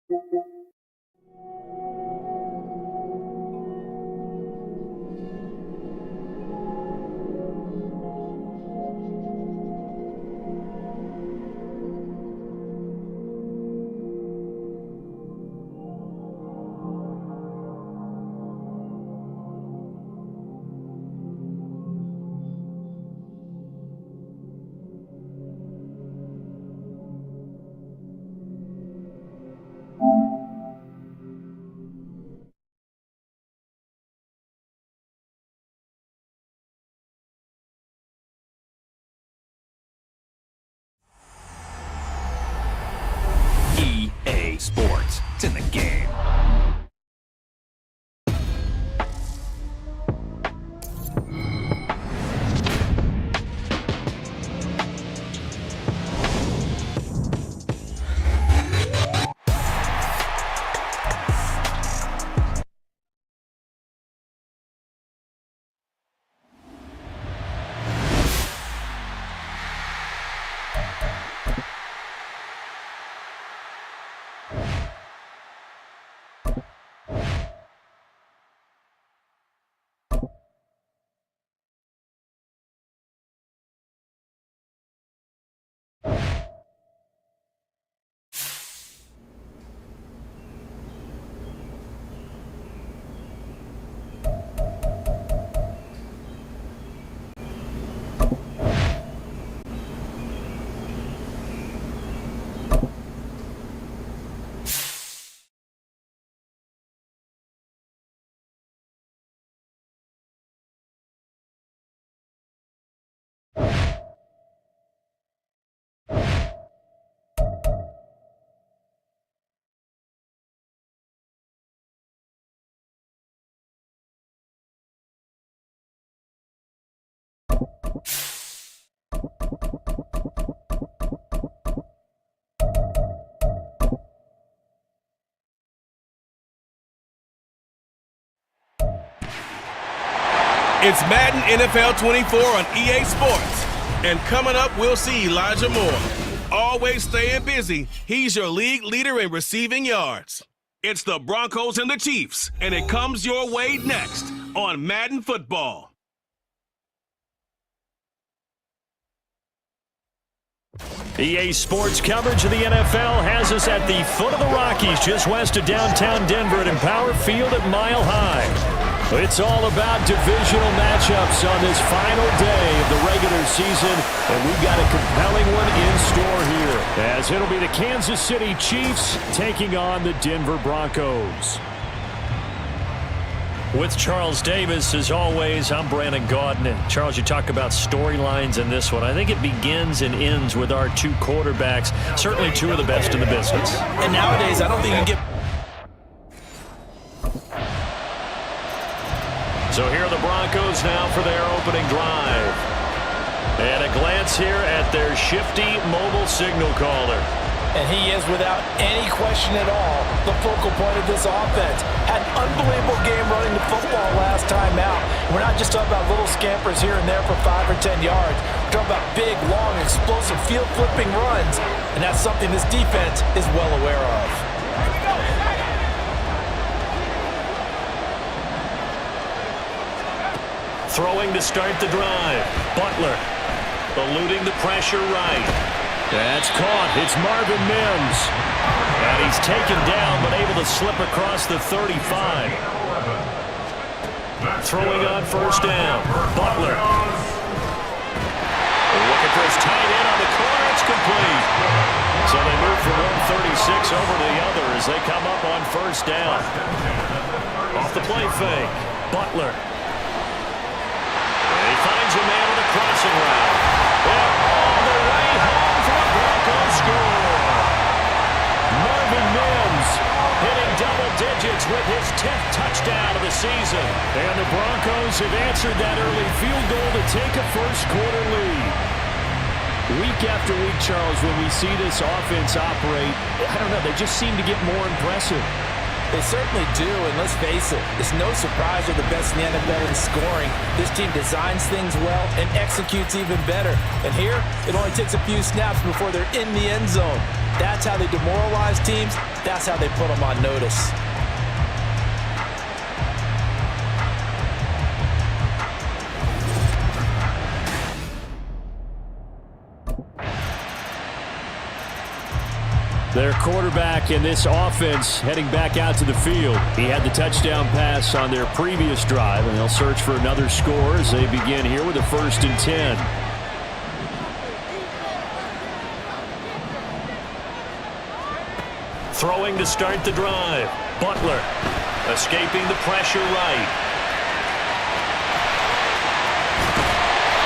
EA Sports. It's in the game. It's Madden NFL 24 on EA Sports. And coming up, we'll see Elijah Moore. Always staying busy, he's your league leader in receiving yards. It's the Broncos and the Chiefs, and it comes your way next on Madden Football. EA Sports coverage of the NFL has us at the foot of the Rockies, just west of downtown Denver at Empower Field at Mile High. It's all about divisional matchups on this final day of the regular season, and we've got a compelling one in store here, as it'll be the Kansas City Chiefs taking on the Denver Broncos. With Charles Davis, as always, I'm Brandon Gaudin. And Charles, you talk about storylines in this one. I think it begins and ends with our two quarterbacks, certainly two of the best in the business. And nowadays, I don't think you can get... So here are the Broncos now for their opening drive. And a glance here at their shifty mobile signal caller. And he is, without any question at all, the focal point of this offense. Had an unbelievable game running the football last time out. We're not just talking about little scampers here and there for 5 or 10 yards. We're talking about big, long, explosive, field-flipping runs. And that's something this defense is well aware of. Throwing to start the drive. Butler eluding the pressure right. That's caught. It's Marvin Mims. And he's taken down, but able to slip across the 35. Throwing on first down. Butler. Looking for his tight end on the corner. It's complete. So they move from 136 over to the other as they come up on first down. Off the play fake. Butler. And he finds a man with a crossing route. And all the way home for the Broncos score. Marvin Mims hitting double digits with his 10th touchdown of the season. And the Broncos have answered that early field goal to take a first-quarter lead. Week after week, Charles, when we see this offense operate, I don't know, they just seem to get more impressive. They certainly do, and let's face it, it's no surprise they're the best in the NFL in scoring. This team designs things well and executes even better. And here, it only takes a few snaps before they're in the end zone. That's how they demoralize teams. That's how they put them on notice. Their quarterback in this offense heading back out to the field. He had the touchdown pass on their previous drive, and they'll search for another score as they begin here with a 1st and 10. Throwing to start the drive. Butler escaping the pressure right.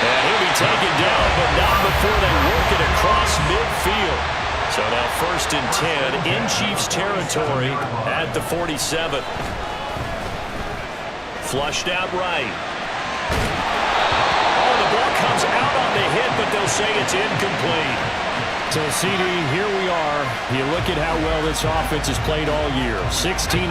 And he'll be taken down, but not before they work it across midfield. So now 1st and 10 in Chiefs territory at the 47. Flushed out right. Oh, the ball comes out on the hit, but they'll say it's incomplete. So, CD, here we are. You look at how well this offense has played all year, 16-0.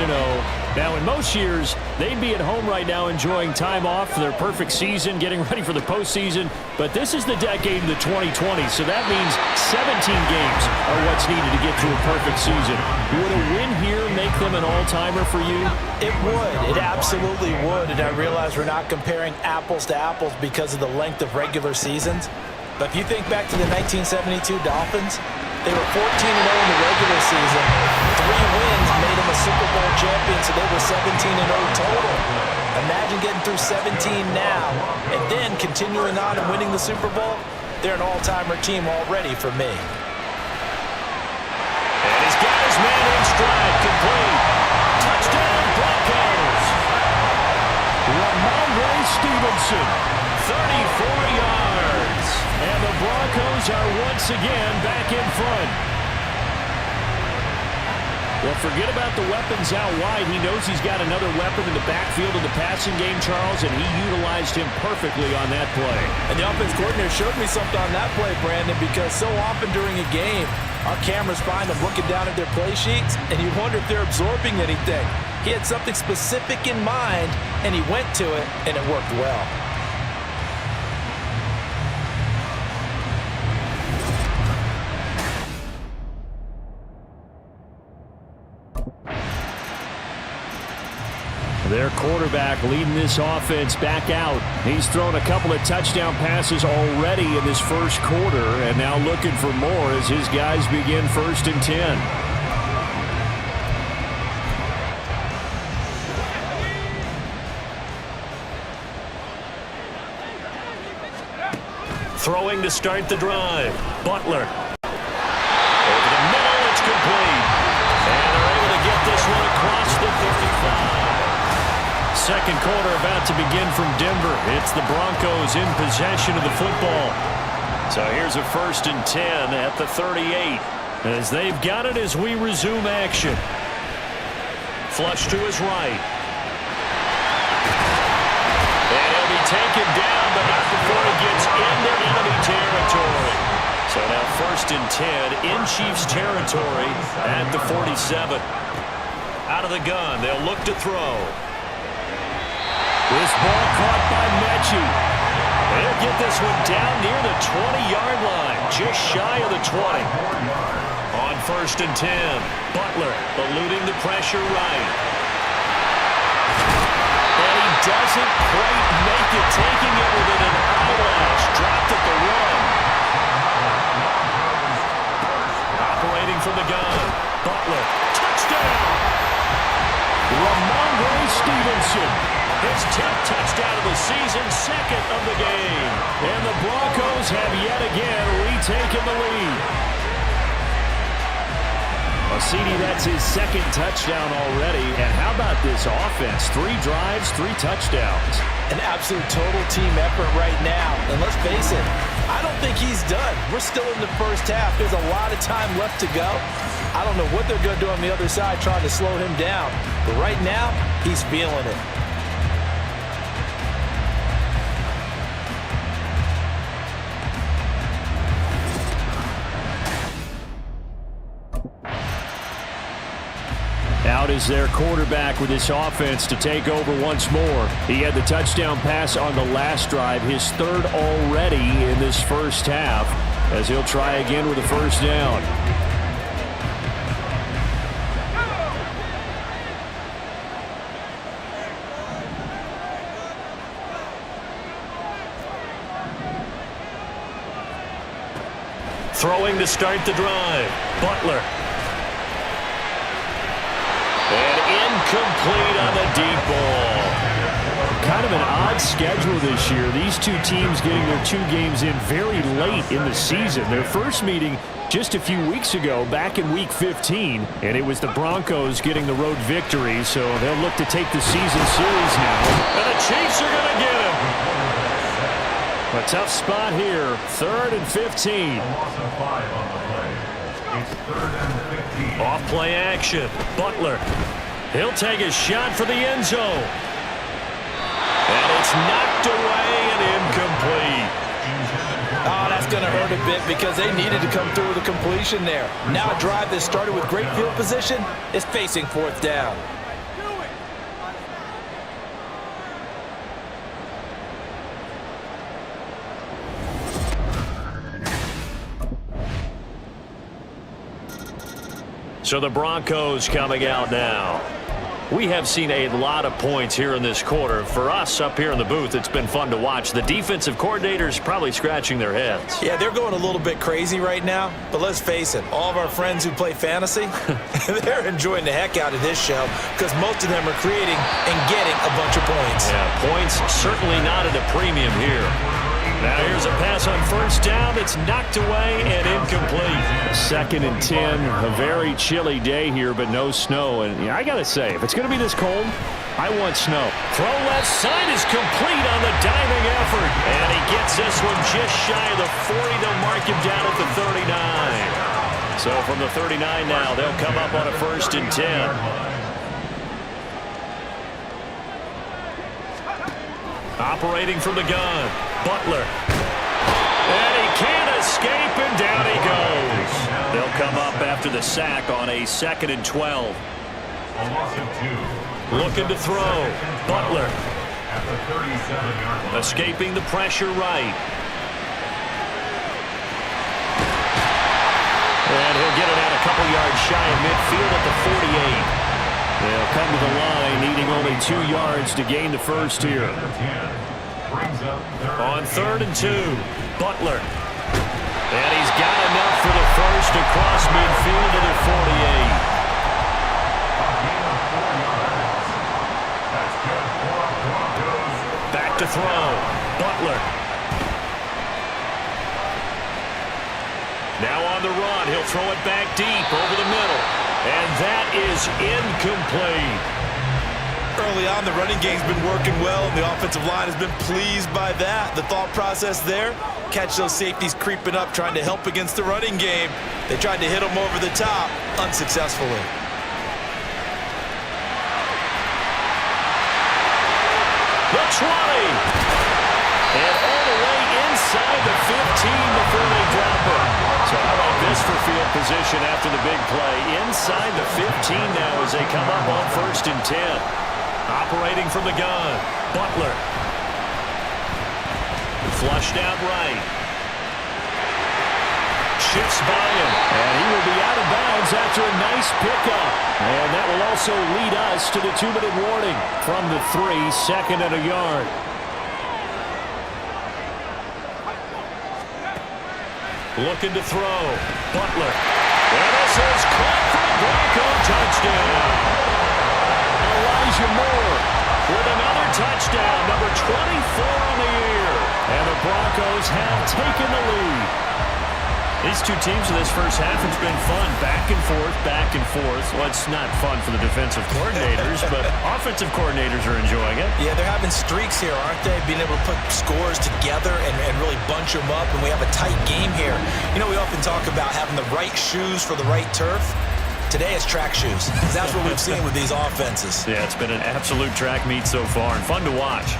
Now, in most years, they'd be at home right now enjoying time off for their perfect season, getting ready for the postseason. But this is the decade of the 2020s, so that means 17 games are what's needed to get to a perfect season. Would a win here make them an all-timer for you? It would. It absolutely would. And I realize we're not comparing apples to apples because of the length of regular seasons. But if you think back to the 1972 Dolphins, they were 14-0 in the regular season. 3 wins made them a Super Bowl champion, so they were 17-0 total. Imagine getting through 17 now and then continuing on and winning the Super Bowl. They're an all-timer team already for me. And he's got his man in stride, complete. Touchdown, Broncos. Ramondre Stevenson, 34 yards. And the Broncos are once again back in front. Well, forget about the weapons out wide. He knows he's got another weapon in the backfield of the passing game, Charles, and he utilized him perfectly on that play. And the offense coordinator showed me something on that play, Brandon, because so often during a game, our cameras find them looking down at their play sheets, and you wonder if they're absorbing anything. He had something specific in mind, and he went to it, and it worked well. Their quarterback leading this offense back out. He's thrown a couple of touchdown passes already in this first quarter, and now looking for more as his guys begin 1st and 10. Throwing to start the drive. Butler. Over the middle, it's complete. And they're able to get this one across the 35. Second quarter about to begin from Denver. It's the Broncos in possession of the football. So here's a 1st and 10 at the 38. As they've got it as we resume action. Flush to his right. And he'll be taken down, but not before he gets into enemy territory. So now 1st and 10 in Chiefs territory at the 47. Out of the gun, they'll look to throw. This ball caught by Mechie. They'll get this one down near the 20-yard line, just shy of the 20. On 1st and 10, Butler eluding the pressure right. And he doesn't quite make it, taking it within an eyelash. Dropped at the run. Operating from the gun, Butler. Touchdown! Ramondre Stevenson. His 10th touchdown of the season, 2nd of the game. And the Broncos have yet again retaken the lead. Well, CD, that's his 2nd touchdown already. And how about this offense? 3 drives, 3 touchdowns. An absolute total team effort right now. And let's face it, I don't think he's done. We're still in the first half. There's a lot of time left to go. I don't know what they're going to do on the other side trying to slow him down. But right now, he's feeling it. Out is their quarterback with this offense to take over once more. He had the touchdown pass on the last drive, his 3rd already in this first half, as he'll try again with a 1st down. Throwing to start the drive. Butler. And incomplete on the deep ball. Kind of an odd schedule this year. These two teams getting their 2 games in very late in the season. Their first meeting just a few weeks ago, back in Week 15, and it was the Broncos getting the road victory, so they'll look to take the season series now. And the Chiefs are going to get him. A tough spot here, 3rd and 15. Off play action. Butler. He'll take a shot for the end zone. And it's knocked away and incomplete. Oh, that's going to hurt a bit because they needed to come through with a completion there. Now a drive that started with great field position is facing 4th down. So the Broncos coming out now. We have seen a lot of points here in this quarter. For us up here in the booth, it's been fun to watch. The defensive coordinators probably scratching their heads. Yeah, they're going a little bit crazy right now, but let's face it, all of our friends who play fantasy, they're enjoying the heck out of this show because most of them are creating and getting a bunch of points. Yeah, points certainly not at a premium here. Now here's a pass on 1st down. It's knocked away and incomplete. 2nd and 10. A very chilly day here, but no snow. And I got to say, if it's going to be this cold, I want snow. Throw left side is complete on the diving effort. And he gets this one just shy of the 40. They'll mark him down at the 39. So from the 39 now, they'll come up on a 1st and 10. Operating from the gun, Butler. And he can't escape, and down he goes. They'll come up after the sack on a 2nd and 12. Looking to throw, Butler. Escaping the pressure right. And he'll get it out a couple yards shy of midfield at the 48. They'll come to the line, needing only 2 yards to gain the first here. On 3rd and 2, Butler. And he's got enough for the first across midfield to the 48. Back to throw, Butler. Now on the run, he'll throw it back deep over the middle. And that is incomplete. Early on, the running game's been working well, and the offensive line has been pleased by that. The thought process there, catch those safeties creeping up, trying to help against the running game. They tried to hit them over the top, unsuccessfully. The 20. And all the way inside the 15 before they drop it. So how about this for field position after the big play? Inside the 15 now as they come up on 1st and 10. Operating from the gun, Butler. Flushed out right. Shifts by him. And he will be out of bounds after a nice pickup. And that will also lead us to the 2-minute warning. From the 3, 2nd and a yard. Looking to throw. Butler. And this is caught for a Bronco touchdown. Elijah Moore with another touchdown, number 24 on the year. And the Broncos have taken the lead. These two teams in this first half, it's been fun. Back and forth, back and forth. Well, it's not fun for the defensive coordinators, but offensive coordinators are enjoying it. Yeah, they're having streaks here, aren't they? Being able to put scores together and really bunch them up, and we have a tight game here. You know, we often talk about having the right shoes for the right turf. Today it's track shoes. That's what we've seen with these offenses. Yeah, it's been an absolute track meet so far and fun to watch.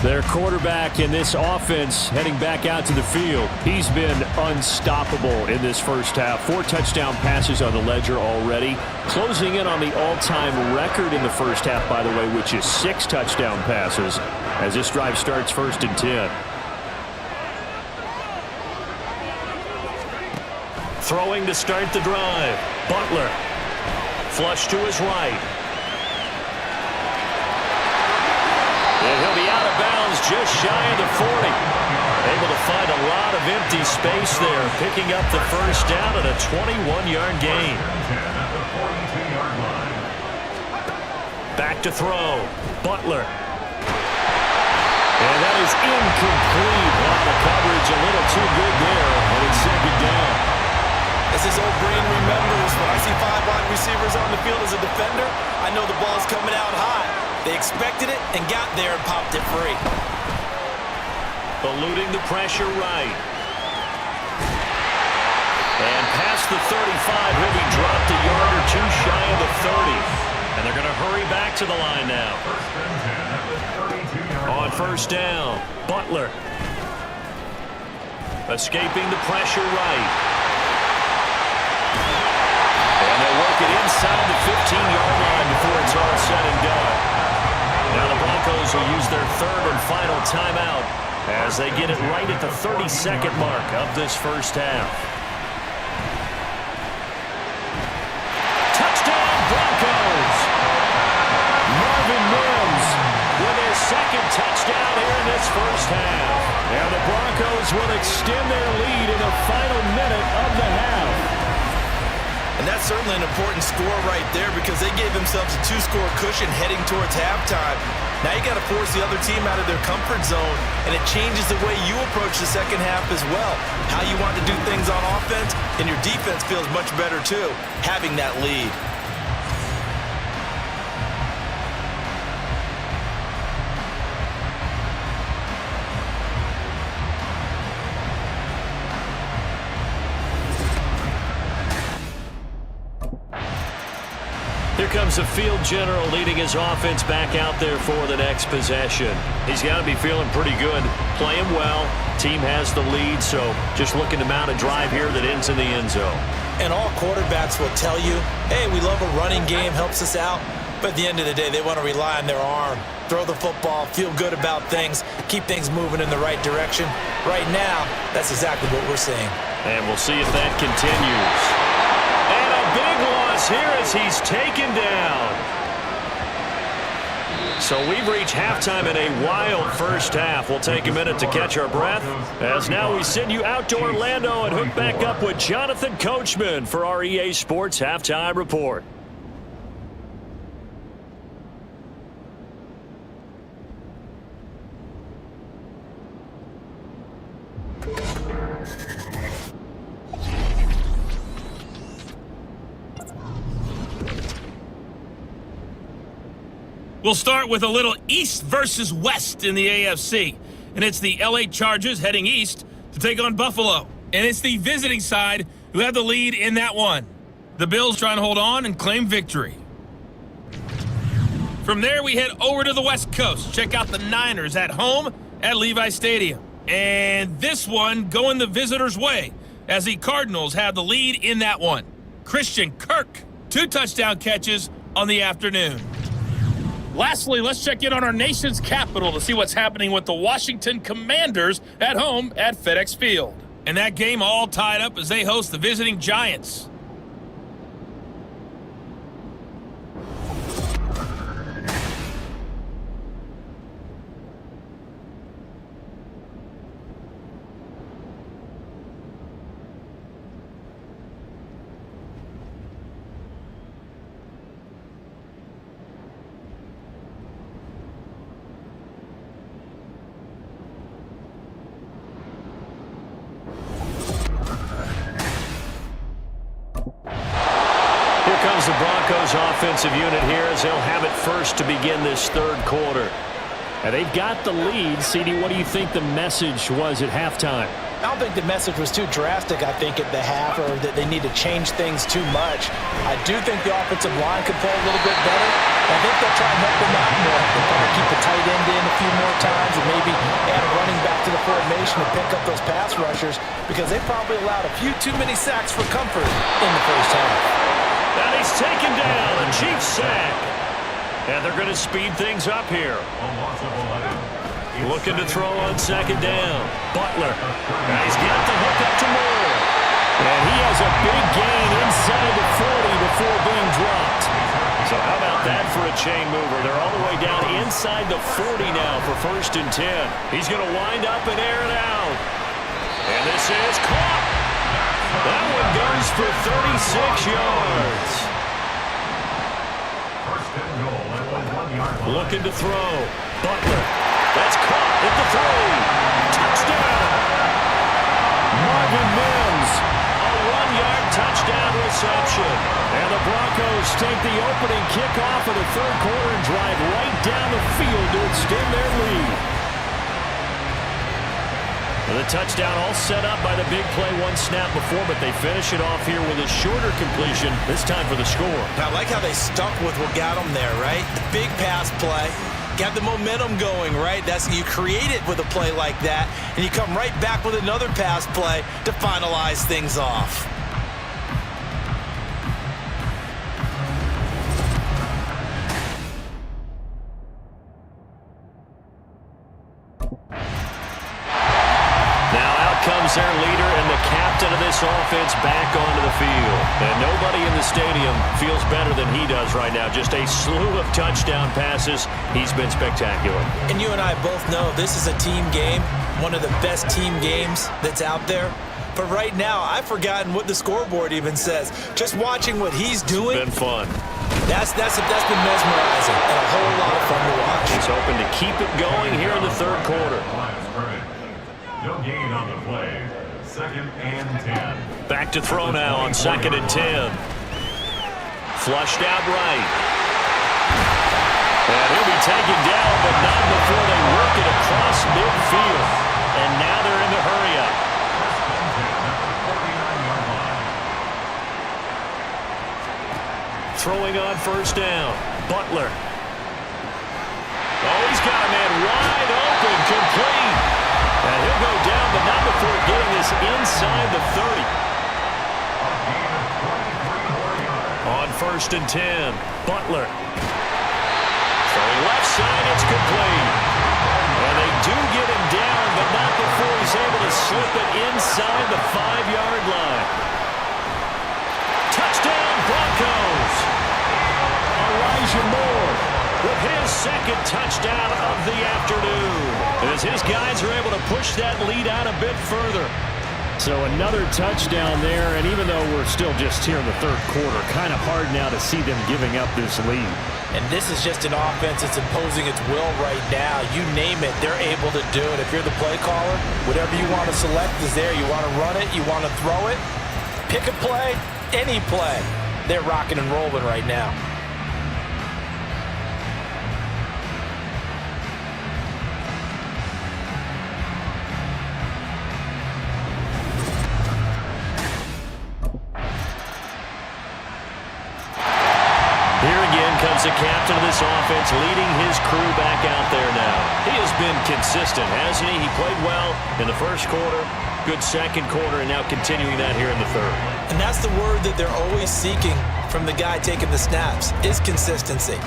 Their quarterback in this offense heading back out to the field. He's been unstoppable in this first half. 4 touchdown passes on the ledger already. Closing in on the all-time record in the first half, by the way, which is 6 touchdown passes as this drive starts 1st and 10. Throwing to start the drive. Butler. Flush to his right. And he'll be out of bounds just shy of the 40. Able to find a lot of empty space there, picking up the first down at a 21-yard gain. Back to throw. Butler. And that is incomplete. Wow, the coverage a little too good there, and it's second down. As his old brain remembers, when I see 5 wide receivers on the field as a defender, I know the ball's coming out high. They expected it and got there and popped it free. Eluding the pressure right. And past the 35, he'll be dropped a yard or two shy of the 30. And they're going to hurry back to the line now. On first down, Butler. Escaping the pressure right. And they'll work it inside the 15-yard line before it's all said and done. Now the Broncos will use their third and final timeout as they get it right at the 32nd mark of this first half. Touchdown Broncos! Marvin Mims with his second touchdown here in this first half. And the Broncos will extend their lead in the final minute of the half. And that's certainly an important score right there because they gave themselves a 2-score cushion heading towards halftime. Now you got to force the other team out of their comfort zone, and it changes the way you approach the second half as well. How you want to do things on offense, and your defense feels much better too, having that lead. Here comes the field general leading his offense back out there for the next possession. He's got to be feeling pretty good, playing well. Team has the lead, so just looking to mount a drive here that ends in the end zone. And all quarterbacks will tell you, hey, we love a running game, helps us out. But at the end of the day, they want to rely on their arm, throw the football, feel good about things, keep things moving in the right direction. Right now, that's exactly what we're seeing. And we'll see if that continues. And a big loss here as he's taken down. So we've reached halftime in a wild first half. We'll take a minute to catch our breath as now we send you out to Orlando and hook back up with Jonathan Coachman for our EA Sports Halftime Report. We'll start with a little East versus West in the AFC. And it's the LA Chargers heading east to take on Buffalo. And it's the visiting side who have the lead in that one. The Bills trying to hold on and claim victory. From there, we head over to the West Coast. Check out the Niners at home at Levi Stadium. And this one going the visitors' way as the Cardinals have the lead in that one. Christian Kirk, 2 touchdown catches on the afternoon. Lastly, let's check in on our nation's capital to see what's happening with the Washington Commanders at home at FedEx Field. And that game all tied up as they host the visiting Giants. The Broncos offensive unit here as they'll have it first to begin this third quarter. And they've got the lead. CD, what do you think the message was at halftime? I don't think the message was too drastic, I think, at the half, or that they need to change things too much. I do think the offensive line could play a little bit better. I think they'll try and help them out more. They'll probably keep the tight end in a few more times and maybe add a running back to the formation to pick up those pass rushers because they probably allowed a few too many sacks for comfort in the first half. And he's taken down, a Chiefs sack. And they're going to speed things up here. Looking to throw on second down. Butler. And he's got the hook up to Moore. And he has a big gain inside the 40 before being dropped. So how about that for a chain mover? They're all the way down inside the 40 now for 1st and 10. He's going to wind up and air it out. And this is caught. That one goes for 36 yards. Looking to throw. Butler. That's caught at the 3. Touchdown. Marvin Mims. A 1-yard touchdown reception. And the Broncos take the opening kickoff of the 3rd quarter and drive right down the field to extend their lead. And the touchdown all set up by the big play one snap before, but they finish it off here with a shorter completion, this time for the score. I like how they stuck with what got them there, right? The big pass play. Got the momentum going, right? You create it with a play like that, and you come right back with another pass play to finalize things off. Comes their leader and the captain of this offense back onto the field. And nobody in the stadium feels better than he does right now. Just a slew of touchdown passes. He's been spectacular. And you and I both know this is a team game, one of the best team games that's out there. But right now, I've forgotten what the scoreboard even says. Just watching what he's doing. It's been fun. That's been mesmerizing and a whole lot of fun to watch. He's hoping to keep it going here in the 3rd quarter. No gain on the play. 2nd and 10. Back to throw now on 2nd and 10. Flushed out right. And he'll be taken down, but not before they work it across midfield. And now they're in the hurry up. Throwing on 1st down. Butler. Oh, he's got a man wide open, complete. And he'll go down, but not before getting this inside the 30. On 1st and 10, Butler. Throwing left side, it's complete. And they do get him down, but not before he's able to slip it inside the 5-yard line. Touchdown, Broncos. Elijah Moore with his 2nd touchdown of the afternoon. As his guys are able to push that lead out a bit further. So another touchdown there, and even though we're still just here in the 3rd quarter, kind of hard now to see them giving up this lead. And this is just an offense that's imposing its will right now. You name it, they're able to do it. If you're the play caller, whatever you want to select is there. You want to run it, you want to throw it, pick a play, any play. They're rocking and rolling right now. Comes the captain of this offense, leading his crew back out there now. He has been consistent, hasn't he? He played well in the 1st quarter, good 2nd quarter, and now continuing that here in the 3rd. And that's the word that they're always seeking from the guy taking the snaps, is consistency.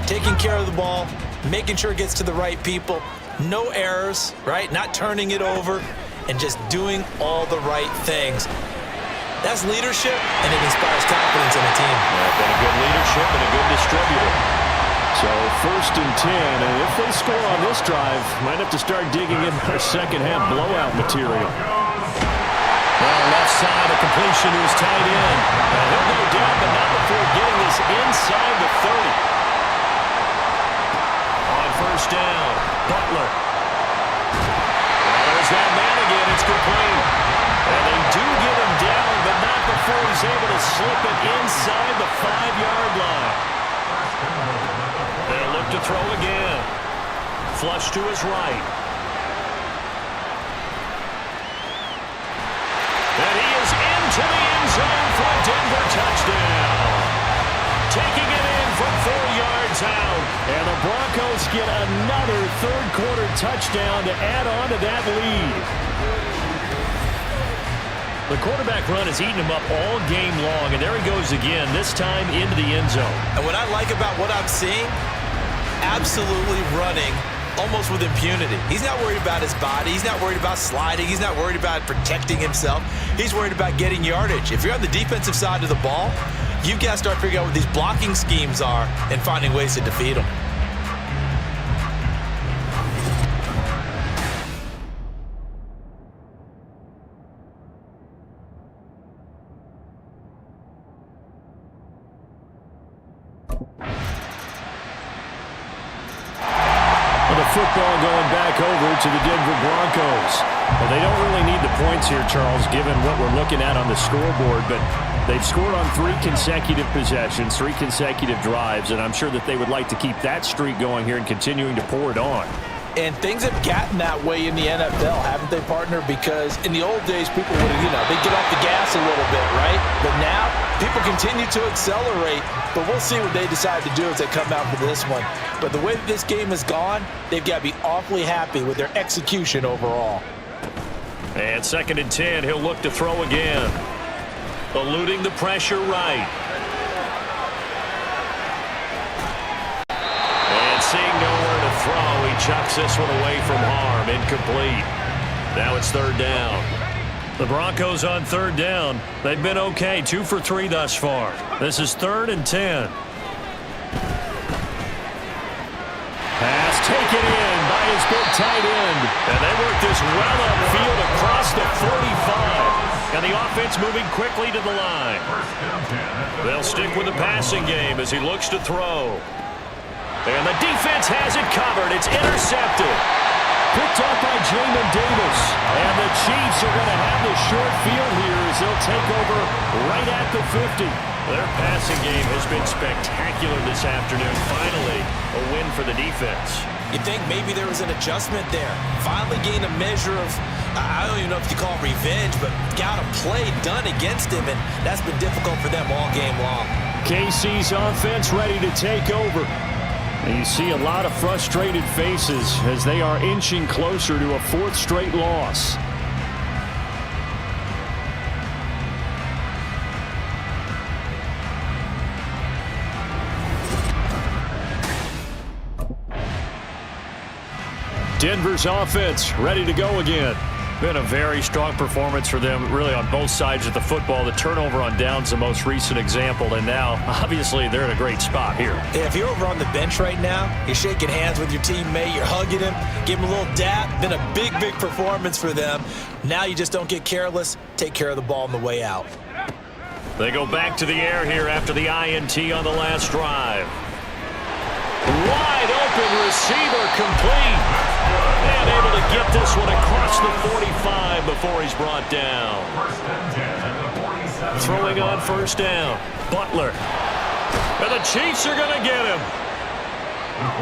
Taking care of the ball, making sure it gets to the right people, no errors, right? Not turning it over, and just doing all the right things. That's leadership, and it inspires confidence in a team. Yeah, been a good leadership and a good distributor. So 1st and 10, and if they score on this drive, might have to start digging in our 2nd half blowout material. Well, left side, a completion to his tight end. And he'll go down, but not before getting this inside the 30. On 1st down, Butler. There's that man again, it's complete. And they do get him down, but not before he's able to slip it inside the 5-yard line. They'll look to throw again. Flush to his right. And he is into the end zone for a Denver touchdown. Taking it in from 4 yards out. And the Broncos get another 3rd quarter touchdown to add on to that lead. The quarterback run has eaten him up all game long, and there he goes again, this time into the end zone. And what I like about what I'm seeing, absolutely running almost with impunity. He's not worried about his body. He's not worried about sliding. He's not worried about protecting himself. He's worried about getting yardage. If you're on the defensive side of the ball, you've got to start figuring out what these blocking schemes are and finding ways to defeat them. Football going back over to the Denver Broncos. Well, they don't really need the points here, Charles, given what we're looking at on the scoreboard, but they've scored on 3 consecutive possessions, 3 consecutive drives, and I'm sure that they would like to keep that streak going here and continuing to pour it on. And things have gotten that way in the NFL, haven't they, partner? Because in the old days, people would, they'd get off the gas a little bit, right? But now, people continue to accelerate, but we'll see what they decide to do as they come out for this one. But the way that this game has gone, they've got to be awfully happy with their execution overall. And 2nd and 10, he'll look to throw again. Eluding the pressure right. And seeing nowhere to throw, he chucks this one away from harm. Incomplete. Now it's 3rd down. The Broncos on 3rd down. They've been okay, 2 for 3 thus far. This is 3rd and 10. Pass taken in by his big tight end. And they work this well upfield across the 45. And the offense moving quickly to the line. They'll stick with the passing game as he looks to throw. And the defense has it covered. It's intercepted. Picked up by Jamin Davis. And the Chiefs are going to have the short field here as they'll take over right at the 50. Their passing game has been spectacular this afternoon. Finally, a win for the defense. You think maybe there was an adjustment there. Finally gained a measure of, I don't even know if you call it revenge, but got a play done against him, and that's been difficult for them all game long. KC's offense ready to take over. And you see a lot of frustrated faces as they are inching closer to a 4th straight loss. Denver's offense ready to go again. Been a very strong performance for them, really, on both sides of the football. The turnover on downs, the most recent example, and now, obviously, they're in a great spot here. If you're over on the bench right now, you're shaking hands with your teammate, you're hugging him, give him a little dap. Been a big, big performance for them. Now you just don't get careless. Take care of the ball on the way out. They go back to the air here after the INT on the last drive. Wide open receiver, complete. And able to get this one across the 45 before he's brought down. Throwing on 1st down. Butler. And the Chiefs are going to get him.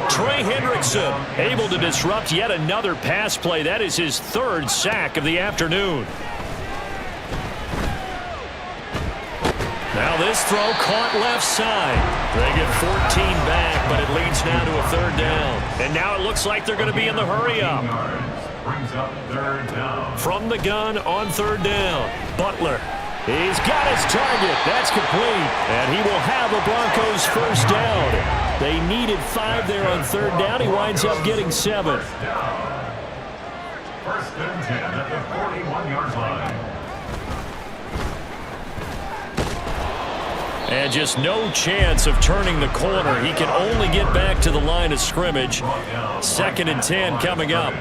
Trey Hendrickson able to disrupt yet another pass play. That is his 3rd sack of the afternoon. Now this throw caught left side. They get 14 back, but it leads now to a 3rd down. And now it looks like they're going to be in the hurry-up. From the gun on 3rd down. Butler. He's got his target. That's complete. And he will have a Broncos 1st down. They needed 5 there on 3rd down. He winds up getting 7. 1st and 10 at the 41-yard line. And just no chance of turning the corner. He can only get back to the line of scrimmage. 2nd and 10 coming up.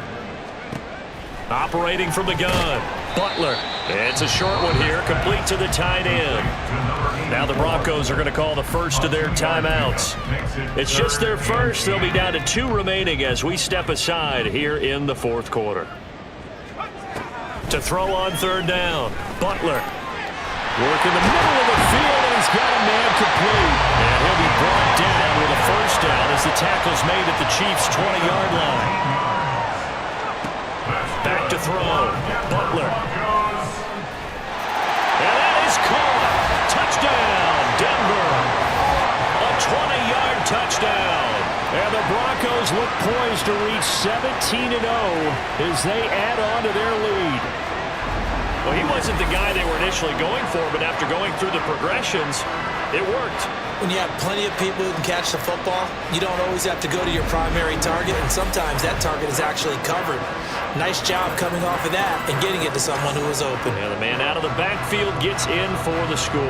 Operating from the gun. Butler. It's a short one here, complete to the tight end. Now the Broncos are going to call the first of their timeouts. It's just their first. They'll be down to 2 remaining as we step aside here in the 4th quarter. To throw on 3rd down. Butler. Work in the middle of the field, and he's got a man complete. And he'll be brought down with a 1st down as the tackle's made at the Chiefs' 20-yard line. Back to throw. Butler. And that is caught. Touchdown, Denver. A 20-yard touchdown. And the Broncos look poised to reach 17-0 as they add on to their lead. Well, he wasn't the guy they were initially going for, but after going through the progressions, it worked. When you have plenty of people who can catch the football, you don't always have to go to your primary target, and sometimes that target is actually covered. Nice job coming off of that and getting it to someone who was open. And the man out of the backfield gets in for the score.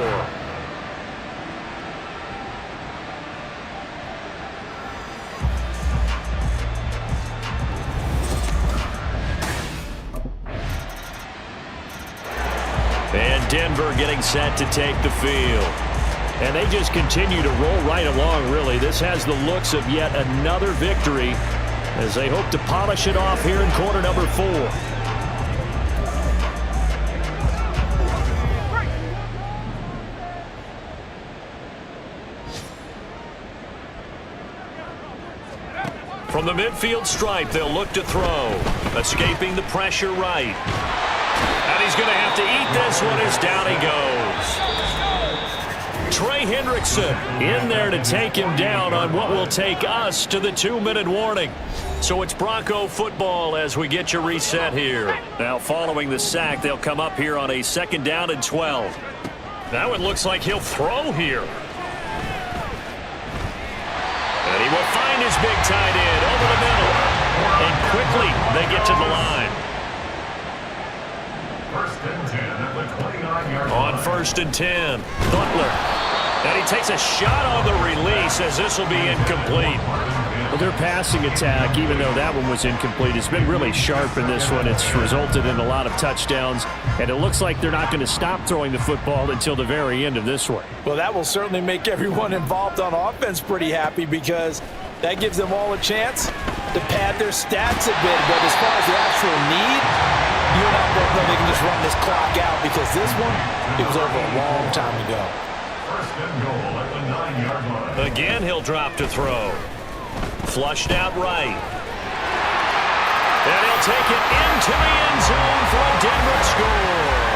And Denver getting set to take the field. And they just continue to roll right along, really. This has the looks of yet another victory as they hope to polish it off here in quarter number 4. From the midfield stripe, they'll look to throw. Escaping the pressure right. And he's going to have to eat this one as down he goes. Trey Hendrickson in there to take him down on what will take us to the 2-minute warning. So it's Bronco football as we get you reset here. Now following the sack, they'll come up here on a 2nd down and 12. Now it looks like he'll throw here. And he will find his big tight end over the middle. And quickly they get to the line. 1st and 10 at the 29-yard line. On 1st and 10, Butler. And he takes a shot on the release as this will be incomplete. Well, their passing attack, even though that one was incomplete, has been really sharp in this one. It's resulted in a lot of touchdowns, and it looks like they're not going to stop throwing the football until the very end of this one. Well, that will certainly make everyone involved on offense pretty happy because that gives them all a chance to pad their stats a bit. But as far as the actual need, you and I both know they can just run this clock out because this one, it was over a long time ago. 1st and goal at the 9-yard line. Again, he'll drop to throw. Flushed out right. And he'll take it into the end zone for a Denver score.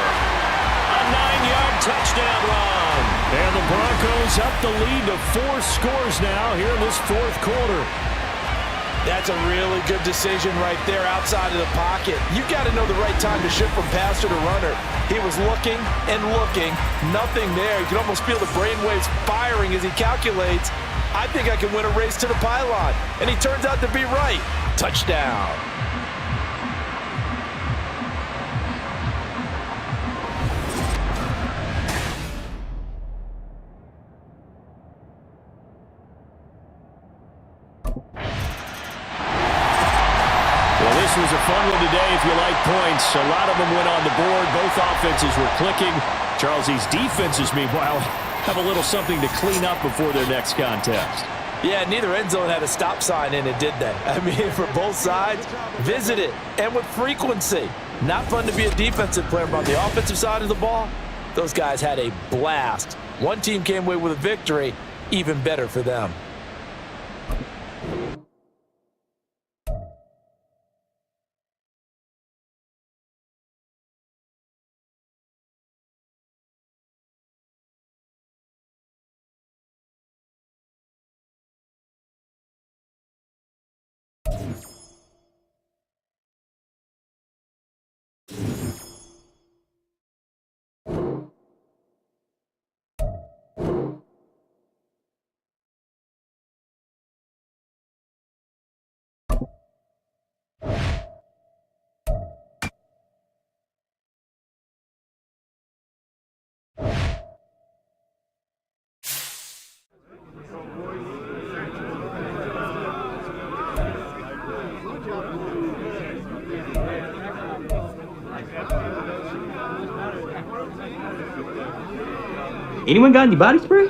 A 9-yard touchdown run. And the Broncos up the lead to 4 scores now here in this 4th quarter. That's a really good decision right there outside of the pocket. You've got to know the right time to shift from passer to runner. He was looking and looking, nothing there. You can almost feel the brainwaves firing as he calculates, I think I can win a race to the pylon. And he turns out to be right. Touchdown. This was a fun one today if you like points. A lot of them went on the board. Both offenses were clicking. Charles, these defenses, meanwhile, have a little something to clean up before their next contest. Yeah, neither end zone had a stop sign in it, did they? I mean, for both sides, visit it, and with frequency. Not fun to be a defensive player, but on the offensive side of the ball, those guys had a blast. One team came away with a victory, even better for them. Anyone got any body spray?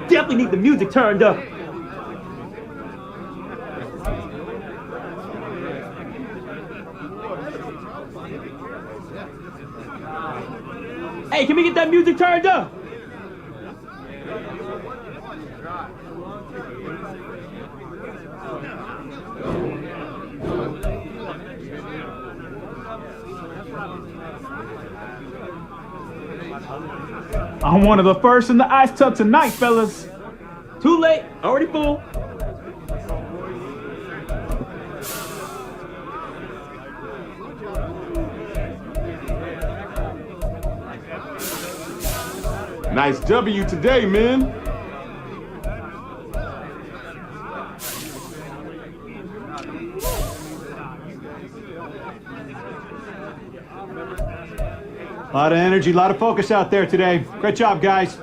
Definitely need the music turned up. Hey, can we get that music turned up? I'm one of the first in the ice tub tonight, fellas. Too late, already full. Nice W today, man. A lot of energy, a lot of focus out there today. Great job, guys.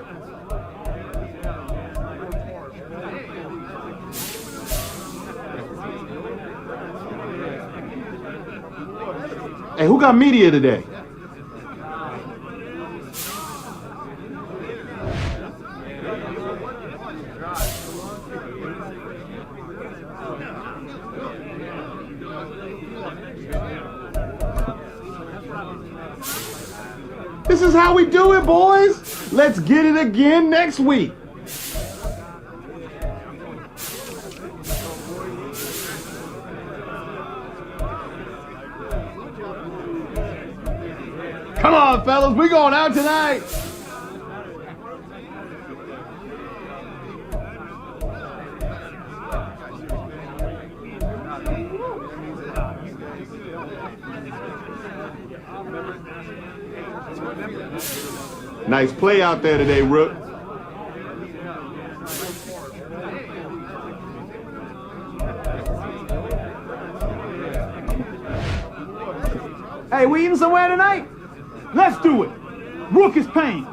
Hey, who got media today? This is how we do it, boys. Let's get it again next week. Come on, fellas, we going out tonight. Nice play out there today, Rook. Hey, we eating somewhere tonight? Let's do it. Rook is paying.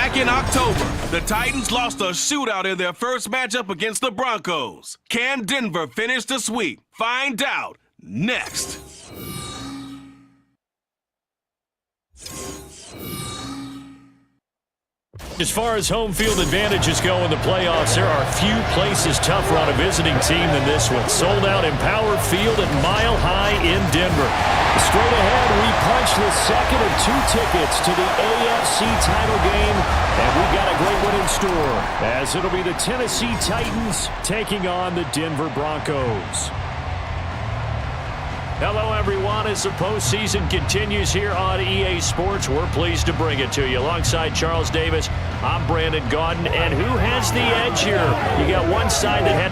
Back in October, the Titans lost a shootout in their first matchup against the Broncos. Can Denver finish the sweep? Find out next. As far as home field advantages go in the playoffs, there are few places tougher on a visiting team than this one. Sold out Empower Field at Mile High in Denver. Straight ahead, we punch the second of 2 tickets to the AFC title game, and we got a great one in store, as it'll be the Tennessee Titans taking on the Denver Broncos. Hello, everyone. As the postseason continues here on EA Sports, we're pleased to bring it to you. Alongside Charles Davis, I'm Brandon Gaudin. And who has the edge here? You got one side that had...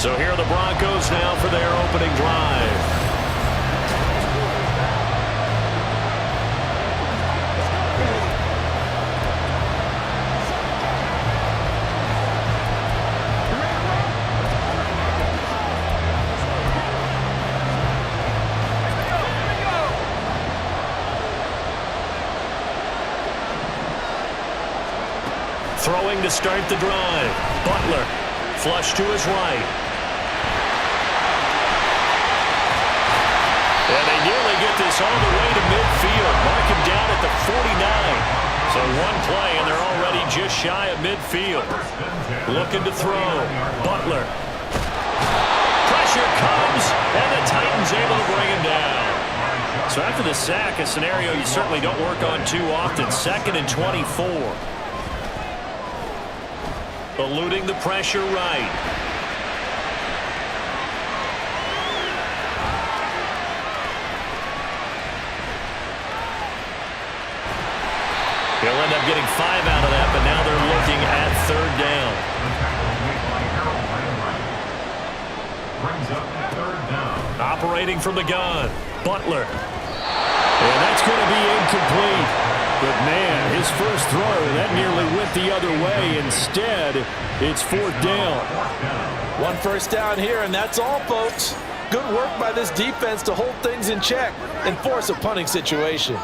So here are the Broncos now for their opening drive. Throwing to start the drive. Butler, flush to his right. And they nearly get this all the way to midfield. Mark him down at the 49. So one play, and they're already just shy of midfield. Looking to throw. Butler. Pressure comes, and the Titans able to bring him down. So after the sack, a scenario you certainly don't work on too often. 2nd and 24. Eluding the pressure right. He'll end up getting 5 out of that, but now they're looking at 3rd down. Brings up 3rd down. Operating from the gun. Butler. And that's going to be incomplete. But, man, his first throw, that nearly went the other way. Instead, it's 4th down. 1 first down here, and that's all, folks. Good work by this defense to hold things in check and force a punting situation.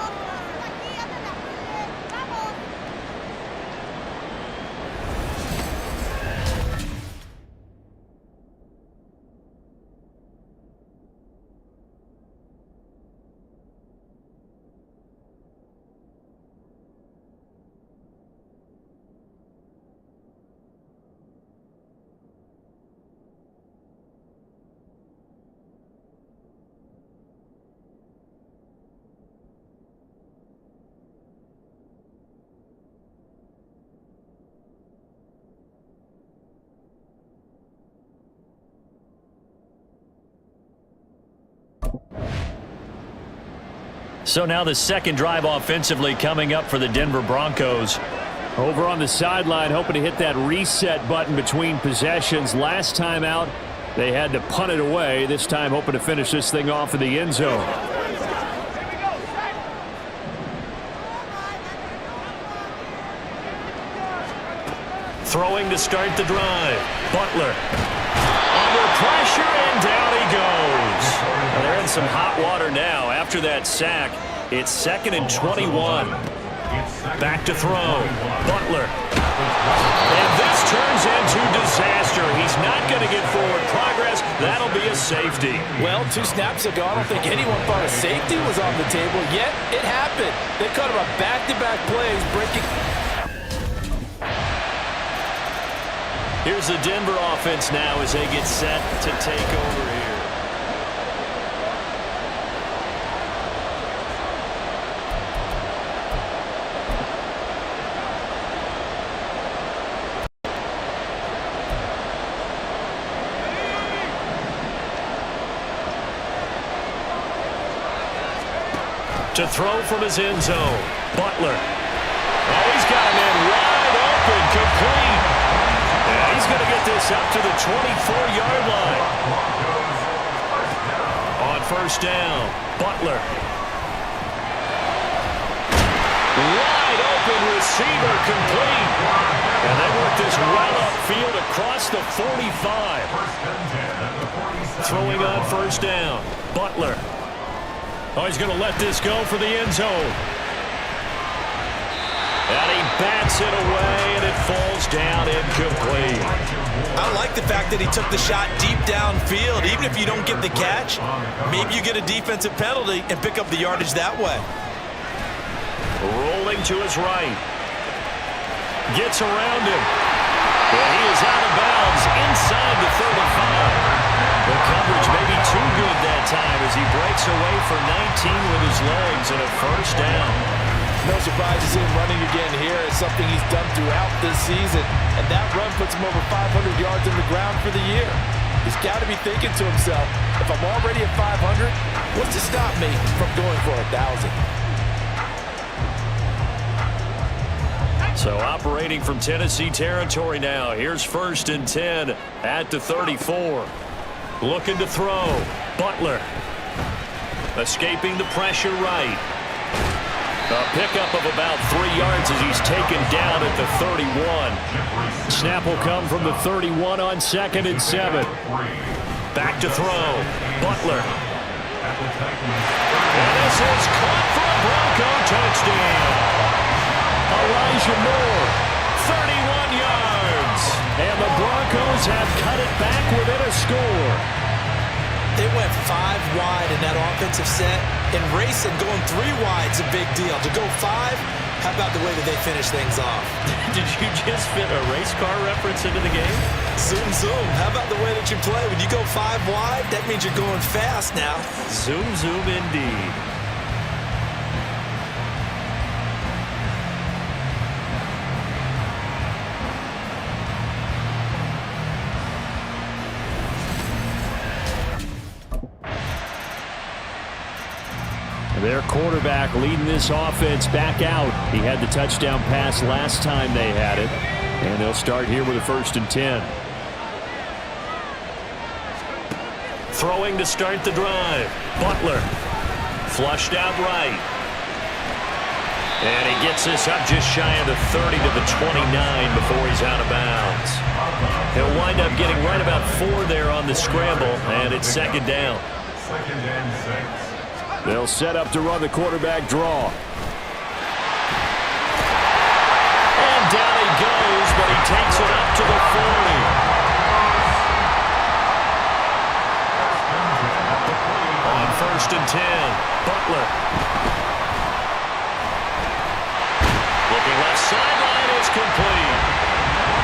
So now the second drive offensively coming up for the Denver Broncos. Over on the sideline, hoping to hit that reset button between possessions. Last time out, they had to punt it away. This time hoping to finish this thing off in the end zone. Throwing to start the drive. Butler. Under pressure, and down he goes. Well, they're in some hot water now. After that sack, it's 2nd and 21. Back to throw. Butler. And this turns into disaster. He's not going to get forward progress. That'll be a safety. Well, 2 snaps ago, I don't think anyone thought a safety was on the table, yet it happened. They cut him a back-to-back plays, breaking... Here's the Denver offense now as they get set to take over here. To throw from his end zone. Butler. Oh, he's got him in wide open, complete. And he's going to get this up to the 24-yard line. On 1st down, Butler. Wide open receiver, complete. And they work this well upfield across the 45. Throwing on 1st down, Butler. Oh, he's going to let this go for the end zone. And he bats it away, and it falls down incomplete. I like the fact that he took the shot deep downfield. Even if you don't get the catch, maybe you get a defensive penalty and pick up the yardage that way. Rolling to his right. Gets around him. And he is out of bounds inside the 35. The coverage may be too good that time as he breaks away for 19 with his legs and a first down. No surprise to see him running again here. It's something he's done throughout this season. And that run puts him over 500 yards in the ground for the year. He's got to be thinking to himself, if I'm already at 500, what's to stop me from going for 1,000? So operating from Tennessee territory now. Here's 1st and 10 at the 34. Looking to throw. Butler. Escaping the pressure right. A pickup of about 3 yards as he's taken down at the 31. Snap will come from the 31 on 2nd and 7. Back to throw. Butler. And this is caught for a Bronco touchdown. Elijah Moore, 31 yards. and the Broncos have cut it back within a score. They went 5 wide in that offensive set, and racing going 3 wide's a big deal. To go 5, how about the way that they finish things off? Did you just fit a race car reference into the game? Zoom, zoom. How about the way that you play? When you go 5 wide, that means you're going fast now. Zoom, zoom indeed. Their quarterback leading this offense back out. He had the touchdown pass last time they had it. And they'll start here with a 1st and 10. Throwing to start the drive. Butler. Flushed out right. And he gets this up just shy of the 30 to the 29 before he's out of bounds. He'll wind up getting right about 4 there on the scramble, and it's 2nd down. 2nd and 6. They'll set up to run the quarterback draw. And down he goes, but he takes it up to the 40. On 1st and 10, Butler. Looking left sideline, it's complete.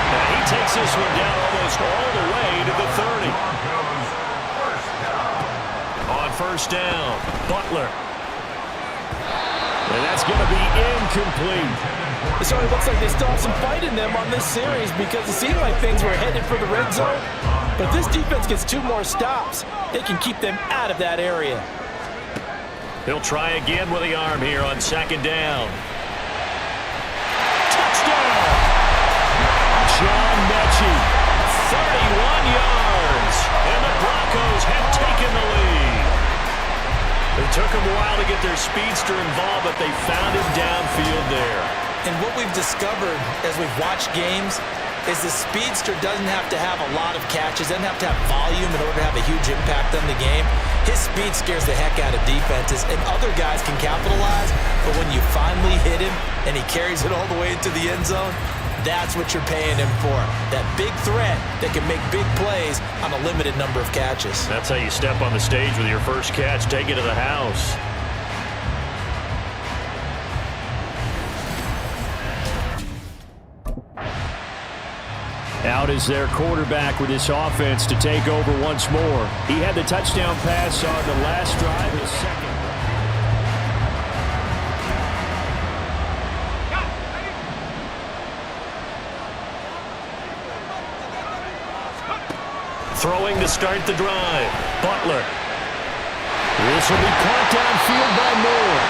And he takes this one down almost all the way to the 30. On 1st down, Butler. And that's going to be incomplete. So it looks like they still have some fight in them on this series because it seemed like things were headed for the red zone. But if this defense gets 2 more stops, they can keep them out of that area. He'll try again with the arm here on 2nd down. Touchdown! John Mechie. 31 yards. And the Broncos have taken the lead. It took them a while to get their speedster involved, but they found him downfield there. And what we've discovered as we've watched games is the speedster doesn't have to have a lot of catches, doesn't have to have volume in order to have a huge impact on the game. His speed scares the heck out of defenses, and other guys can capitalize, but when you finally hit him and he carries it all the way into the end zone, that's what you're paying him for. That big threat that can make big plays on a limited number of catches. That's how you step on the stage with your first catch. Take it to the house. Out is their quarterback with this offense to take over once more. He had the touchdown pass on the last drive, his second. Throwing to start the drive. Butler. This will be caught downfield by Moore.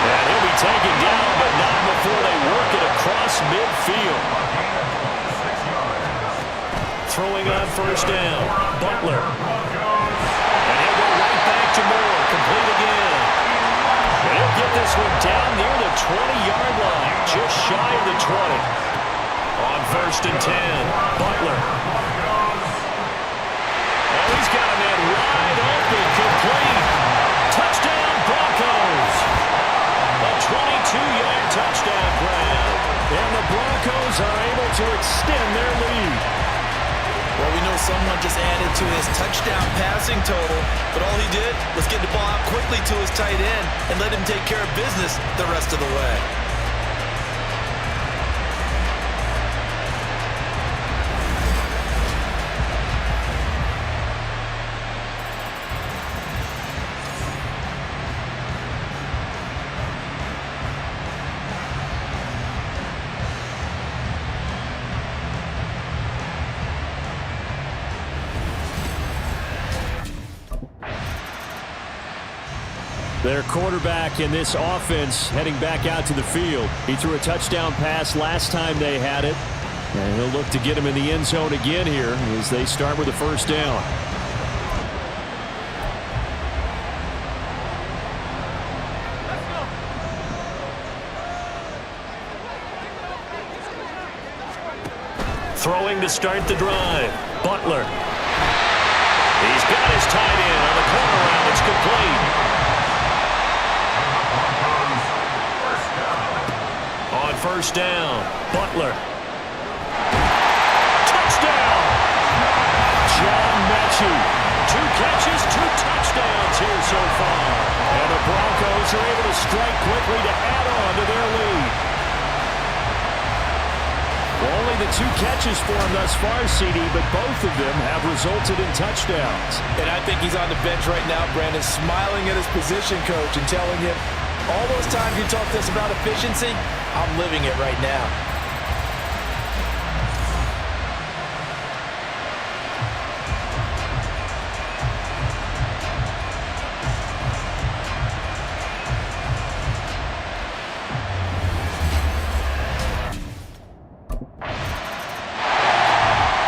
And he'll be taken down, but not before they work it across midfield. Throwing on 1st down. Butler. And he'll go right back to Moore. Complete again. And he'll get this one down near the 20-yard line. Just shy of the 20. On 1st and 10. Butler. He's got a man wide open, complete. Touchdown, Broncos. A 22-yard touchdown grab. And the Broncos are able to extend their lead. Well, we know someone just added to his touchdown passing total, but all he did was get the ball out quickly to his tight end and let him take care of business the rest of the way. Their quarterback in this offense heading back out to the field. He threw a touchdown pass last time they had it. And he'll look to get him in the end zone again here as they start with a first down. Throwing to start the drive. Butler. He's got his tight end on the corner route. It's complete. On first down, Butler. Touchdown! John Mechie. 2 catches, 2 touchdowns here so far. And the Broncos are able to strike quickly to add on to their lead. Well, only the 2 catches for him thus far, CD, but both of them have resulted in touchdowns. And I think he's on the bench right now, Brandon, smiling at his position coach and telling him, all those times you talked to us about efficiency, I'm living it right now.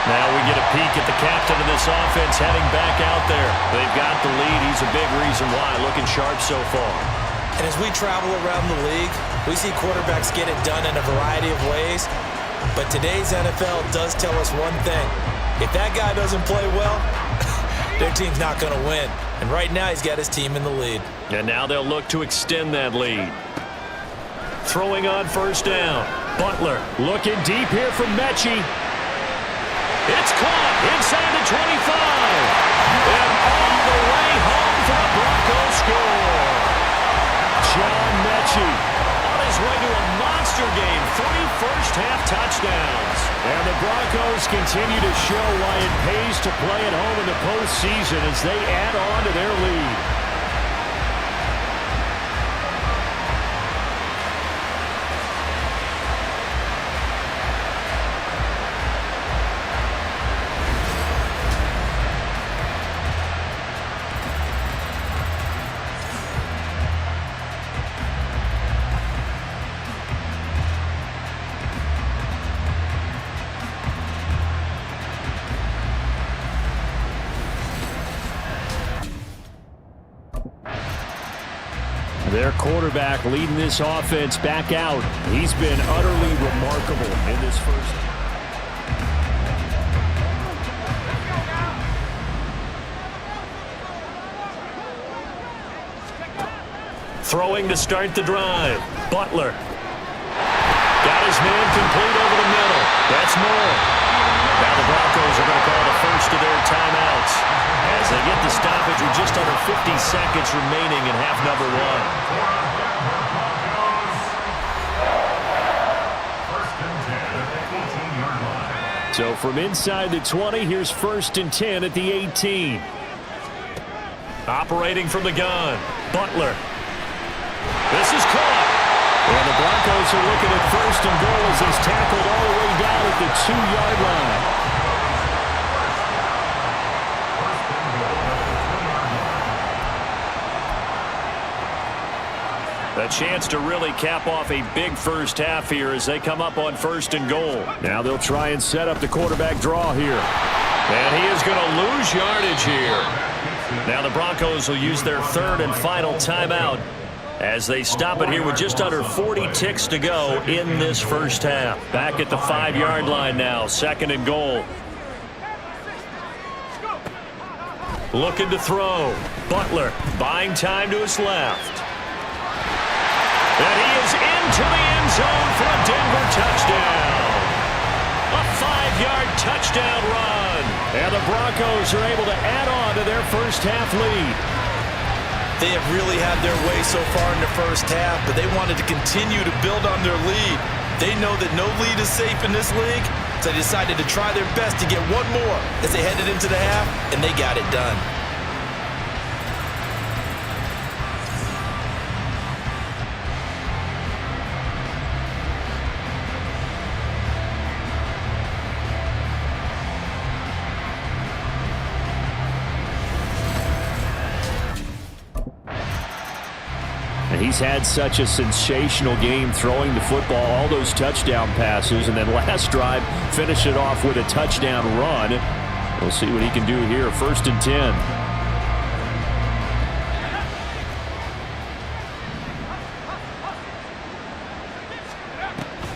Now we get a peek at the captain of this offense heading back out there. They've got the lead. He's a big reason why. Looking sharp so far. And as we travel around the league, we see quarterbacks get it done in a variety of ways. But today's NFL does tell us one thing. If that guy doesn't play well, their team's not going to win. And right now he's got his team in the lead. And now they'll look to extend that lead. Throwing on first down. Butler looking deep here from Mechie. It's caught inside the 25. And all the way home for the Broncos score. John Mechie on his way to a monster game. 3 first-half touchdowns. And the Broncos continue to show why it pays to play at home in the postseason as they add on to their lead. Their quarterback leading this offense back out. He's been utterly remarkable in this first. Throwing to start the drive. Butler. Got his man complete over the middle. That's more. Now the Broncos are going to call the first of their timeouts as they get the stoppage with just under 50 seconds remaining in half number 1. So from inside the 20, here's 1st and 10 at the 18. Operating from the gun. Butler. This is caught. And the Broncos are looking at 1st and goal as he's tackled all the way down at the 2-yard line. A chance to really cap off a big first half here as they come up on 1st and goal. Now they'll try and set up the quarterback draw here. And he is going to lose yardage here. Now the Broncos will use their 3rd and final timeout as they stop it here with just under 40 ticks to go in this first half. Back at the 5-yard line now, 2nd and goal. Looking to throw. Butler buying time to his left. And he is into the end zone for a Denver touchdown. touchdown run. And the Broncos are able to add on to their first half lead. They have really had their way so far in the first half, but they wanted to continue to build on their lead. They know that no lead is safe in this league, so they decided to try their best to get one more as they headed into the half, and they got it done. He's had such a sensational game throwing the football, all those touchdown passes, and then last drive finished it off with a touchdown run. We'll see what he can do here. 1st and 10.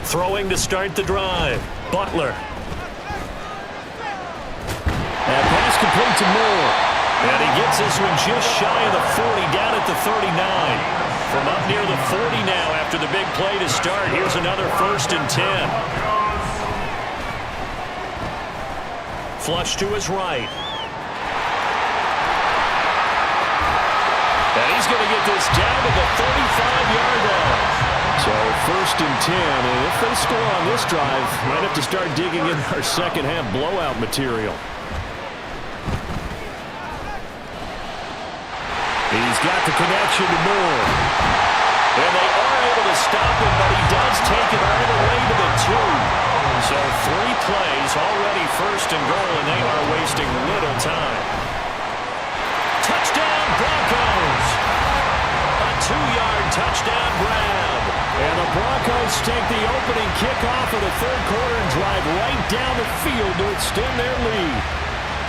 Throwing to start the drive. Butler. That pass complete to Moore. And he gets this one just shy of the 40, down at the 39. From up near the 40 now after the big play to start. Here's another 1st and 10. Flush to his right. And he's going to get this down to the 35-yard line. So 1st and 10, and if they score on this drive, might have to start digging in our second half blowout material. He's got the connection to Moore. And they are able to stop him, but he does take it all the way to the 2. So 3 plays, already 1st and goal, and they are wasting little time. Touchdown, Broncos! A 2-yard touchdown grab. And the Broncos take the opening kickoff of the third quarter and drive right down the field to extend their lead.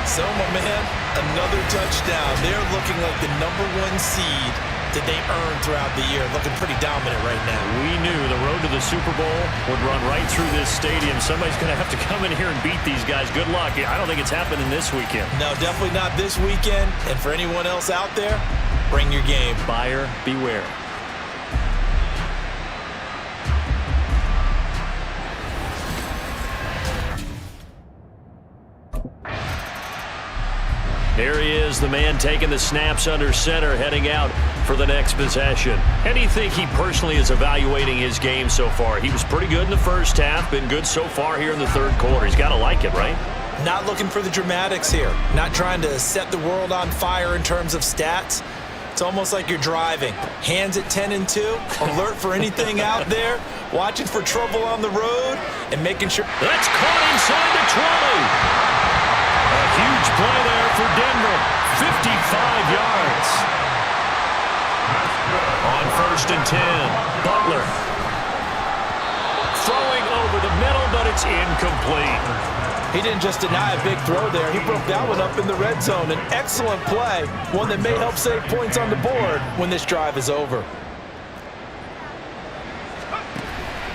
So, my man, another touchdown. They're looking like the #1 seed that they earned throughout the year. Looking pretty dominant right now. We knew the road to the Super Bowl would run right through this stadium. Somebody's going to have to come in here and beat these guys. Good luck. I don't think it's happening this weekend. No, definitely not this weekend. And for anyone else out there, bring your game. Buyer beware. There he is, the man taking the snaps under center, heading out for the next possession. How do you think he personally is evaluating his game so far? He was pretty good in the first half, been good so far here in the third quarter. He's got to like it, right? Not looking for the dramatics here. Not trying to set the world on fire in terms of stats. It's almost like you're driving. Hands at 10 and 2, alert for anything out there, watching for trouble on the road, and making sure. That's caught inside the 20. A huge play there for Denver. 55 yards. On 1st and 10, Butler. Throwing over the middle, but it's incomplete. He didn't just deny a big throw there. He broke that one up in the red zone. An excellent play, one that may help save points on the board when this drive is over.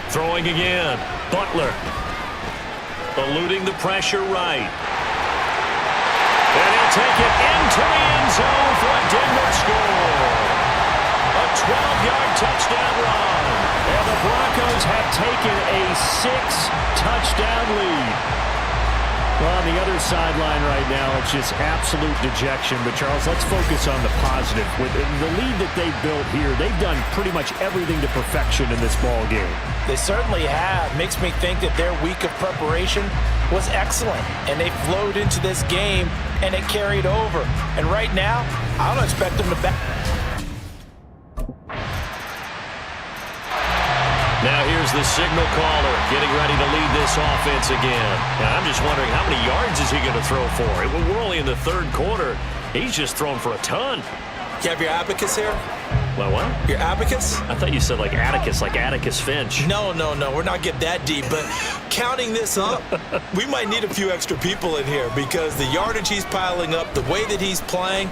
Throwing again, Butler. Eluding the pressure right. And he'll take it into the end zone for a Denver score. A 12-yard touchdown run. And the Broncos have taken a 6-touchdown lead. Well, on the other sideline right now, it's just absolute dejection. But, Charles, let's focus on the positive. With the lead that they've built here, they've done pretty much everything to perfection in this ball game. They certainly have. Makes me think that their week of preparation was excellent. And they flowed into this game, and it carried over. And right now, I don't expect them to back. Now here's the signal caller getting ready to lead this offense again. Now I'm just wondering how many yards is he going to throw for? We're only in the third quarter. He's just thrown for a ton. You have your abacus here? Well, what? Your abacus? I thought you said like Atticus Finch. No. We're not getting that deep. But counting this up, we might need a few extra people in here because the yardage he's piling up, the way that he's playing,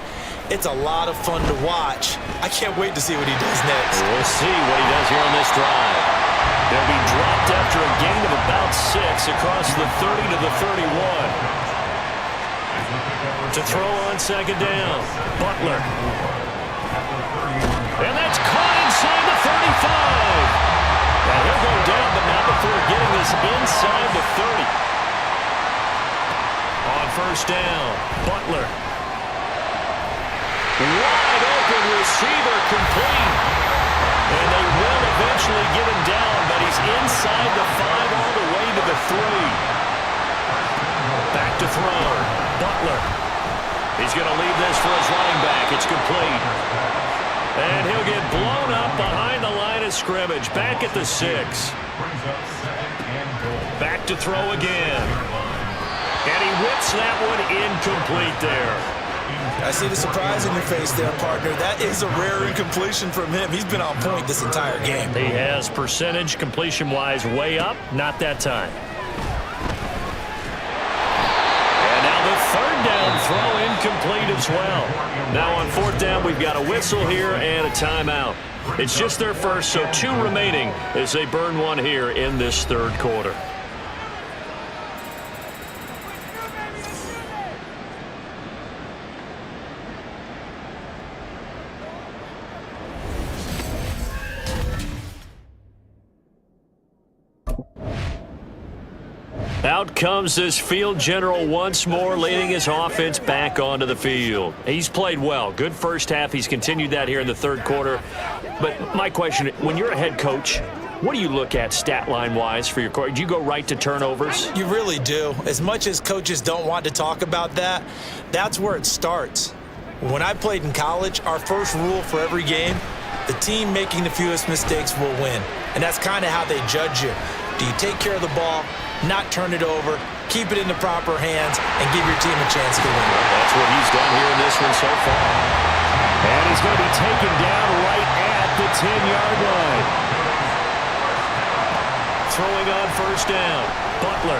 it's a lot of fun to watch. I can't wait to see what he does next. We'll see what he does here on this drive. They'll be dropped after a gain of about 6 across the 30 to the 31. To throw on second down, Butler. And that's caught inside the 35. Now he'll go down, but not before getting this inside the 30. first down. Butler. Wide open receiver, complete. And they will eventually get him down, but he's inside the 5 all the way to the 3. Back to throw. Butler. He's going to leave this for his running back. It's complete. And he'll get blown up behind the line of scrimmage. Back at the 6. Back to throw again. And he whips that one incomplete there. I see the surprise in your face there, partner. That is a rare incompletion from him. He's been on point this entire game. He has percentage completion-wise way up. Not that time. And now the third down throw incomplete as well. Now on fourth down, we've got a whistle here and a timeout. It's just their first, so 2 remaining as they burn one here in this third quarter. Out comes this field general once more, leading his offense back onto the field. He's played well. Good first half. He's continued that here in the third quarter. But my question, when you're a head coach, what do you look at stat line-wise for your coach? Do you go right to turnovers? You really do. As much as coaches don't want to talk about that, that's where it starts. When I played in college, our first rule for every game, the team making the fewest mistakes will win. And that's kind of how they judge you. Do you take care of the ball, not turn it over, keep it in the proper hands, and give your team a chance to win? That's what he's done here in this one so far. And he's going to be taken down right at the 10-yard line. Throwing on first down. Butler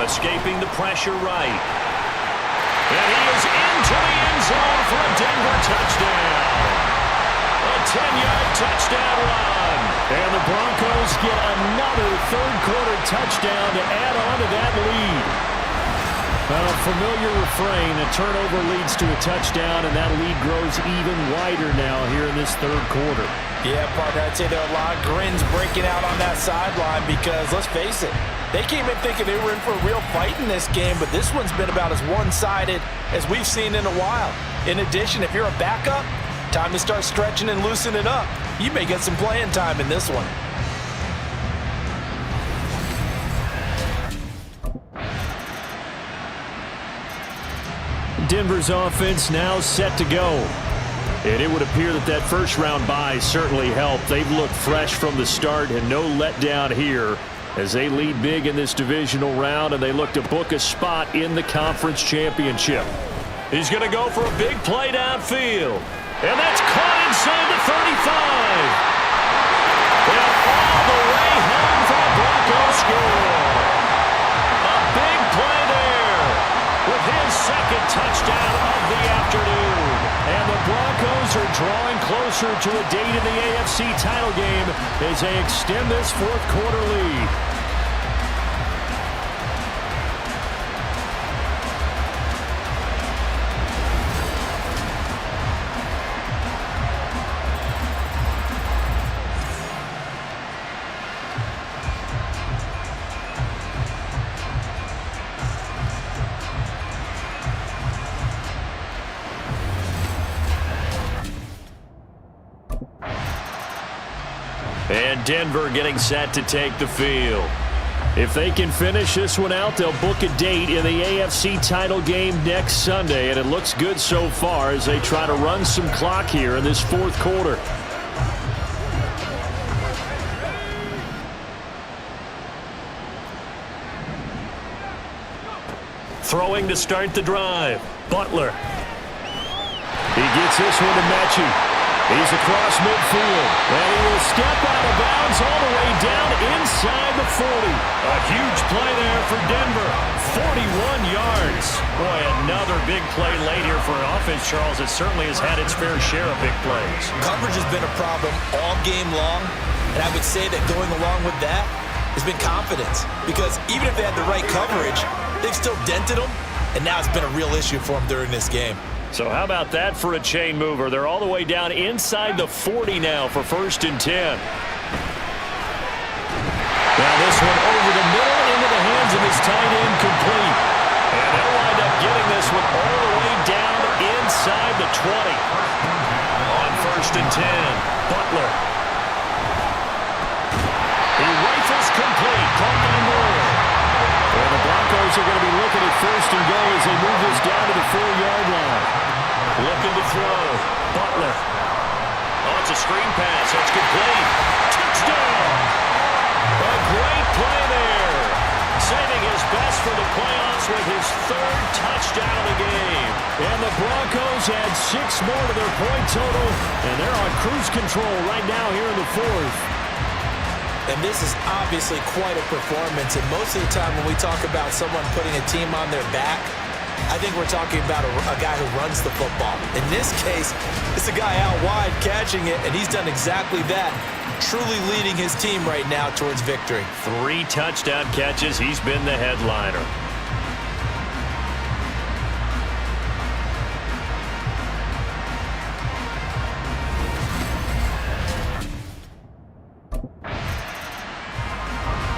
escaping the pressure right. And he is into the end zone for a Denver touchdown. A 10-yard touchdown run. And the Broncos get another third-quarter touchdown to add on to that lead. A familiar refrain, a turnover leads to a touchdown, and that lead grows even wider now here in this third quarter. Yeah, partner, I'd say there are a lot of grins breaking out on that sideline because, let's face it, they came in thinking they were in for a real fight in this game, but this one's been about as one-sided as we've seen in a while. In addition, if you're a backup, time to start stretching and loosening up. You may get some playing time in this one. Denver's offense now set to go. And it would appear that that first-round bye certainly helped. They've looked fresh from the start and no letdown here as they lead big in this divisional round, and they look to book a spot in the conference championship. He's going to go for a big play downfield. And that's caught inside the 35. And all the way home for the Broncos score. A big play there with his second touchdown of the afternoon. And the Broncos are drawing closer to a date in the AFC title game as they extend this fourth quarter lead. And Denver getting set to take the field. If they can finish this one out, they'll book a date in the AFC title game next Sunday, and it looks good so far as they try to run some clock here in this fourth quarter. Throwing to start the drive. Butler. He gets this one to Mechie. He's across midfield, and he will step out of bounds all the way down inside the 40. A huge play there for Denver. 41 yards. Boy, another big play late here for an offense, Charles. It certainly has had its fair share of big plays. Coverage has been a problem all game long, and I would say that going along with that has been confidence. Because even if they had the right coverage, they've still dented them, and now it's been a real issue for them during this game. So how about that for a chain mover? They're all the way down inside the 40 now for 1st and 10. Now this one over the middle into the hands of his tight end, complete. And they'll 20. On 1st and 10, Butler. He rifles complete, caught by Moore. Well, the Broncos are going to be looking at 1st and goal as they move this down to the 4-yard line. Looking to throw. Butler. Oh, it's a screen pass. That's complete. Touchdown! A great play there. Saving his best for the playoffs with his 3rd touchdown of the game. And the Broncos add 6 more to their point total, and they're on cruise control right now here in the 4th. And this is obviously quite a performance. And most of the time when we talk about someone putting a team on their back, I think we're talking about a guy who runs the football. In this case, it's a guy out wide catching it, and he's done exactly that, truly leading his team right now towards victory. 3 touchdown catches. He's been the headliner.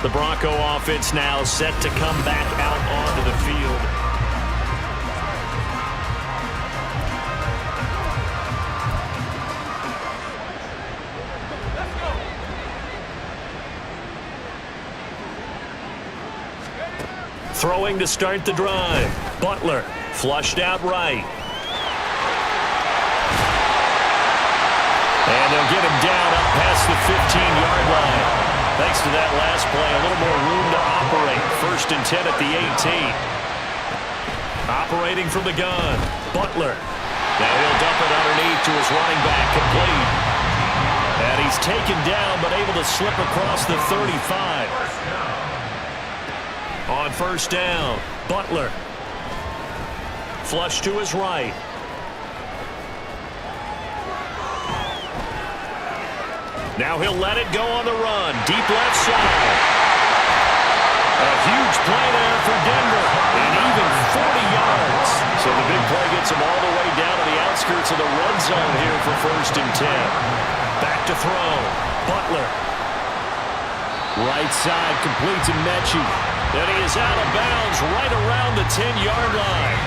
The Bronco offense now set to come back out onto the field. Throwing to start the drive. Butler flushed out right. And they'll get him down up past the 15-yard line. Thanks to that last play, a little more room to operate. 1st and 10 at the 18. Operating from the gun. Butler. Now he'll dump it underneath to his running back, complete. And he's taken down, but able to slip across the 35. On 1st down, Butler. Flush to his right. Now he'll let it go on the run. Deep left side. A huge play there for Denver. And even 40 yards. So the big play gets him all the way down to the outskirts of the red zone here for 1st and 10. Back to throw. Butler. Right side completes to Mechie. And he is out of bounds right around the 10-yard line.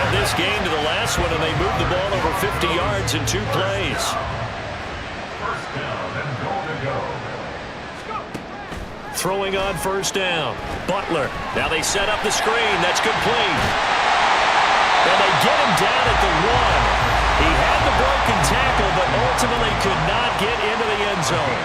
And this game to the last one, and they moved the ball over 50 yards in 2 plays. Throwing on 1st down. Butler. Now they set up the screen. That's complete. And they get him down at the 1. He had the broken tackle, but ultimately could not get into the end zone.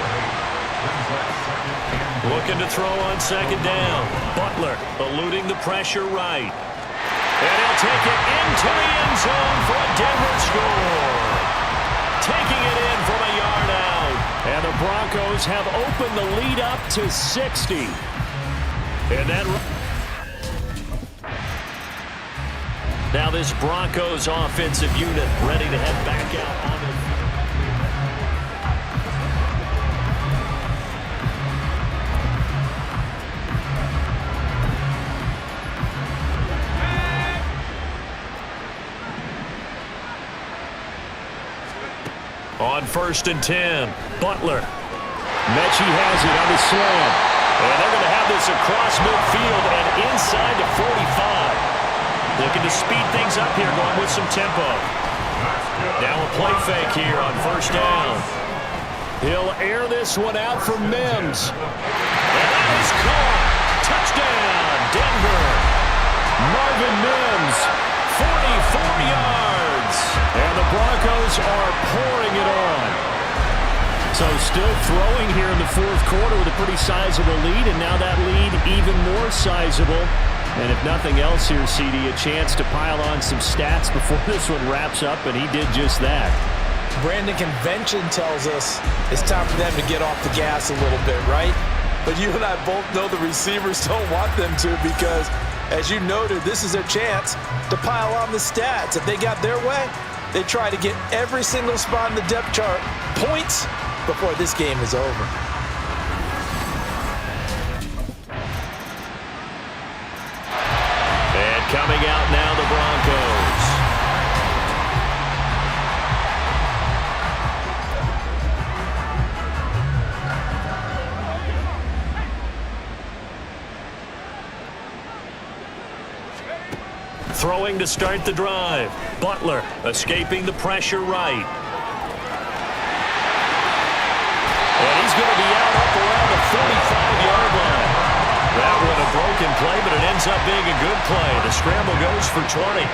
Looking to throw on 2nd down. Butler eluding the pressure right. And he'll take it into the end zone for a Denver score. Taking it in from a yard out. And the Broncos have opened the lead up to 60. And then now this Broncos offensive unit ready to head back out on the field. On 1st and 10, Butler. Mechie has it on the slam. And they're going to have this across midfield and inside the 45. Looking to speed things up here, going with some tempo. Now a play fake here on 1st down. He'll air this one out for Mims. And that is caught. Touchdown, Denver. Marvin Mims, 44 yards. And the Broncos are pouring it on. So still throwing here in the 4th quarter with a pretty sizable lead, and now that lead even more sizable. And if nothing else here, CD, a chance to pile on some stats before this one wraps up, and he did just that. Brandon, convention tells us it's time for them to get off the gas a little bit, right? But you and I both know the receivers don't want them to, because, as you noted, this is their chance to pile on the stats. If they got their way, they try to get every single spot in the depth chart points before this game is over. And coming out now, the Broncos. Throwing to start the drive. Butler escaping the pressure right. And he's going to be out up around the 45-yard line. That was a broken play, but it ends up being a good play. The scramble goes for 20.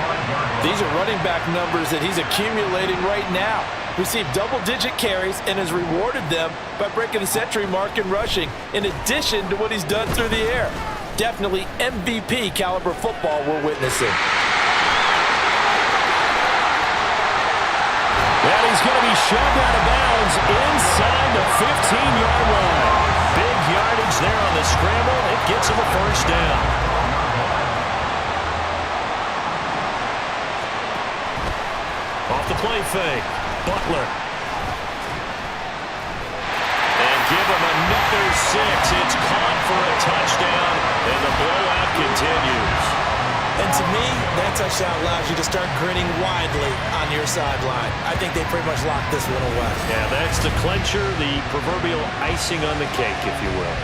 These are running back numbers that he's accumulating right now. Received double-digit carries and has rewarded them by breaking the century mark in rushing, in addition to what he's done through the air. Definitely MVP caliber football we're witnessing. And he's going to be shoved out of bounds inside the 15-yard line. Big yardage there on the scramble. It gets him a first down. Off the play fake. Butler. And give him another 6. It's caught for a touchdown, and the blowout continues. And to me, that touchdown allows you to start grinning widely on your sideline. I think they pretty much locked this one away. Yeah, that's the clincher, the proverbial icing on the cake, if you will.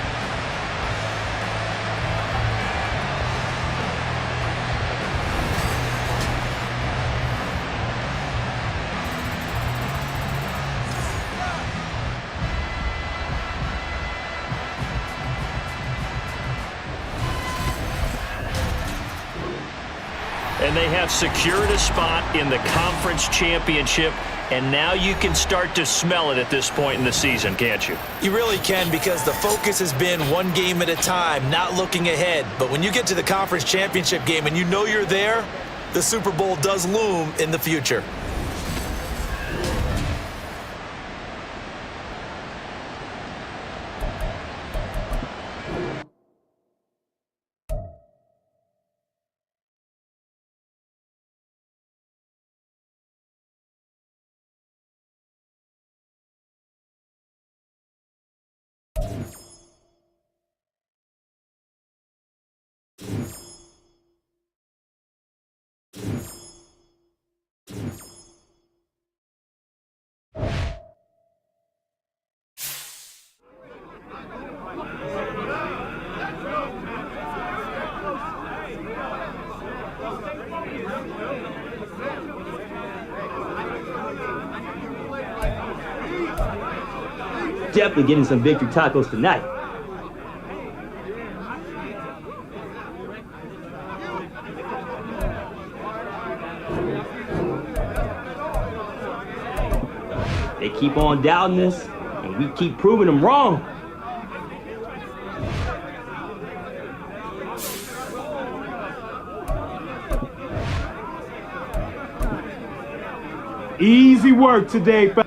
And they have secured a spot in the conference championship, and now you can start to smell it at this point in the season, can't you? You really can, because the focus has been one game at a time, not looking ahead. But when you get to the conference championship game and you know you're there, the Super Bowl does loom in the future. Definitely getting some victory tacos tonight. They keep on doubting us, and we keep proving them wrong. Easy work today, fellas.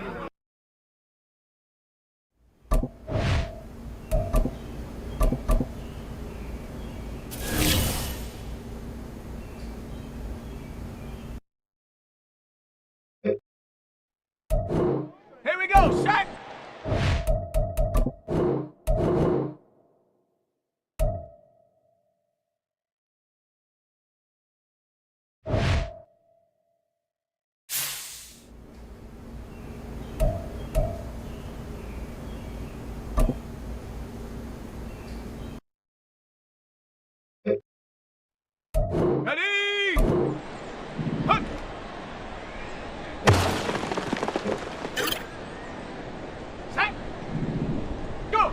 Here we go, Shaq! Ready! Hunt! Set! Go!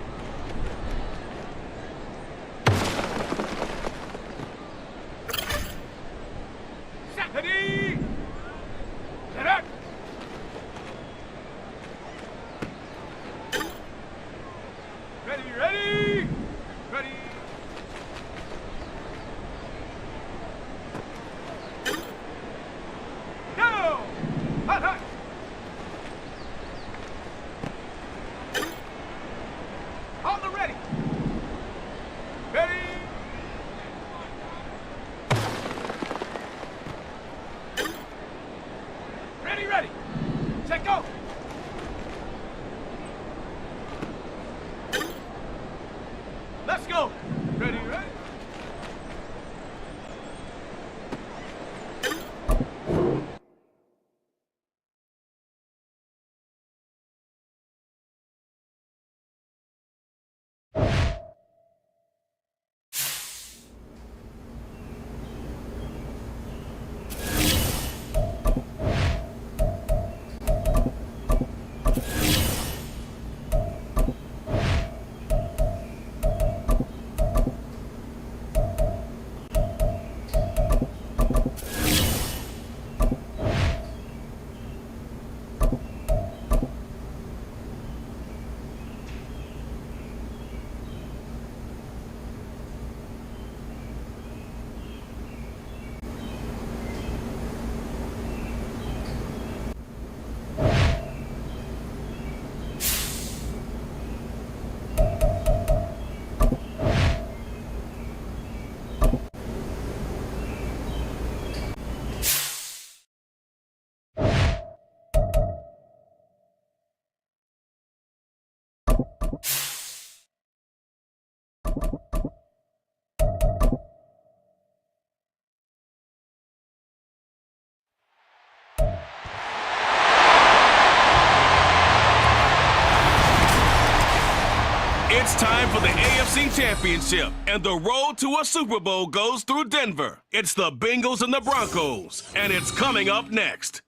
Set! Ready! Set up! Ready, ready! Ready! Go! Hot, hot! On the ready! Ready! Ready, ready! Set, go! Let's go! Ready, ready! It's time for the AFC Championship, and the road to a Super Bowl goes through Denver. It's the Bengals and the Broncos, and it's coming up next.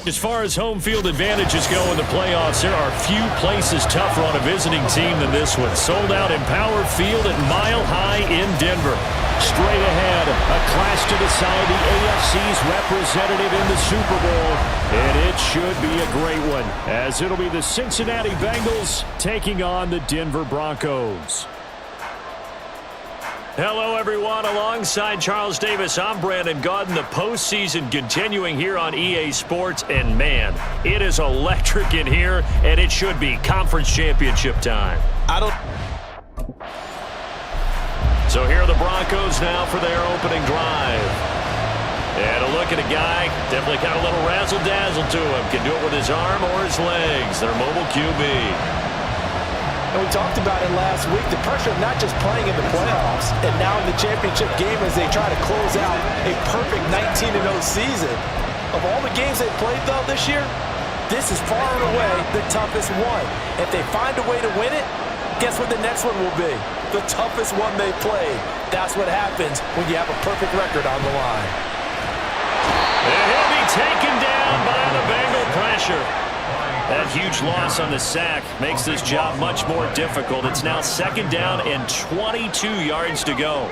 As far as home field advantages go in the playoffs, there are few places tougher on a visiting team than this one. Sold out Empower Field at Mile High in Denver. Straight ahead, a clash to decide the AFC's representative in the Super Bowl. And it should be a great one, as it'll be the Cincinnati Bengals taking on the Denver Broncos. Hello, everyone. Alongside Charles Davis, I'm Brandon Gaudin. The postseason continuing here on EA Sports. And, man, it is electric in here, and it should be conference championship time. So here are the Broncos now for their opening drive. And a look at a guy, definitely got a little razzle-dazzle to him. Can do it with his arm or his legs. Their mobile QB. And we talked about it last week, the pressure of not just playing in the playoffs and now in the championship game as they try to close out a perfect 19-0 season. Of all the games they've played, though, this year, this is far and away the toughest one. If they find a way to win it, guess what the next one will be? The toughest one they played. That's what happens when you have a perfect record on the line. And he'll be taken down by the Bengal pressure. That huge loss on the sack makes this job much more difficult. It's now 2nd down and 22 yards to go.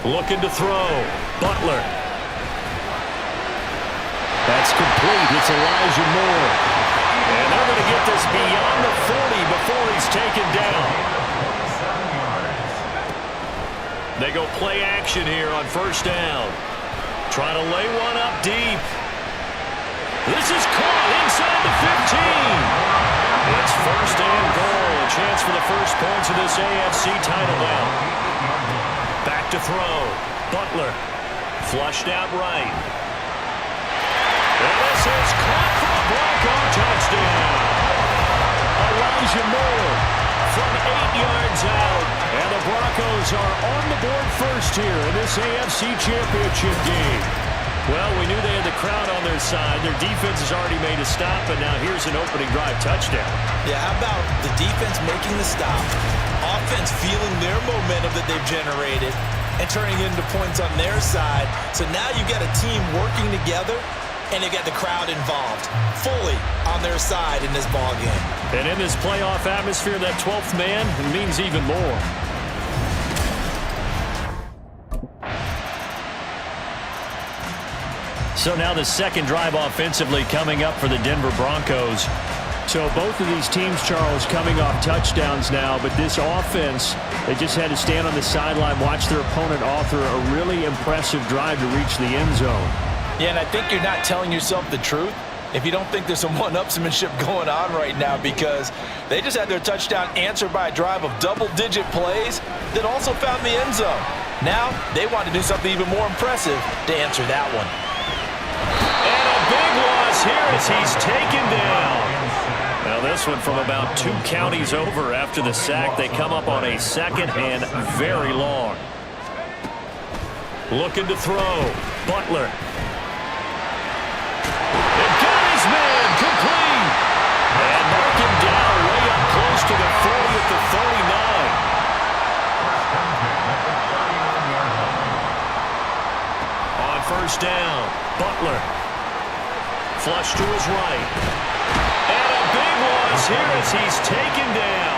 Looking to throw. Butler. That's complete. It's Elijah Moore. And they're going to get this beyond the 40 before he's taken down. They go play action here on 1st down. Trying to lay one up deep. This is caught inside the 15. It's 1st and goal. A chance for the first points of this AFC title now. Back to throw. Butler. Flushed out right. And this is caught for a Bronco touchdown. Elijah Moore from 8 yards out. And the Broncos are on the board first here in this AFC Championship game. Well, we knew they had the crowd on their side. Their defense has already made a stop, and now here's an opening drive touchdown. Yeah, how about the defense making the stop, offense feeling their momentum that they've generated, and turning it into points on their side. So now you've got a team working together, and they've got the crowd involved fully on their side in this ballgame. And in this playoff atmosphere, that 12th man means even more. So now the second drive offensively coming up for the Denver Broncos. So both of these teams, Charles, coming off touchdowns now, but this offense, they just had to stand on the sideline, watch their opponent author a really impressive drive to reach the end zone. Yeah, and I think you're not telling yourself the truth if you don't think there's some one-upsmanship going on right now, because they just had their touchdown answered by a drive of double-digit plays that also found the end zone. Now they want to do something even more impressive to answer that one. And a big loss here as he's taken down. Now this one from about 2 counties over after the sack. They come up on a 2nd and very long. Looking to throw. Butler. And got his man complete. And mark him down way up close to the 40 at the 39. On 1st down, Butler. Flush to his right. And a big loss here as he's taken down.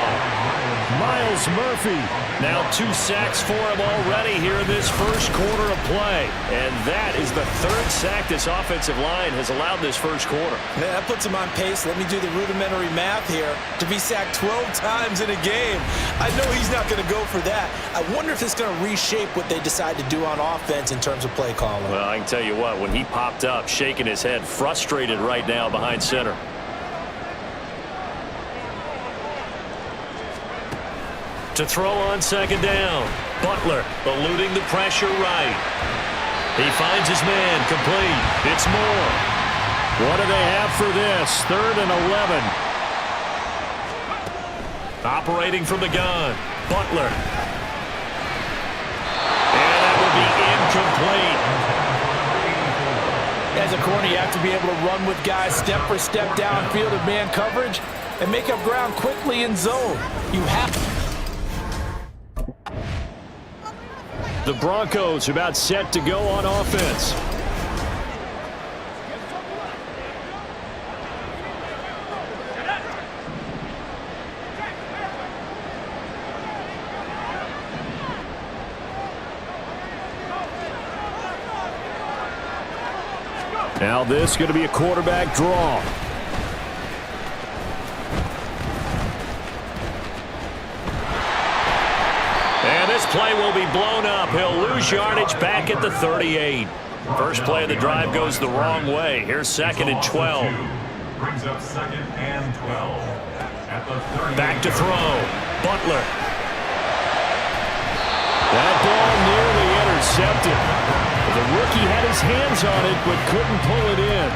Miles Murphy. Now 2 sacks for him already here in this first quarter of play. And that is the 3rd sack this offensive line has allowed this first quarter. Yeah, that puts him on pace. Let me do the rudimentary math here. To be sacked 12 times in a game. I know he's not going to go for that. I wonder if it's going to reshape what they decide to do on offense in terms of play calling. Well, I can tell you what, when he popped up, shaking his head, frustrated right now behind center. To throw on 2nd down. Butler eluding the pressure right. He finds his man complete. It's Moore. What do they have for this? 3rd and 11. Operating from the gun. Butler. And that will be incomplete. As a corner, you have to be able to run with guys step for step downfield in man coverage and make up ground quickly in zone. You have to. The Broncos about set to go on offense. Now this is going to be a quarterback draw. And this play will be blown up. He'll lose yardage back at the 38. First play of the drive goes the wrong way. Here's 2nd and 12. Brings up 2nd and 12. At the 38. Back to throw. Butler. That ball nearly intercepted. The rookie had his hands on it, but couldn't pull it in.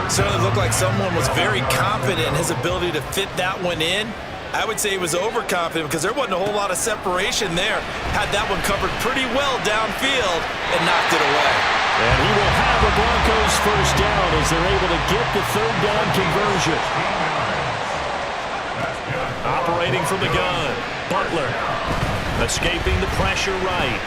Certainly looked like someone was very confident in his ability to fit that one in. I would say he was overconfident because there wasn't a whole lot of separation there. Had that one covered pretty well downfield and knocked it away. And he will have the Broncos first down as they're able to get the third down conversion. Operating from the gun. Butler. Escaping the pressure right.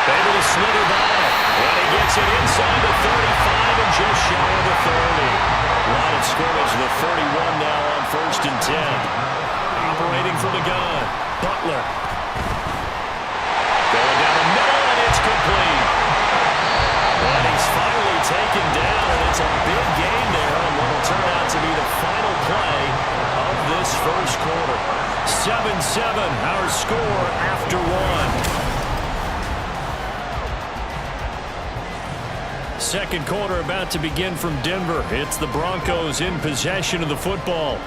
Able to slither by. And he gets it inside the 35 and just shy of the 30. Line of scrimmage, the 31 now on 1st and 10. Operating from the gun. Butler. Going down the middle, and it's complete. And he's finally taken down, and it's a big gain there on what will turn out to be the final play of this first quarter. 7-7, our score after one. Second quarter about to begin from Denver. It's the Broncos in possession of the football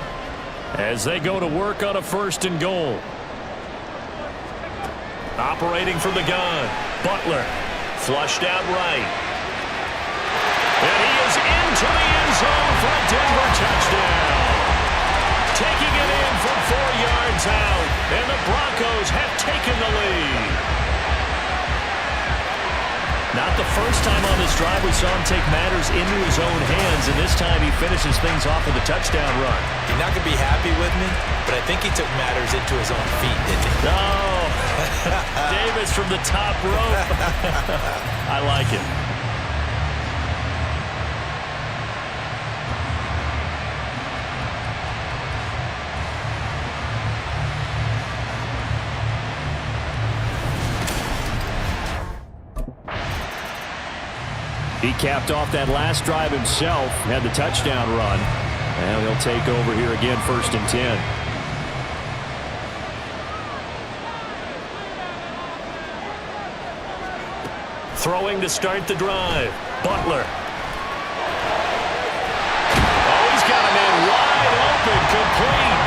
as they go to work on a 1st and goal. Operating from the gun. Butler. Flushed out right. And he is into the end zone for a Denver touchdown. Taking it in from 4 yards out. And the Broncos have taken the lead. Not the first time on this drive we saw him take matters into his own hands, and this time he finishes things off with a touchdown run. You're not going to be happy with me, but I think he took matters into his own feet, didn't he? No. Davis from the top rope. I like it. He capped off that last drive himself, had the touchdown run. Now he'll take over here again, 1st and 10. Throwing to start the drive. Butler. Oh, he's got him in wide open, complete.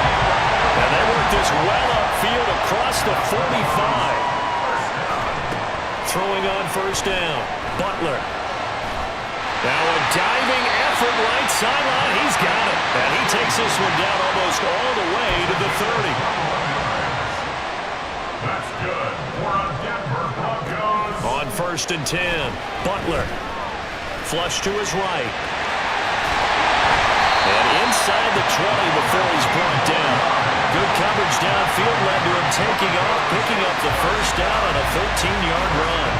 And they work this well upfield across the 45. Throwing on 1st down. Butler. Now a diving effort right sideline. He's got it. And he takes this one down almost all the way to the 30. That's good for a Denver Broncos. On 1st and 10. Butler. Flush to his right. And inside the 20 before he's brought down. Good coverage downfield led to him taking off, picking up the 1st down on a 13-yard run.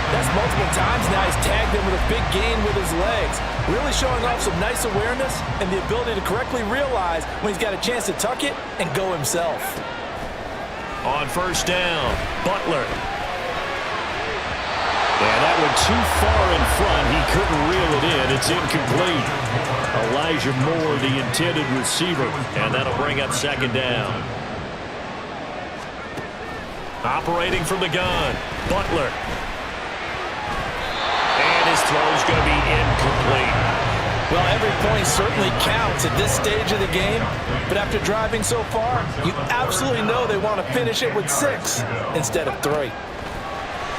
That's multiple times now he's tagged him with a big gain with his legs. Really showing off some nice awareness and the ability to correctly realize when he's got a chance to tuck it and go himself. On 1st down, Butler. And that one too far in front. He couldn't reel it in. It's incomplete. Elijah Moore, the intended receiver. And that'll bring up 2nd down. Operating from the gun, Butler. His throw's going to be incomplete. Well, every point certainly counts at this stage of the game, but after driving so far, you absolutely know they want to finish it with 6 instead of 3.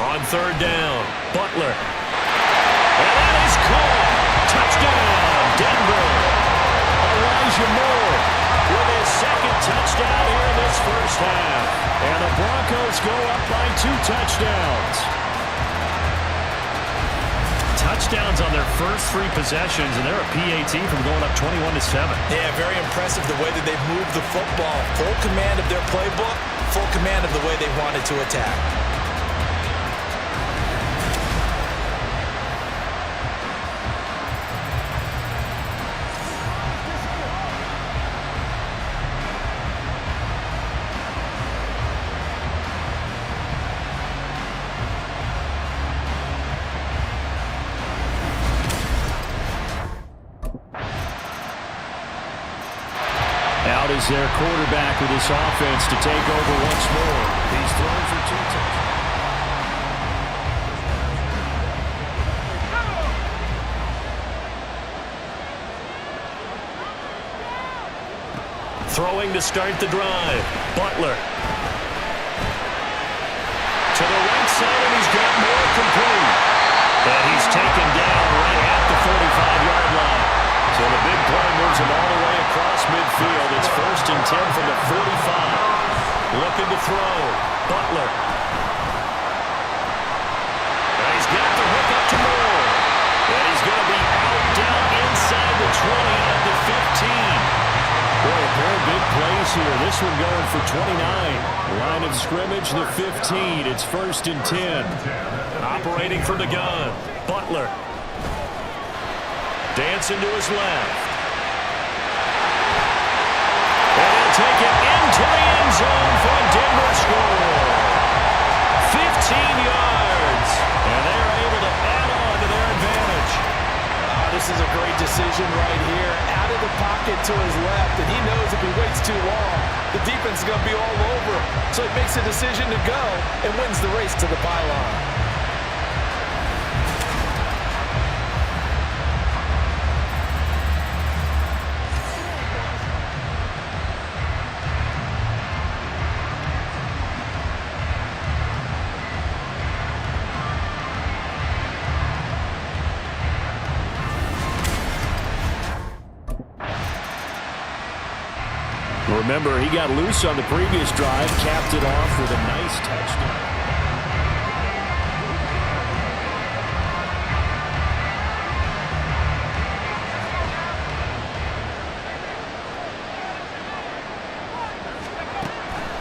On 3rd down, Butler. And that is caught. Touchdown, Denver. Elijah Moore with his 2nd touchdown here in this first half. And the Broncos go up by 2 touchdowns. Touchdowns on their first 3 possessions, and they're a PAT from going up 21-7. Yeah, very impressive the way that they've moved the football. Full command of their playbook, full command of the way they wanted to attack. Out is their quarterback with this offense to take over once more. He's thrown for 2 touchdowns. Throwing to start the drive. Butler. To the right side, and he's got more complete. And he's taken down right at the 45-yard line. So the big play moves him all the way across midfield. It's 1st and 10 from the 45. Looking to throw. Butler. And he's got the hook up to Moore. And he's going to be out down inside the 20 at the 15. Boy, a pair of big plays here. This one going for 29. Line of scrimmage, the 15. It's 1st and 10. Operating from the gun. Butler. Dancing to his left. And he'll take it into the end zone for a Denver score. 15 yards. And they're able to add on to their advantage. This is a great decision right here. Out of the pocket to his left, and he knows if he waits too long, the defense is going to be all over him. So he makes a decision to go and wins the race to the pylon. Remember, he got loose on the previous drive, capped it off with a nice touchdown.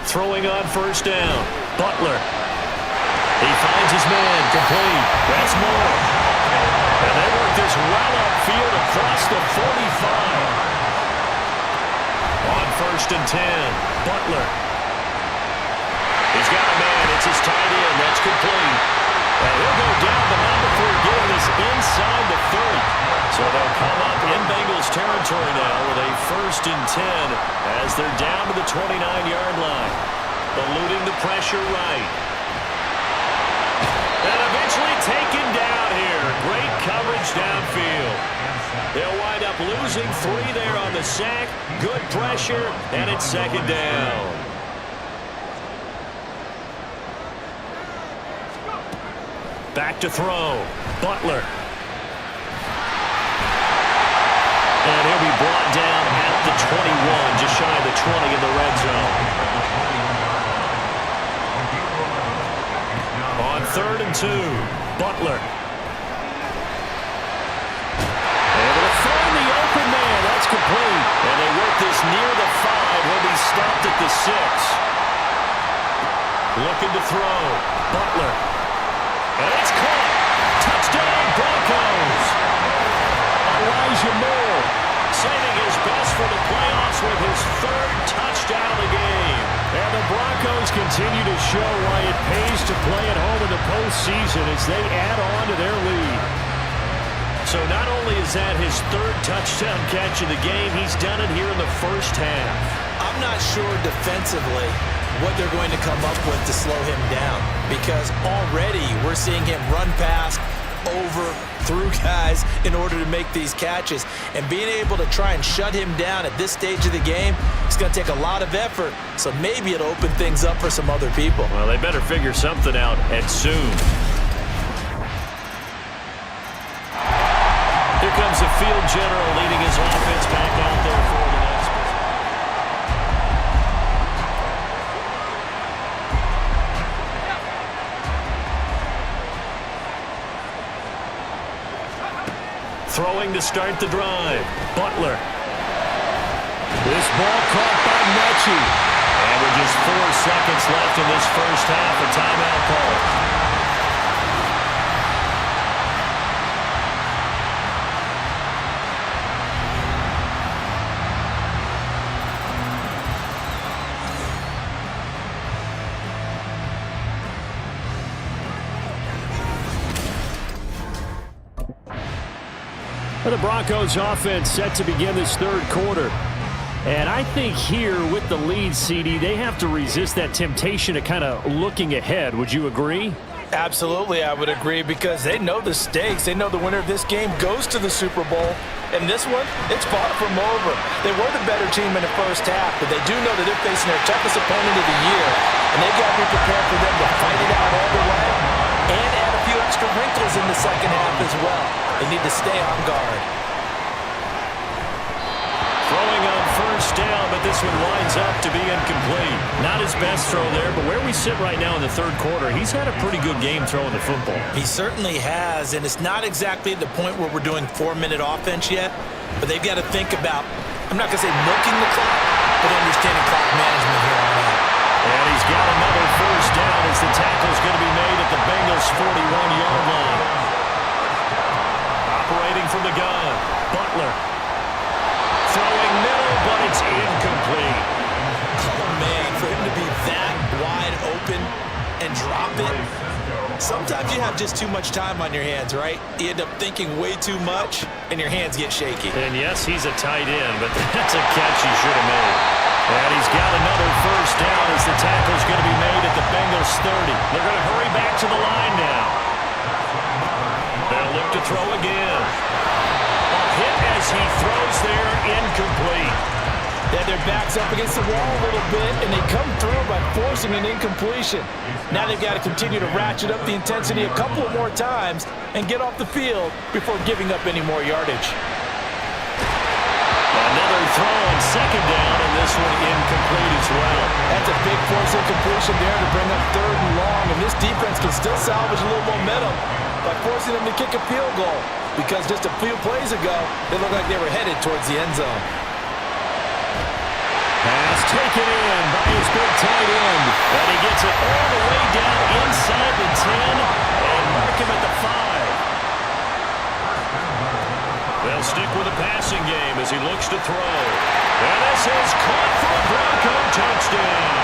Throwing on 1st down. Butler. He finds his man. Complete. That's Moore. And they work this well upfield across the 45. On 1st and 10, Butler. He's got a man. It's his tight end. That's complete. And he'll go down the number 4, getting this inside the 30. So they'll come up in Bengals territory now with a 1st and 10 as they're down to the 29-yard line. Eluding the pressure right. And eventually taken down here. Great coverage downfield. They'll wind up losing 3 there on the sack. Good pressure, and it's 2nd down. Back to throw. Butler. And he'll be brought down at the 21, just shy of the 20 in the red zone. On 3rd and 2, Butler. That's complete. And they work this near the 5. He'll be stopped at the 6. Looking to throw. Butler. And it's caught. Touchdown, Broncos. Elijah Moore saving his best for the playoffs with his 3rd touchdown of the game. And the Broncos continue to show why it pays to play at home in the postseason as they add on to their lead. So not only is that his 3rd touchdown catch of the game, he's done it here in the first half. I'm not sure defensively what they're going to come up with to slow him down, because already we're seeing him run past, over, through guys in order to make these catches. And being able to try and shut him down at this stage of the game, it's going to take a lot of effort. So maybe it'll open things up for some other people. Well, they better figure something out, and soon. Here comes the field general leading his offense back out there for the next. Throwing to start the drive. Butler. This ball caught by Mechie. And with just 4 seconds left in this first half, a timeout call. The Broncos offense set to begin this third quarter. And I think here with the lead, CD, they have to resist that temptation of kind of looking ahead. Would you agree? Absolutely, I would agree, because they know the stakes. They know the winner of this game goes to the Super Bowl. And this one, it's far from over. They were the better team in the first half, but they do know that they're facing their toughest opponent of the year. And they've got to be prepared for them to fight it out all the way and add a few extra wrinkles in the second half as well. They need to stay on guard. Throwing on first down, but this one winds up to be incomplete. Not his best throw there, but where we sit right now in the third quarter, he's had a pretty good game throwing the football. He certainly has, and it's not exactly at the point where we're doing 4-minute offense yet, but they've got to think about, I'm not going to say milking the clock, but understanding clock management here on out. And he's got another first down as the tackle's going to be made at the Bengals' 41-yard line. Operating from the gun, Butler. Throwing middle, but it's incomplete. Oh, man, for him to be that wide open and drop it, sometimes you have just too much time on your hands, right? You end up thinking way too much, and your hands get shaky. And yes, he's a tight end, but that's a catch he should have made. And he's got another first down as the tackle's going to be made at the Bengals' 30. They're going to hurry back to the line now. They'll look to throw again. A hit as he throws there, incomplete. Yeah, their back's up against the wall a little bit, and they come through by forcing an incompletion. Now they've got to continue to ratchet up the intensity a couple of more times and get off the field before giving up any more yardage. Another throw on second down, and this one incomplete as well. That's a big force incompletion there to bring up third and long, and this defense can still salvage a little momentum by forcing them to kick a field goal, because just a few plays ago, they looked like they were headed towards the end zone. Pass taken in by his big tight end, and he gets it all the way down inside the 10 and mark him at the 5. They'll stick with the passing game as he looks to throw. And this is caught for a Bronco touchdown.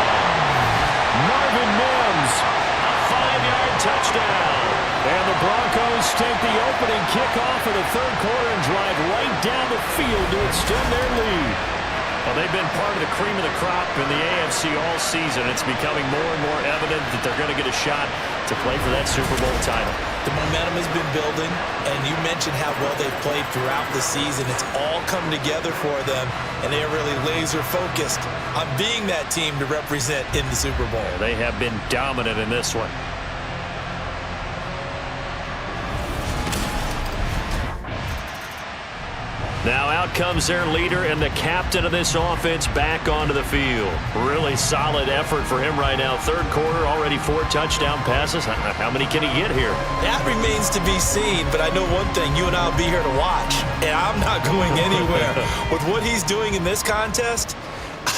Marvin Mims, a 5-yard touchdown. And the Broncos take the opening kickoff of the third quarter and drive right down the field to extend their lead. Well, they've been part of the cream of the crop in the AFC all season. It's becoming more and more evident that they're going to get a shot to play for that Super Bowl title. The momentum has been building, and you mentioned how well they've played throughout the season. It's all come together for them, and they are really laser-focused on being that team to represent in the Super Bowl. They have been dominant in this one. Now out comes their leader and the captain of this offense back onto the field. Really solid effort for him right now. Third quarter, already 4 touchdown passes. How many can he get here? That remains to be seen, but I know one thing. You and I will be here to watch, and I'm not going anywhere. With what he's doing in this contest,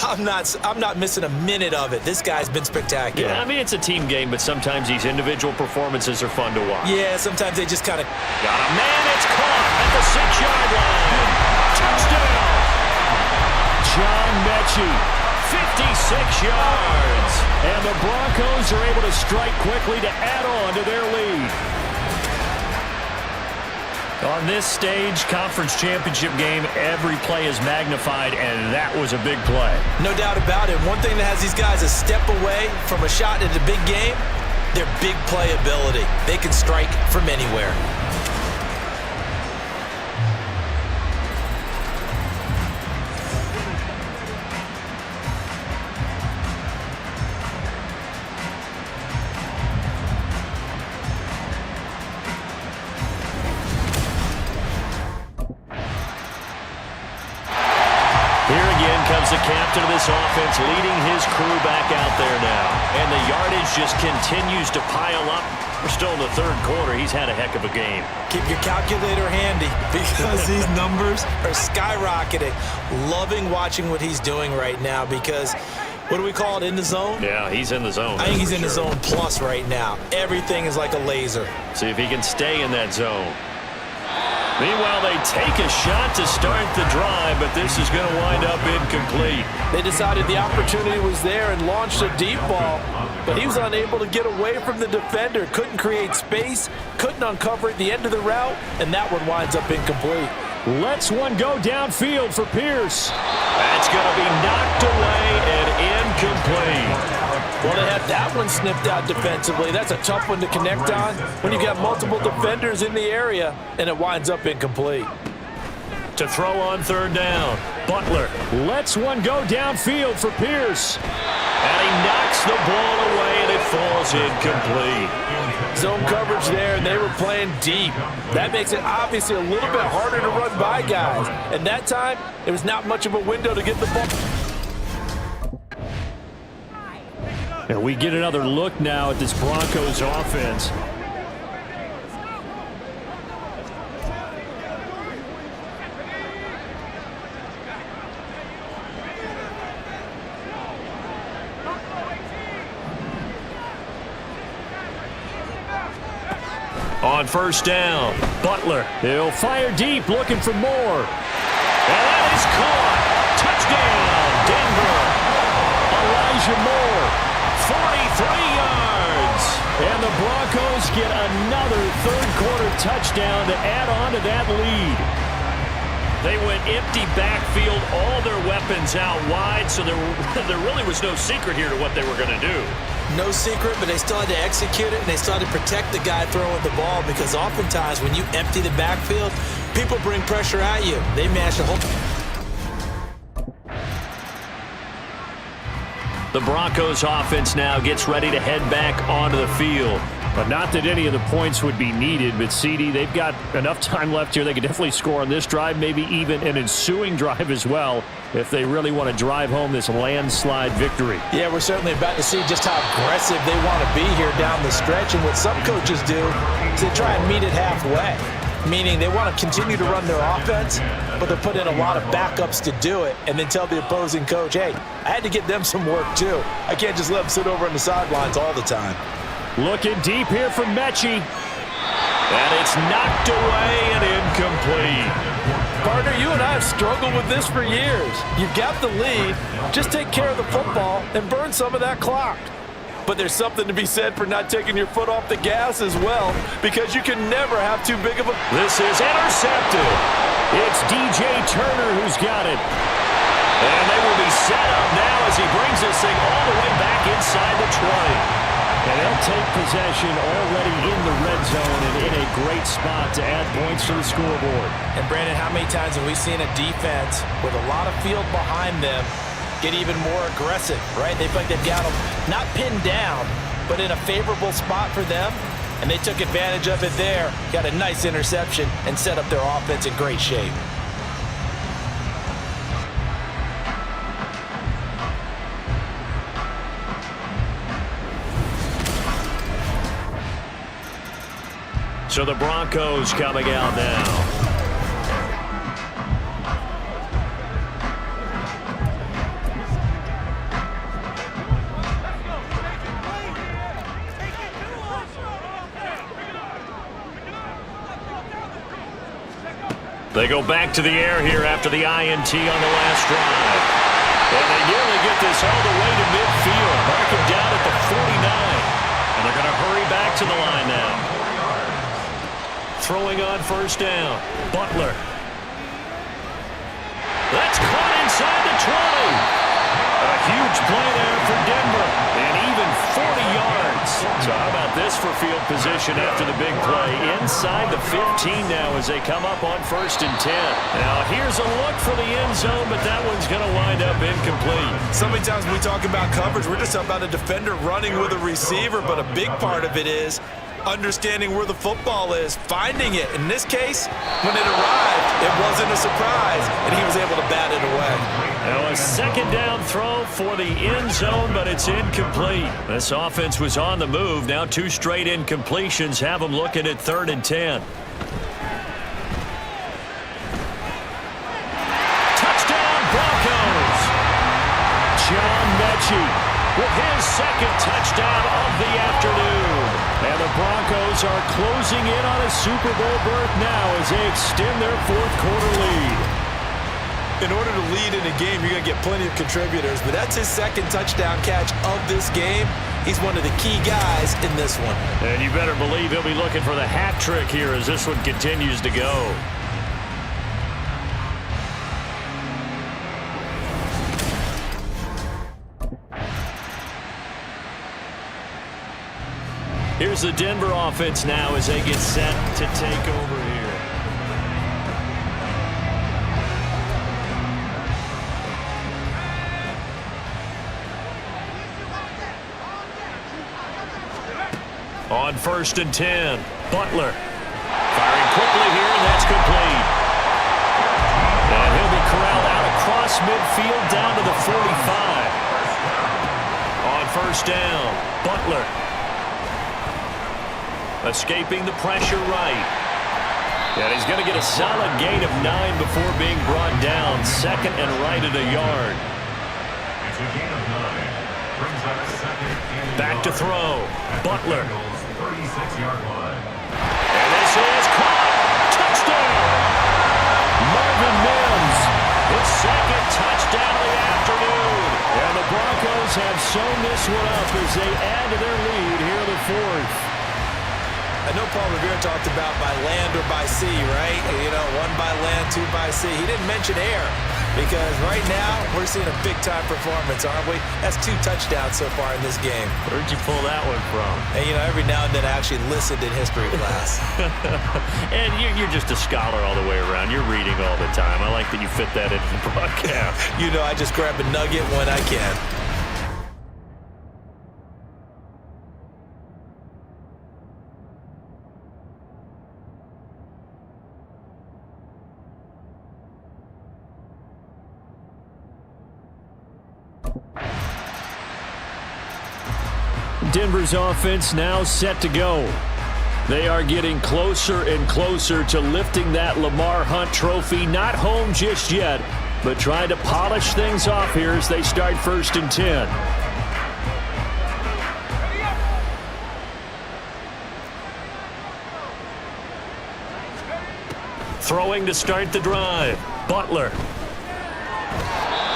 I'm not missing a minute of it. This guy's been spectacular. Yeah, I mean, it's a team game, but sometimes these individual performances are fun to watch. Yeah, sometimes they just kind of... Got a man, it's caught at the 6-yard line. Touchdown! John Mechie, 56 yards. And the Broncos are able to strike quickly to add on to their lead. On this stage, conference championship game, every play is magnified, and that was a big play. No doubt about it. One thing that has these guys a step away from a shot at a big game, their big play ability. They can strike from anywhere. the captain of this offense leading his crew back out there now. And the yardage just continues to pile up. We're still in the third quarter. He's had a heck of a game. Keep your calculator handy because these numbers are skyrocketing. Loving watching what he's doing right now because, what do we call it, in the zone? Yeah, he's in the zone. I think he's in the zone plus right now. Everything is like a laser. See if he can stay in that zone. Meanwhile, they take a shot to start the drive, but this is going to wind up incomplete. They decided the opportunity was there and launched a deep ball, but he was unable to get away from the defender. Couldn't create space, couldn't uncover at the end of the route, and that one winds up incomplete. Lets one go downfield for Pierce. That's going to be knocked away and incomplete. Well, they had that one snipped out defensively. That's a tough one to connect on when you got multiple defenders in the area, and it winds up incomplete. To throw on third down, Butler lets one go downfield for Pierce. And he knocks the ball away, and it falls incomplete. Zone coverage there, and they were playing deep. That makes it obviously a little bit harder to run by guys. And that time, it was not much of a window to get the ball. And we get another look now at this Broncos offense. On first down, Butler. He'll fire deep, looking for more. And that is caught. Touchdown, Denver. Elijah Moore. 43 yards. And the Broncos get another third-quarter touchdown to add on to that lead. They went empty backfield, all their weapons out wide, so there really was no secret here to what they were going to do. No secret, but they still had to execute it, and they still had to protect the guy throwing the ball because oftentimes when you empty the backfield, people bring pressure at you. They mash the whole... The Broncos offense now gets ready to head back onto the field. But not that any of the points would be needed, but CD, they've got enough time left here. They could definitely score on this drive, maybe even an ensuing drive as well, if they really want to drive home this landslide victory. Yeah, we're certainly about to see just how aggressive they want to be here down the stretch. And what some coaches do is they try and meet it halfway, meaning they want to continue to run their offense, but they put in a lot of backups to do it and then tell the opposing coach, hey, I had to get them some work too. I can't just let them sit over on the sidelines all the time. Looking deep here for Mechie. And it's knocked away and incomplete. Partner, you and I have struggled with this for years. You've got the lead. Just take care of the football and burn some of that clock. But there's something to be said for not taking your foot off the gas as well, because you can never have too big of a... This is intercepted. It's DJ Turner who's got it. And they will be set up now as he brings this thing all the way back inside the 20. And they'll take possession already in the red zone and in a great spot to add points to the scoreboard. And Brandon, how many times have we seen a defense with a lot of field behind them get even more aggressive, right? They feel like they've got them not pinned down, but in a favorable spot for them, and they took advantage of it there, got a nice interception, and set up their offense in great shape. So the Broncos coming out now. They go back to the air here after the INT on the last drive. And they nearly get this all the way to midfield. Mark him down at the 49. And they're going to hurry back to the line now. Throwing on first down. Butler. That's caught inside the 20. A huge play there for Denver. And even 40 yards. So how about this for field position after the big play? Inside the 15 now as they come up on 1st and 10. Now here's a look for the end zone, but that one's going to wind up incomplete. So many times when we talk about coverage, we're just talking about a defender running with a receiver, but a big part of it is understanding where the football is, finding it. In this case, when it arrived, it wasn't a surprise, and he was able to bat it away. Now a second down throw for the end zone, but it's incomplete. This offense was on the move. Now 2 straight incompletions have them looking at 3rd and 10. Touchdown Broncos! John Mechie with his second touchdown of the afternoon. And the Broncos are closing in on a Super Bowl berth now as they extend their 4th quarter lead. In order to lead in a game, you're going to get plenty of contributors, but that's his second touchdown catch of this game. He's one of the key guys in this one. And you better believe he'll be looking for the hat trick here as this one continues to go. Here's the Denver offense now as they get set to take over here. On 1st and 10, Butler firing quickly here, and that's complete. And he'll be corralled out across midfield down to the 45. On 1st down, Butler escaping the pressure right. And he's going to get a solid gain of 9 before being brought down. 2nd and right at a yard. It's a gain of 9. Brings up 2nd and Back to throw. Butler. 36-yard line. And this is caught. Touchdown! Marvin Mims, his 2nd touchdown of the afternoon. And the Broncos have sewn this one up as they add to their lead here in the 4th. I know Paul Revere talked about by land or by sea, right? You know, 1 by land, 2 by sea. He didn't mention air because right now we're seeing a big-time performance, aren't we? That's 2 touchdowns so far in this game. Where'd you pull that one from? And, you know, every now and then I actually listened in history class. And you're just a scholar all the way around. You're reading all the time. I like that you fit that into the broadcast. You know, I just grab a nugget when I can. Denver's offense now set to go. They are getting closer and closer to lifting that Lamar Hunt trophy. Not home just yet, but trying to polish things off here as they start 1st and 10. Throwing to start the drive. Butler.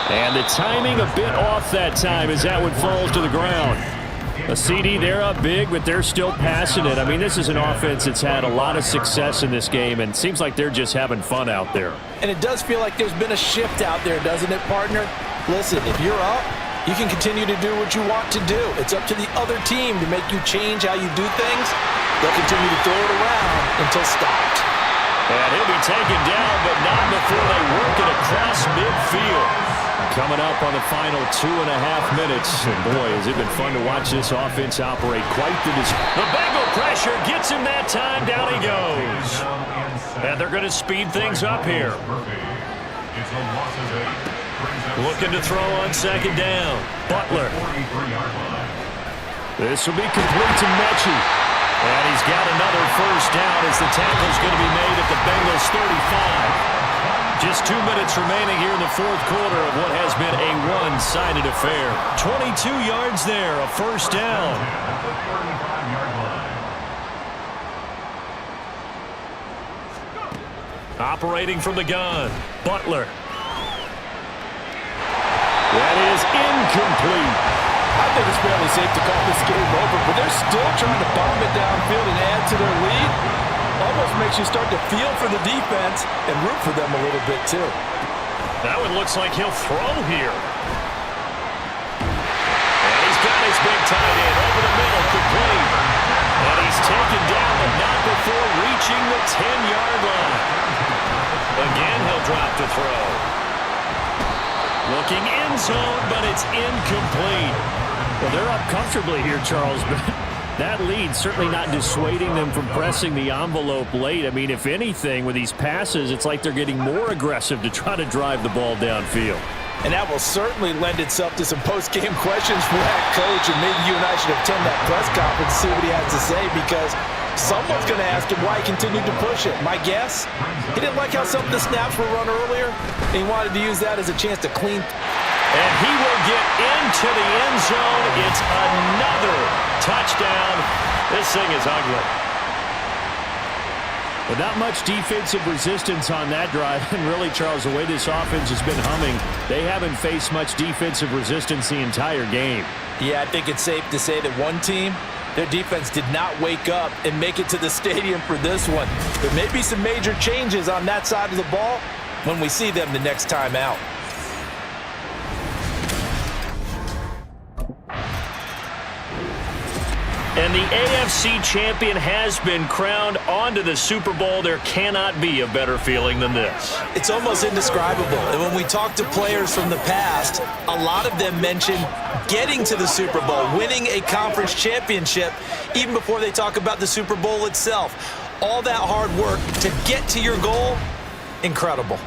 And the timing a bit off that time as that one falls to the ground. A CD, they're up big, but they're still passing it. I mean, this is an offense that's had a lot of success in this game, and it seems like they're just having fun out there. And it does feel like there's been a shift out there, doesn't it, partner? Listen, if you're up, you can continue to do what you want to do. It's up to the other team to make you change how you do things. They'll continue to throw it around until stopped. And he'll be taken down, but not before they work it across midfield. Coming up on the final 2.5 minutes. And boy, has it been fun to watch this offense operate quite the display. The Bengal pressure gets him that time. Down he goes. And they're going to speed things up here. Looking to throw on 2nd down. Butler. This will be complete to Mechie. And he's got another 1st down as the tackle's going to be made at the Bengals 35. Just 2 minutes remaining here in the 4th quarter of what has been a one-sided affair. 22 yards there, a 1st down. Operating from the gun, Butler. That is incomplete. I think it's fairly safe to call this game over, but they're still trying to bomb it downfield and add to their lead. Almost makes you start to feel for the defense and root for them a little bit, too. That one looks like he'll throw here. And he's got his big tight end over the middle, complete. And he's taken down, but not before reaching the 10-yard line. Again, he'll drop to throw. Looking end zone, but it's incomplete. Well, they're up comfortably here, Charles, but that lead certainly not dissuading them from pressing the envelope late. I mean, if anything, with these passes, it's like they're getting more aggressive to try to drive the ball downfield. And that will certainly lend itself to some post-game questions for that coach, and maybe you and I should attend that press conference and see what he has to say, because someone's going to ask him why he continued to push it. My guess, he didn't like how some of the snaps were run earlier, and he wanted to use that as a chance to clean. And he will get into the end zone. It's another touchdown. This thing is ugly. But not much defensive resistance on that drive. And really, Charles, the way this offense has been humming, they haven't faced much defensive resistance the entire game. Yeah, I think it's safe to say that one team, their defense did not wake up and make it to the stadium for this one. There may be some major changes on that side of the ball when we see them the next time out. And the AFC champion has been crowned onto the Super Bowl. There cannot be a better feeling than this. It's almost indescribable. And when we talk to players from the past, a lot of them mention getting to the Super Bowl, winning a conference championship, even before they talk about the Super Bowl itself. All that hard work to get to your goal, incredible.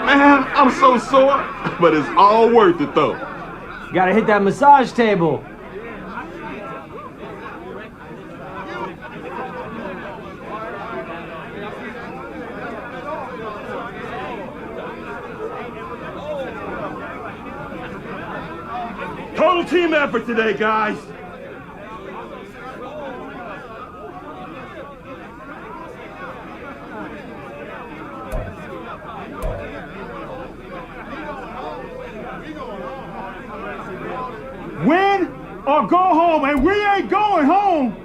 Man, I'm so sore, but it's all worth it though. Gotta hit that massage table. Total team effort today, guys. Win or go home, and we ain't going home.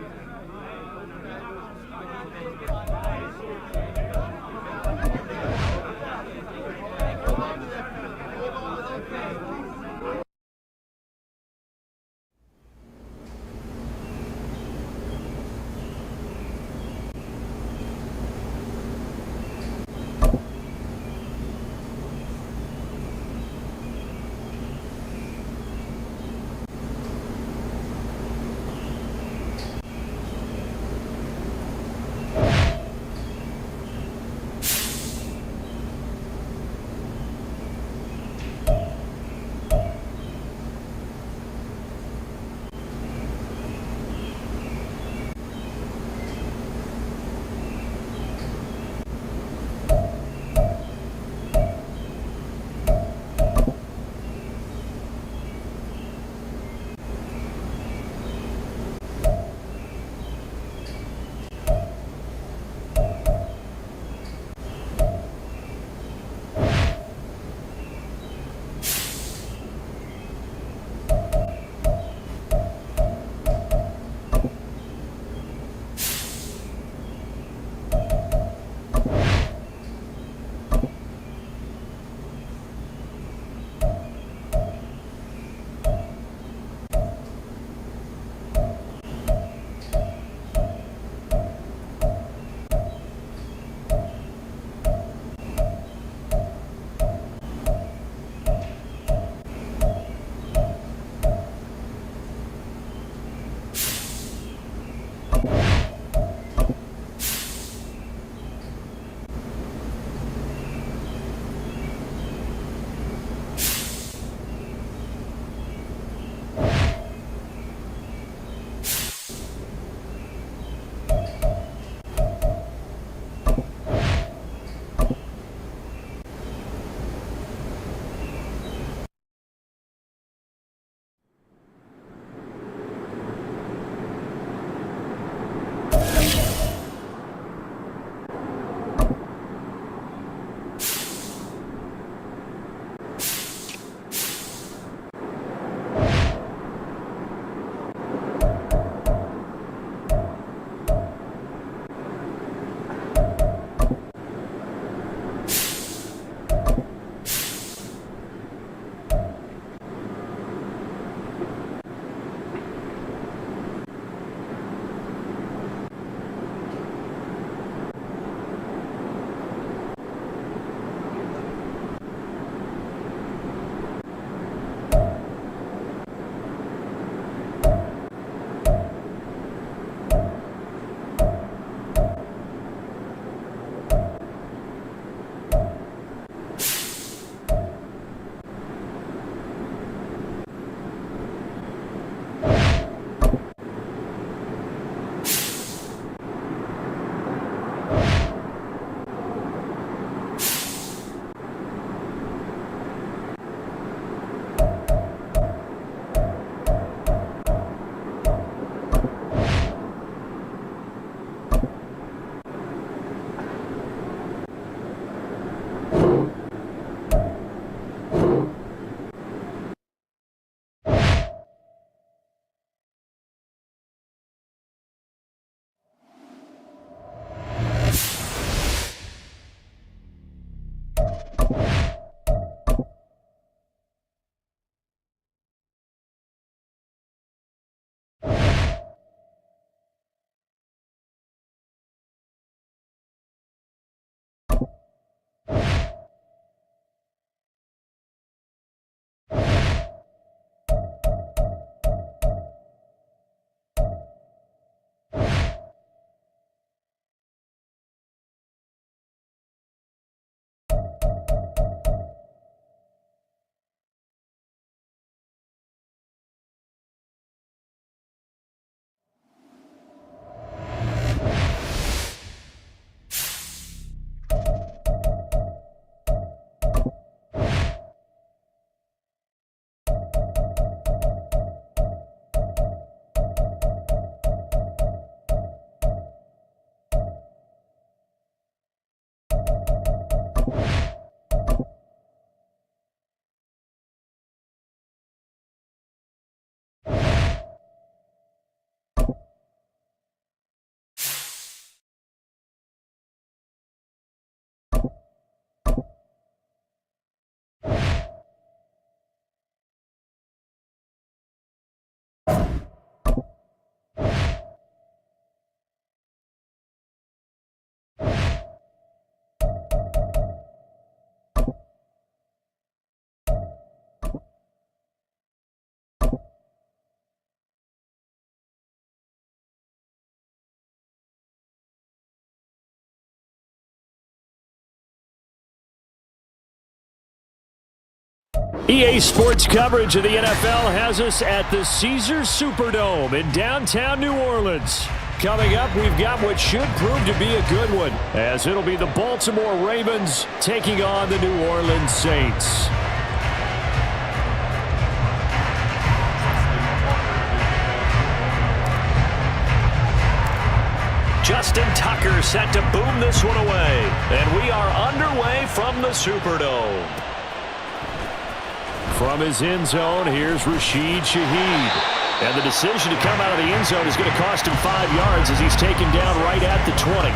EA Sports coverage of the NFL has us at the Caesars Superdome in downtown New Orleans. Coming up, we've got what should prove to be a good one, as it'll be the Baltimore Ravens taking on the New Orleans Saints. Justin Tucker set to boom this one away, and we are underway from the Superdome. From his end zone, here's Rashid Shaheed. And the decision to come out of the end zone is going to cost him 5 yards as he's taken down right at the 20.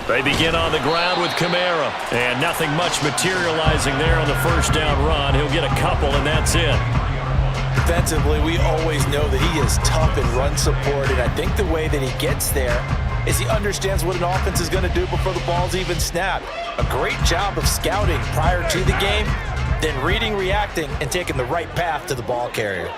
They begin on the ground with Kamara, and nothing much materializing there on the first down run. He'll get a couple, and that's it. Defensively, we always know that he is tough in run support, and I think the way that he gets there is he understands what an offense is going to do before the ball's even snapped. A great job of scouting prior to the game, then reading, reacting, and taking the right path to the ball carrier.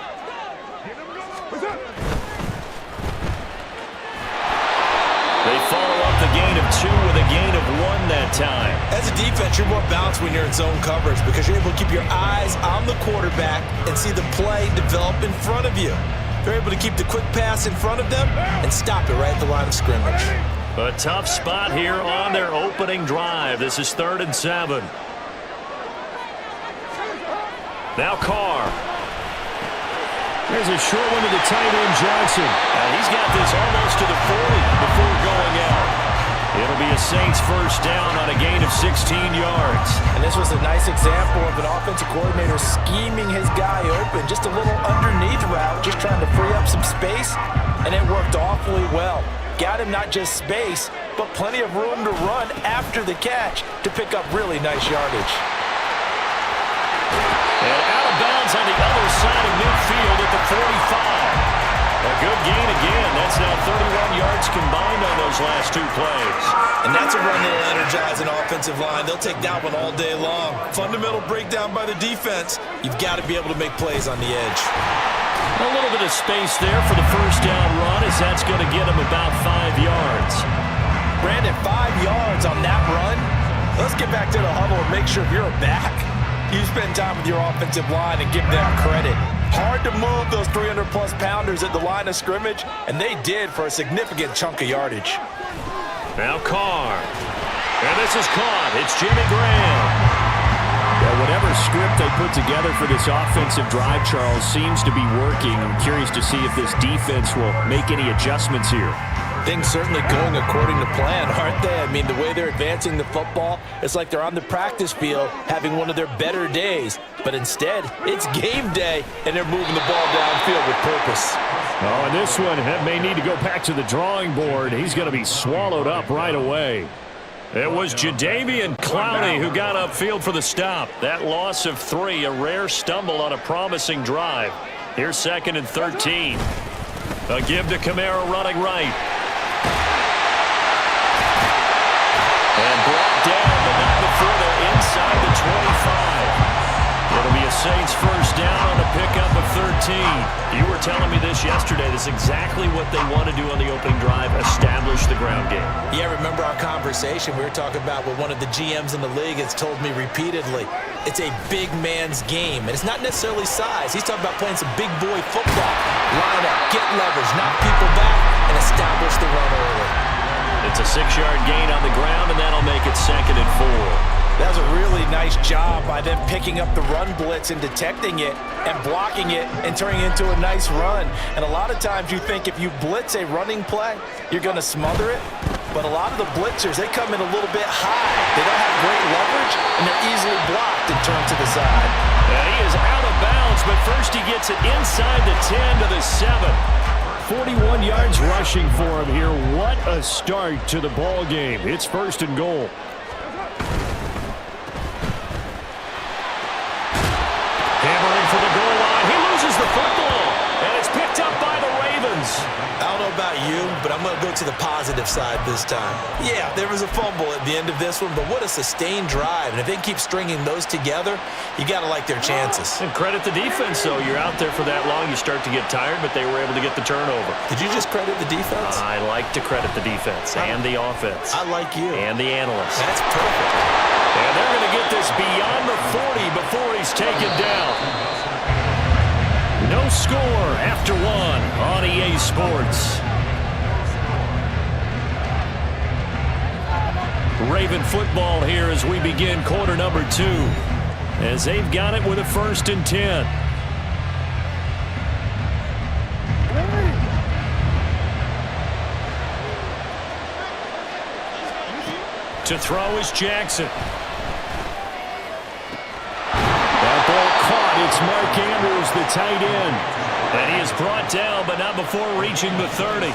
They follow up the gain of 2 with a gain of 1 that time. As a defense, you're more balanced when you're in zone coverage because you're able to keep your eyes on the quarterback and see the play develop in front of you. They're able to keep the quick pass in front of them and stop it right at the line of scrimmage. A tough spot here on their opening drive. This is 3rd and 7. Now Carr. There's a short one to the tight end, Johnson. He's got this almost to the 40 before going out. It'll be a Saints first down on a gain of 16 yards. And this was a nice example of an offensive coordinator scheming his guy open. Just a little underneath route, just trying to free up some space, and it worked awfully well. Got him not just space, but plenty of room to run after the catch to pick up really nice yardage. And out of bounds on the other side of midfield at the 45. A good gain again. That's now 31 yards combined on those last 2 plays. And that's a run that'll energize an offensive line. They'll take that one all day long. Fundamental breakdown by the defense. You've got to be able to make plays on the edge. A little bit of space there for the first down run as that's going to get him about 5 yards. Brandon, 5 yards on that run. Let's get back to the huddle and make sure if you're a back, you spend time with your offensive line and give them credit. Hard to move those 300-plus pounders at the line of scrimmage, and they did for a significant chunk of yardage. Now Carr. And this is caught. It's Jimmy Graham. Yeah, whatever script they put together for this offensive drive, Charles, seems to be working. I'm curious to see if this defense will make any adjustments here. Things certainly going according to plan, aren't they? I mean, the way they're advancing the football, it's like they're on the practice field having one of their better days. But instead, it's game day, and they're moving the ball downfield with purpose. Oh, and this one may need to go back to the drawing board. He's going to be swallowed up right away. It was Jadeveon Clowney who got upfield for the stop. That loss of 3, a rare stumble on a promising drive. Here's 2nd and 13. A give to Kamara running right. And brought down, but not before they're inside the 25. It'll be a Saints first down on a pickup of 13. You were telling me this yesterday. This is exactly what they want to do on the opening drive, establish the ground game. Yeah, remember our conversation? We were talking about what one of the GMs in the league has told me repeatedly. It's a big man's game, and it's not necessarily size. He's talking about playing some big boy football. Line up, get leverage, knock people back, and establish the run early. It's a 6-yard gain on the ground, and that'll make it 2nd and 4. That was a really nice job by them picking up the run blitz and detecting it and blocking it and turning it into a nice run. And a lot of times you think if you blitz a running play, you're going to smother it. But a lot of the blitzers, they come in a little bit high. They don't have great leverage, and they're easily blocked and turned to the side. And he is out of bounds, but first he gets it inside the 10 to the 7. 41 yards rushing for him here. What a start to the ball game. It's 1st and goal. Hammering for the goal line. to the positive side this time. Yeah, there was a fumble at the end of this one, but what a sustained drive. And if they keep stringing those together, you got to like their chances. And credit the defense, though. You're out there for that long, you start to get tired, but they were able to get the turnover. Did you just credit the defense? I like to credit the defense and the offense. I like you. And the analysts. That's perfect. And they're going to get this beyond the 40 before he's taken down. No score after one on EA Sports. Raven football here as we begin quarter number 2. As they've got it with a 1st and 10. To throw is Jackson. That ball caught. It's Mark Andrews, the tight end. And he is brought down, but not before reaching the 30.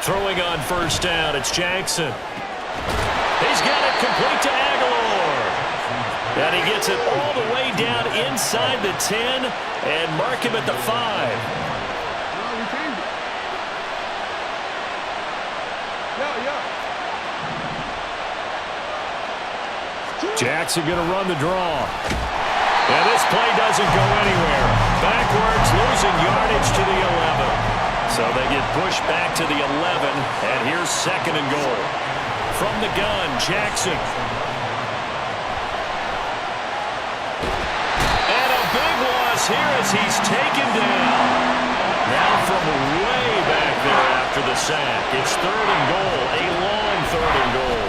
Throwing on 1st down, it's Jackson. He's got it complete to Aguilar. And he gets it all the way down inside the 10 and mark him at the 5. Jackson going to run the draw. And this play doesn't go anywhere. Backwards, losing yardage to the 11. So they get pushed back to the 11, and here's 2nd and goal. From the gun, Jackson. And a big loss here as he's taken down. Now from way back there after the sack. It's 3rd and goal, a long 3rd and goal.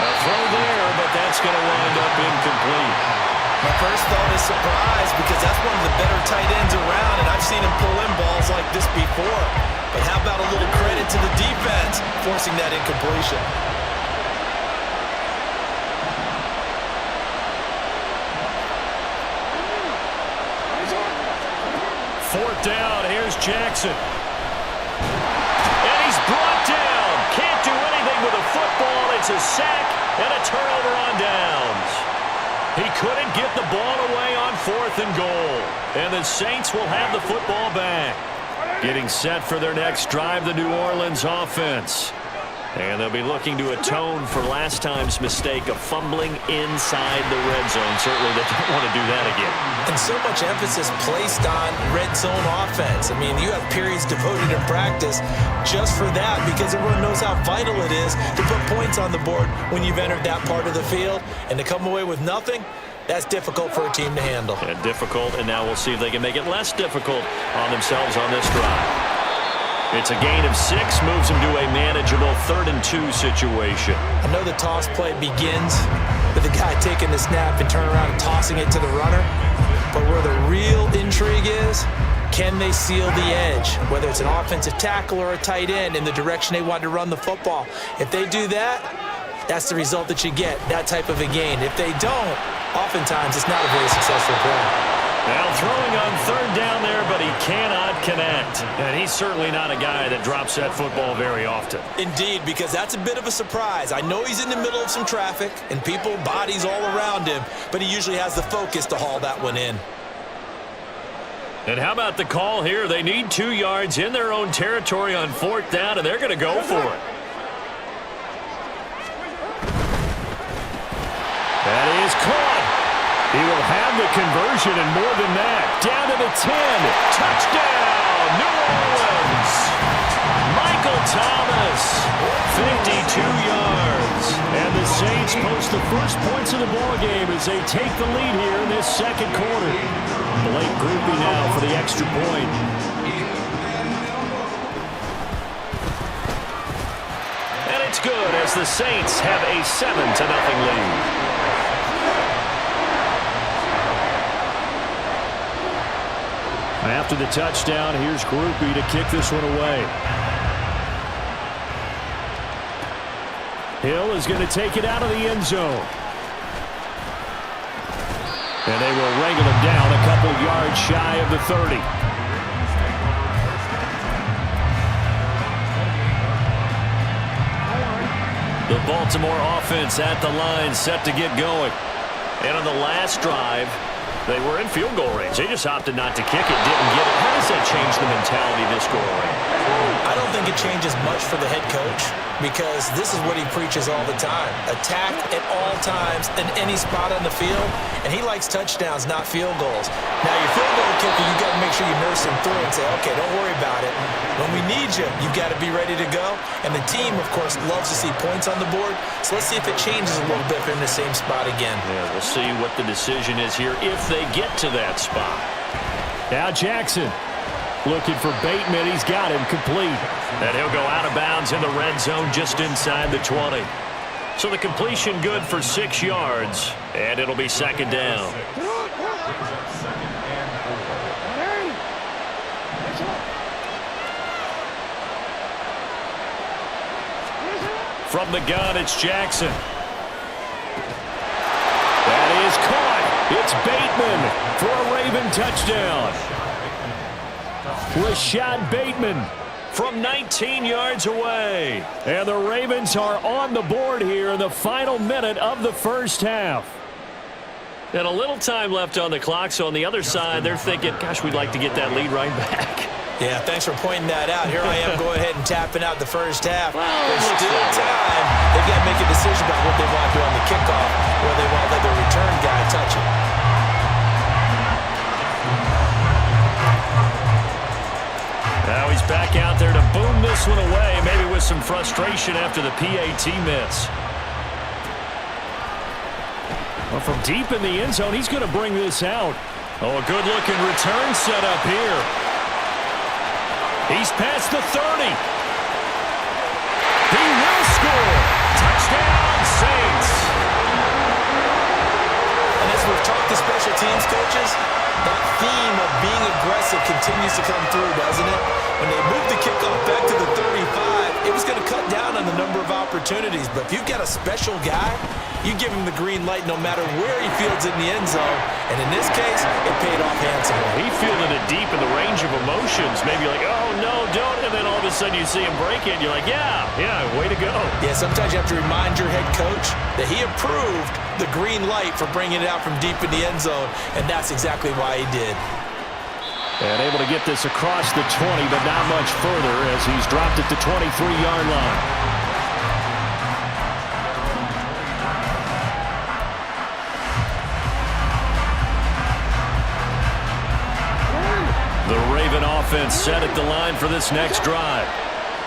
A throw there, but that's going to wind up incomplete. My first thought is surprise because that's one of the better tight ends around, and I've seen him pull in balls like this before. But how about a little credit to the defense forcing that incompletion? 4th down, here's Jackson. And he's brought down. Can't do anything with a football. It's a sack and a turnover on downs. He couldn't get the ball away on 4th and goal. And the Saints will have the football back. Getting set for their next drive, the New Orleans offense. And they'll be looking to atone for last time's mistake of fumbling inside the red zone. Certainly they don't want to do that again. And so much emphasis placed on red zone offense. I mean, you have periods devoted in practice just for that because everyone knows how vital it is to put points on the board when you've entered that part of the field. And to come away with nothing, that's difficult for a team to handle. Yeah, difficult, and now we'll see if they can make it less difficult on themselves on this drive. It's a gain of 6, moves them to a manageable 3rd and 2 situation. I know the toss play begins with the guy taking the snap and turning around and tossing it to the runner. But where the real intrigue is, can they seal the edge? Whether it's an offensive tackle or a tight end in the direction they want to run the football. If they do that, that's the result that you get, that type of a gain. If they don't, oftentimes it's not a very successful play. Now throwing on 3rd down there, but he cannot connect. And he's certainly not a guy that drops that football very often. Indeed, because that's a bit of a surprise. I know he's in the middle of some traffic and people, bodies all around him, but he usually has the focus to haul that one in. And how about the call here? They need 2 yards in their own territory on 4th down, and they're going to go for it. That is caught. He will have the conversion and more than that. Down to the 10. Touchdown, New Orleans. Michael Thomas, 52 yards. And the Saints post the first points of the ballgame as they take the lead here in this 2nd quarter. Blake Groupie now for the extra point. And it's good as the Saints have a 7-0 lead. After the touchdown, here's Groupie to kick this one away. Hill is going to take it out of the end zone. And they will wrangle him down a couple yards shy of the 30. The Baltimore offense at the line, set to get going. And on the last drive, They were in field goal range. They just opted not to kick it, didn't get it. How does that change the mentality this go around? I don't think it changes much for the head coach because this is what he preaches all the time. Attack at all times in any spot on the field, and he likes touchdowns, not field goals. Now, your field goal kicker, you got to make sure you nurse him through and say, okay, don't worry about it. When we need you, you got to be ready to go. And the team, of course, loves to see points on the board, so let's see if it changes a little bit if they're in the same spot again. Yeah, we'll see what the decision is here if they get to that spot. Now Jackson looking for Bateman. He's got him complete. And he'll go out of bounds in the red zone just inside the 20. So the completion good for 6 yards, and it'll be second down. From the gun, it's Jackson. That is caught. It's Bateman for a Raven touchdown. Rashad Bateman from 19 yards away. And the Ravens are on the board here in the final minute of the first half. And a little time left on the clock, so on the other side, they're thinking, gosh, we'd like to get that lead right back. Yeah, thanks for pointing that out. Here I am going ahead and tapping out the first half. There's still time. They've got to make a decision about what they want to do on the kickoff, or they want to let their return guy touch it. Now he's back out there to boom this one away, maybe with some frustration after the PAT miss. Well, from deep in the end zone, he's going to bring this out. Oh, a good-looking return set up here. He's past the 30. He will score. Touchdown, Saints. And as we've talked to special teams coaches, that theme of being aggressive continues to come through, doesn't it? When they moved the kickoff back to the 35, it was going to cut down on the number of opportunities. But if you've got a special guy, you give him the green light no matter where he fields it in the end zone. And in this case, it paid off handsomely. He fielded it deep in the range of emotions. Maybe like, oh, no, don't. And then all of a sudden you see him break it, and you're like, yeah, way to go. Yeah, sometimes you have to remind your head coach that he approved the green light for bringing it out from deep in the end zone, and that's exactly why he did. And able to get this across the 20, but not much further as he's dropped it to 23-yard line. The Raven offense set at the line for this next drive.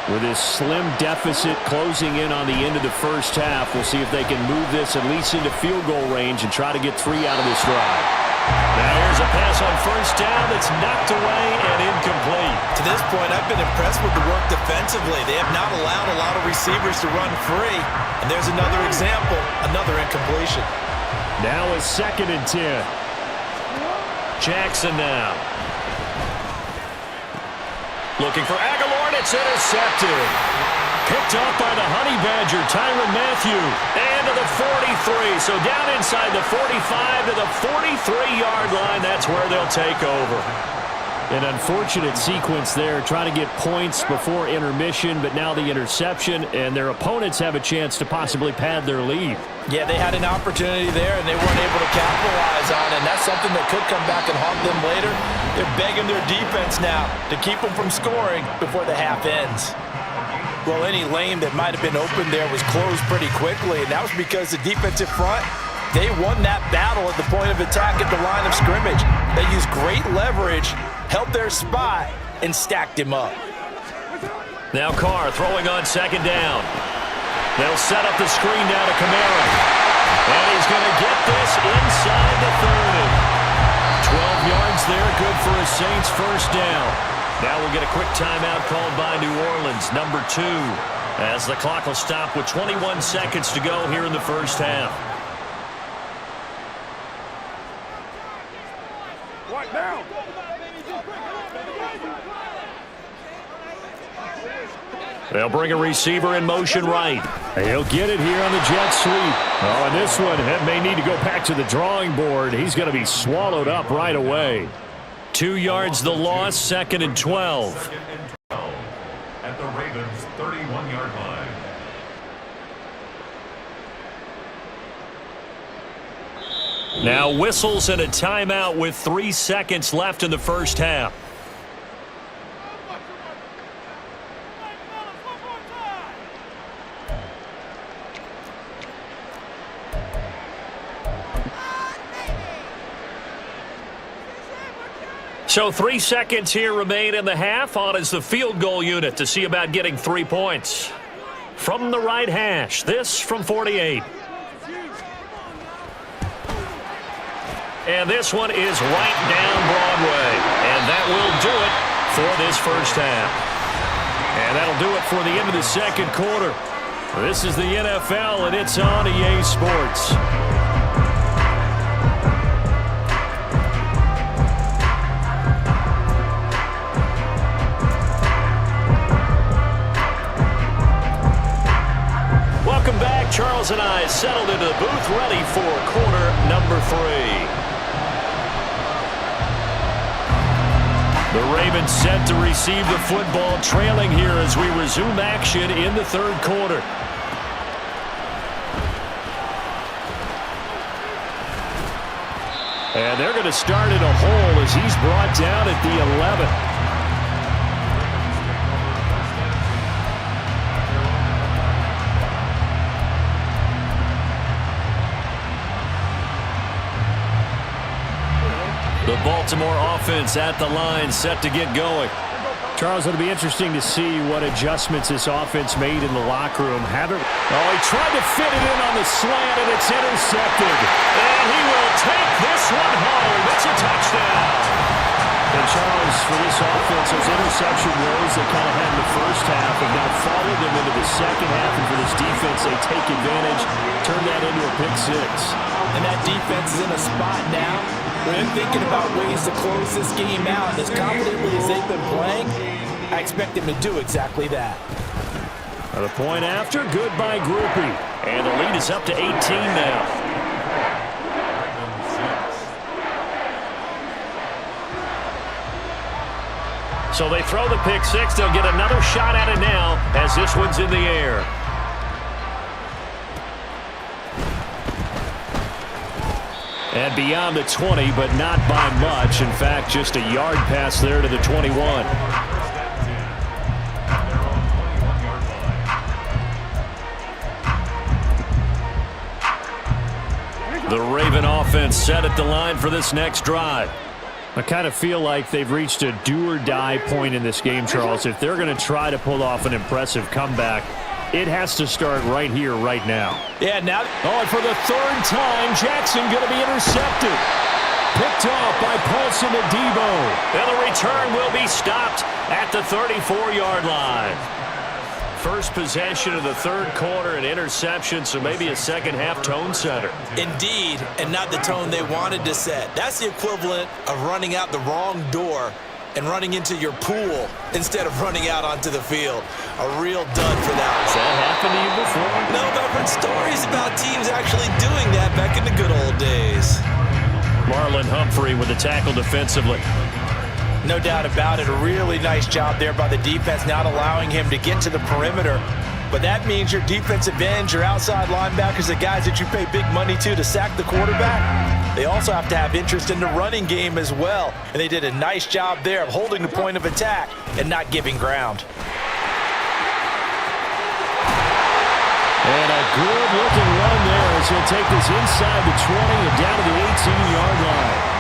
With this slim deficit closing in on the end of the first half, we'll see if they can move this at least into field goal range and try to get 3 out of this drive. Now here's a pass on first down that's knocked away and incomplete. To this point, I've been impressed with the work defensively. They have not allowed a lot of receivers to run free. And there's another example, another incompletion. Now a 2nd and 10. Jackson now. Looking for Aguilar, and it's intercepted. Picked off by the Honey Badger, Tyrann Mathieu. And to the 43. So down inside the 45 to the 43-yard line. That's where they'll take over. An unfortunate sequence there, trying to get points before intermission, but now the interception, and their opponents have a chance to possibly pad their lead. Yeah, they had an opportunity there, and they weren't able to capitalize on it, and that's something that could come back and haunt them later. They're begging their defense now to keep them from scoring before the half ends. Well, any lane that might have been open there was closed pretty quickly, and that was because the defensive front, they won that battle at the point of attack at the line of scrimmage. They used great leverage, held their spot, and stacked him up. Now Carr throwing on 2nd down. They'll set up the screen now to Kamara. And he's going to get this inside the 30. 12 yards there, good for a Saints first down. Now we'll get a quick timeout called by New Orleans, number 2, as the clock will stop with 21 seconds to go here in the first half. They'll bring a receiver in motion right. He'll get it here on the jet sweep. Oh, and this one may need to go back to the drawing board. He's going to be swallowed up right away. 2 yards the loss, 2nd and 12. At the Ravens' 31-yard line. Now whistles and a timeout with 3 seconds left in the first half. So 3 seconds here remain in the half. On is the field goal unit to see about getting 3 points. From the right hash, this from 48. And this one is right down Broadway. And that will do it for this first half. And that'll do it for the end of the second quarter. This is the NFL, and it's on EA Sports. Welcome back. Charles and I settled into the booth, ready for quarter number 3. The Ravens set to receive the football, trailing here as we resume action in the third quarter. And they're going to start in a hole as he's brought down at the 11. The Baltimore offense at the line, set to get going. Charles, it'll be interesting to see what adjustments this offense made in the locker room. Oh, he tried to fit it in on the slant, and it's intercepted. And he will take this one home. It's a touchdown. And Charles, for this offense, those interception woes they kind of had in the first half have now followed them into the second half. And for this defense, they take advantage, turn that into a pick 6. And that defense is in a spot now where they're thinking about ways to close this game out. And as confidently as they've been playing, I expect them to do exactly that. The point after, good by Groupie. And the lead is up to 18 now. So they throw the pick 6. They'll get another shot at it now as this one's in the air. And beyond the 20, but not by much. In fact, just a yard pass there to the 21. The Raven offense set at the line for this next drive. I kind of feel like they've reached a do-or-die point in this game, Charles. If they're going to try to pull off an impressive comeback, it has to start right here, right now. Yeah, now. Oh, and for the third time, Jackson going to be intercepted. Picked off by Paulson Adebo. And the return will be stopped at the 34-yard line. First possession of the third quarter, an interception, so maybe a second-half tone setter. Indeed, and not the tone they wanted to set. That's the equivalent of running out the wrong door and running into your pool instead of running out onto the field. A real dud for that one. Has that happened to you before? No, but I've heard stories about teams actually doing that back in the good old days. Marlon Humphrey with the tackle defensively. No doubt about it. A really nice job there by the defense, not allowing him to get to the perimeter. But that means your defensive ends, your outside linebackers, the guys that you pay big money to sack the quarterback, they also have to have interest in the running game as well. And they did a nice job there of holding the point of attack and not giving ground. And a good-looking run there as he'll take this inside the 20 and down to the 18-yard line.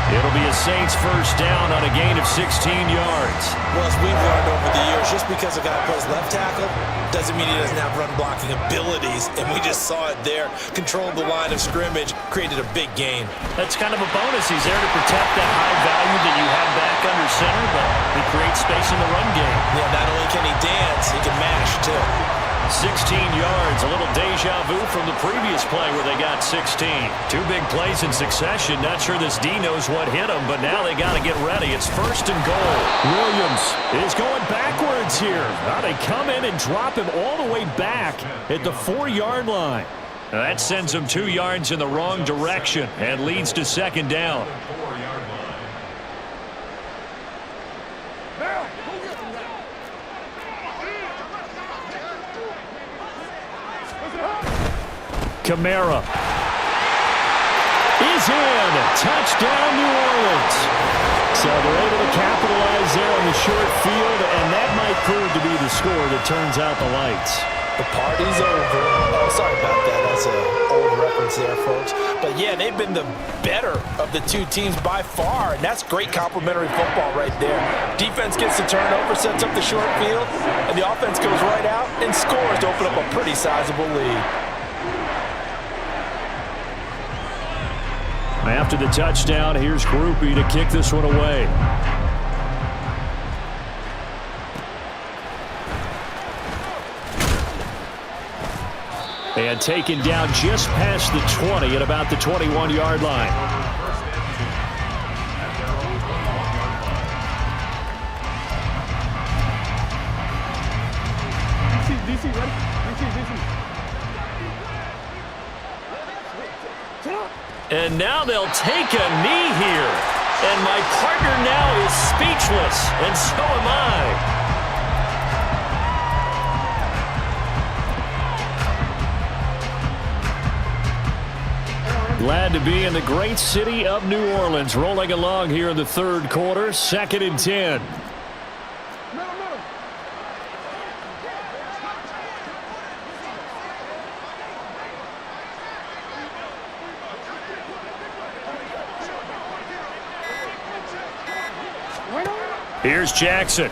It'll be a Saints first down on a gain of 16 yards. Well, as we've learned over the years, just because a guy plays left tackle doesn't mean he doesn't have run blocking abilities. And we just saw it there. Controlled the line of scrimmage, created a big gain. That's kind of a bonus. He's there to protect that high value that you have back under center, but he creates space in the run game. Yeah, not only can he dance, he can mash too. 16 yards, a little deja vu from the previous play where they got 16. Two big plays in succession. Not sure this D knows what hit him, but now they got to get ready. It's first and goal. Williams is going backwards here. Now they come in and drop him all the way back at the 4-yard line. Now that sends him 2 yards in the wrong direction and leads to second down. Kamara. is in. Touchdown, New Orleans. So they're able to capitalize there on the short field, and that might prove to be the score that turns out the lights. The party's over. Oh, sorry about that. That's an old reference there, folks. But, yeah, they've been the better of the two teams by far, and that's great complimentary football right there. Defense gets the turnover, sets up the short field, and the offense goes right out and scores to open up a pretty sizable lead. After the touchdown, here's Groupie to kick this one away. And taken down just past the 20 at about the 21-yard line. DC, ready? DC. And now they'll take a knee here. And my partner now is speechless, and so am I. Glad to be in the great city of New Orleans, rolling along here in the third quarter, 2nd and 10. Here's Jackson.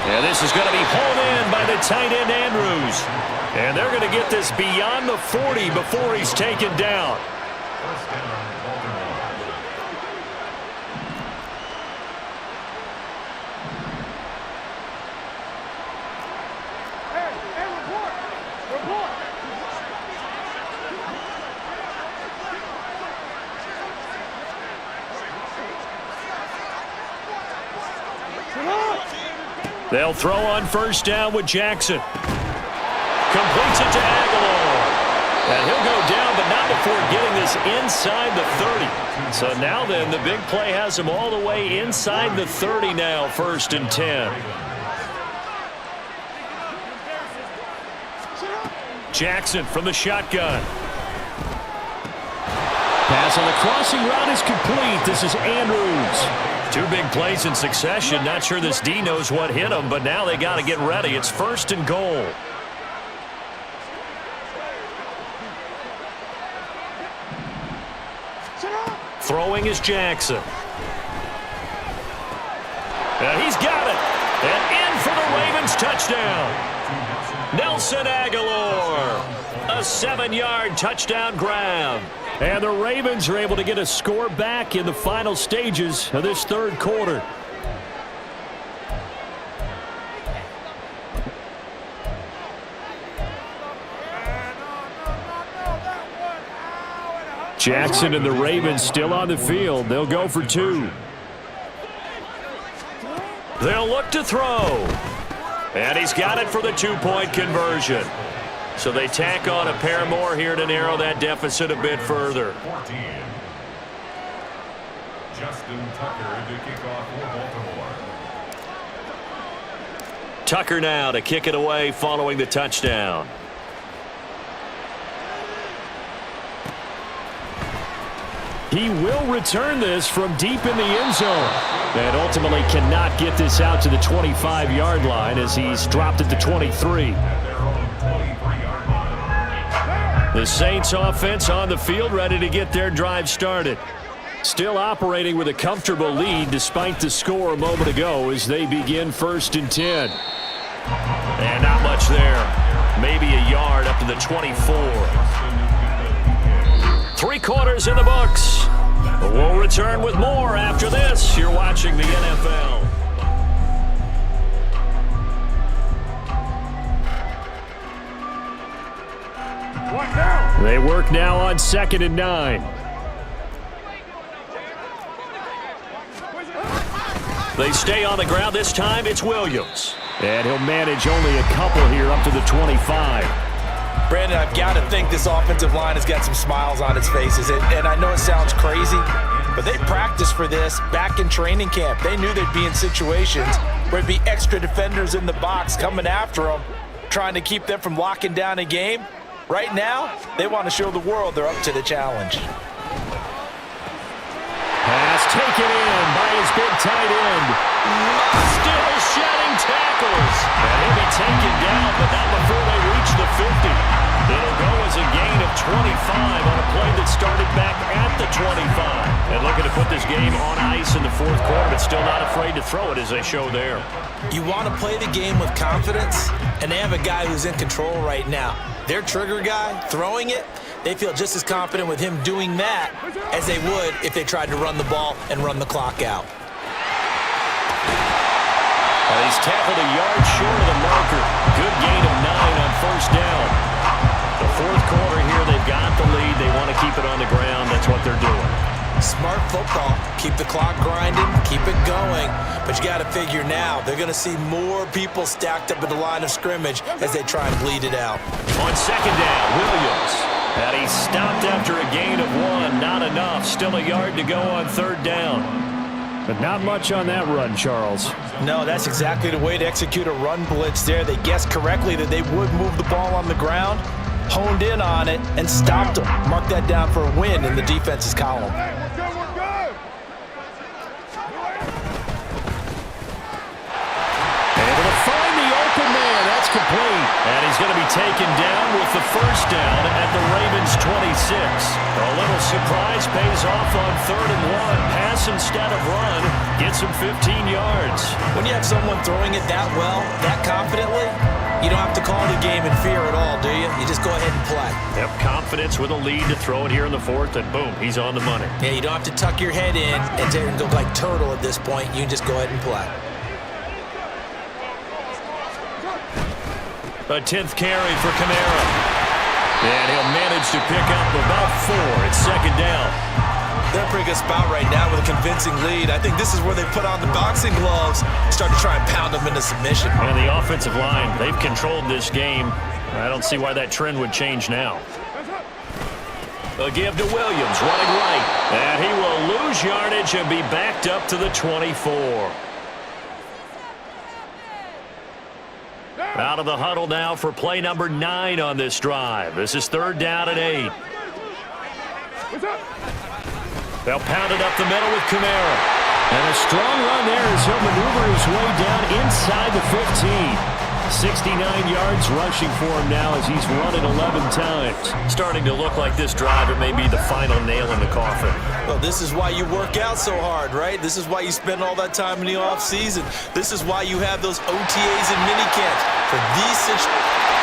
And this is going to be pulled in by the tight end Andrews. And they're going to get this beyond the 40 before he's taken down. First down, Baltimore. Report. They'll throw on first down with Jackson. Completes it to Aguilar. And he'll go down, but not before getting this inside the 30. So now then, the big play has him all the way inside the 30 now, 1st and 10. Jackson from the shotgun. Pass on the crossing route is complete. This is Andrews. 2 big plays in succession. Not sure this D knows what hit him, but now they got to get ready. It's 1st and goal. Throwing is Jackson. And he's got it. And in for the Ravens touchdown. Nelson Aguilar. A 7-yard touchdown grab. And the Ravens are able to get a score back in the final stages of this third quarter. Jackson and the Ravens still on the field. They'll go for 2. They'll look to throw. And he's got it for the 2-point conversion. So they tack on a pair more here to narrow that deficit a bit further. 14. Justin Tucker to kick off for Baltimore. Tucker now to kick it away following the touchdown. He will return this from deep in the end zone. And ultimately cannot get this out to the 25-yard line as he's dropped at the 23. The Saints offense on the field, ready to get their drive started. Still operating with a comfortable lead despite the score a moment ago as they begin 1st and 10. And not much there. Maybe a yard up to the 24. 3 quarters in the books. We'll return with more after this. You're watching the NFL. They work now on 2nd and 9. They stay on the ground. This time it's Williams. And he'll manage only a couple here up to the 25. Brandon, I've got to think this offensive line has got some smiles on its faces. And I know it sounds crazy, but they practiced for this back in training camp. They knew they'd be in situations where there'd be extra defenders in the box coming after them, trying to keep them from locking down a game. Right now, they want to show the world they're up to the challenge. Pass taken in by his big tight end. Still shedding tackles. And he'll be taken down, but not before they reach the 50. It'll go as a gain of 25 on a play that started back at the 25. And looking to put this game on ice in the fourth quarter, but still not afraid to throw it as they show there. You want to play the game with confidence, and they have a guy who's in control right now. Their trigger guy, throwing it, they feel just as confident with him doing that as they would if they tried to run the ball and run the clock out. He's tackled a yard short of the marker. Good gain of 9 on first down. The fourth quarter here, they've got the lead. They want to keep it on the ground. That's what they're doing. Smart football. Keep the clock grinding, keep it going. But you got to figure now, they're going to see more people stacked up at the line of scrimmage as they try and bleed it out. On second down, Williams. And he stopped after a gain of 1. Not enough. Still a yard to go on third down. But not much on that run, Charles. No, that's exactly the way to execute a run blitz there. They guessed correctly that they would move the ball on the ground, honed in on it, and stopped them. Mark that down for a win in the defense's column. Able to find the open man. That's complete. And he's going to be taken down with the first down at the Ravens' 26. A little surprise pays off on 3rd and 1. Pass instead of run. Gets him 15 yards. When you have someone throwing it that well, that confidently, you don't have to call the game in fear at all, do you? You just go ahead and play. Yep, confidence with a lead to throw it here in the fourth, and boom, he's on the money. Yeah, you don't have to tuck your head in and go like turtle at this point. You just go ahead and play. A 10th carry for Kamara. And he'll manage to pick up about 4. It's second down. They're in a pretty good spot right now with a convincing lead. I think this is where they put on the boxing gloves, start to try and pound them into submission. And the offensive line, they've controlled this game. I don't see why that trend would change now. A give to Williams, running right. And he will lose yardage and be backed up to the 24. Out of the huddle now for play number 9 on this drive. This is 3rd down and 8. They'll pound it up the middle with Kamara. And a strong run there as he'll maneuver his way down inside the 15. 69 yards rushing for him now as he's run it 11 times. Starting to look like this drive, it may be the final nail in the coffin. Well, this is why you work out so hard, right? This is why you spend all that time in the offseason. This is why you have those OTAs and minicamps for these situations.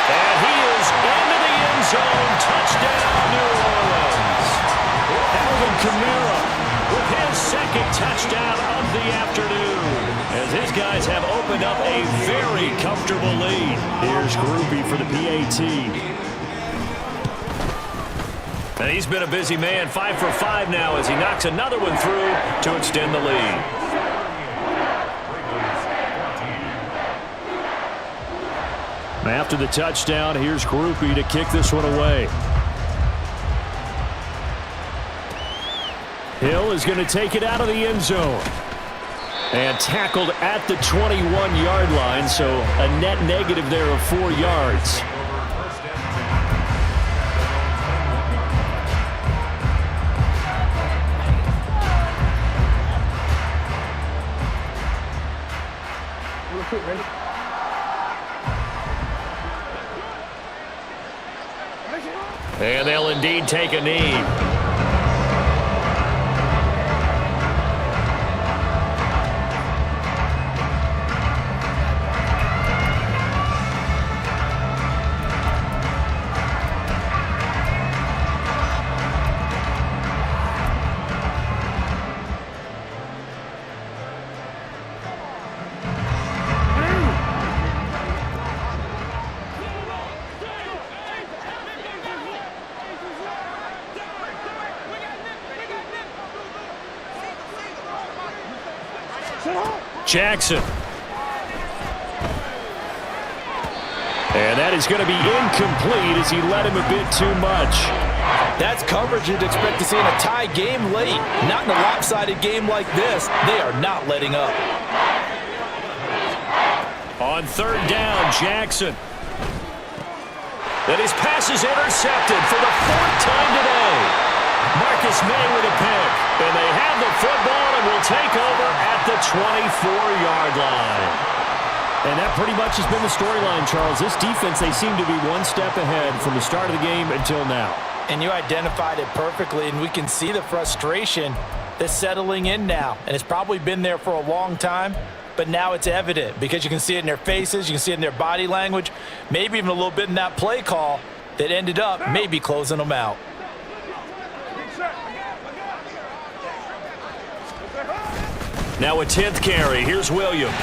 And he is into the end zone. Touchdown, New Orleans. Alvin Kamara with his second touchdown of the afternoon, as his guys have opened up a very comfortable lead. Here's Groupie for the PAT. And he's been a busy man, 5 for 5 now as he knocks another one through to extend the lead. After the touchdown, here's Groupie to kick this one away. Hill is going to take it out of the end zone. And tackled at the 21-yard line, so a net negative there of 4 yards. And they'll indeed take a knee. Jackson. And that is going to be incomplete as he led him a bit too much. That's coverage you'd expect to see in a tie game late. Not in a lopsided game like this. They are not letting up. On 3rd down, Jackson. And his pass is intercepted for the 4th time today. Marcus May with a pick. And they have the football and will take over at the 24-yard line. And that pretty much has been the storyline, Charles. This defense, they seem to be one step ahead from the start of the game until now. And you identified it perfectly, and we can see the frustration that's settling in now. And it's probably been there for a long time, but now it's evident because you can see it in their faces, you can see it in their body language, maybe even a little bit in that play call that ended up maybe closing them out. Now a 10th carry. Here's Williams.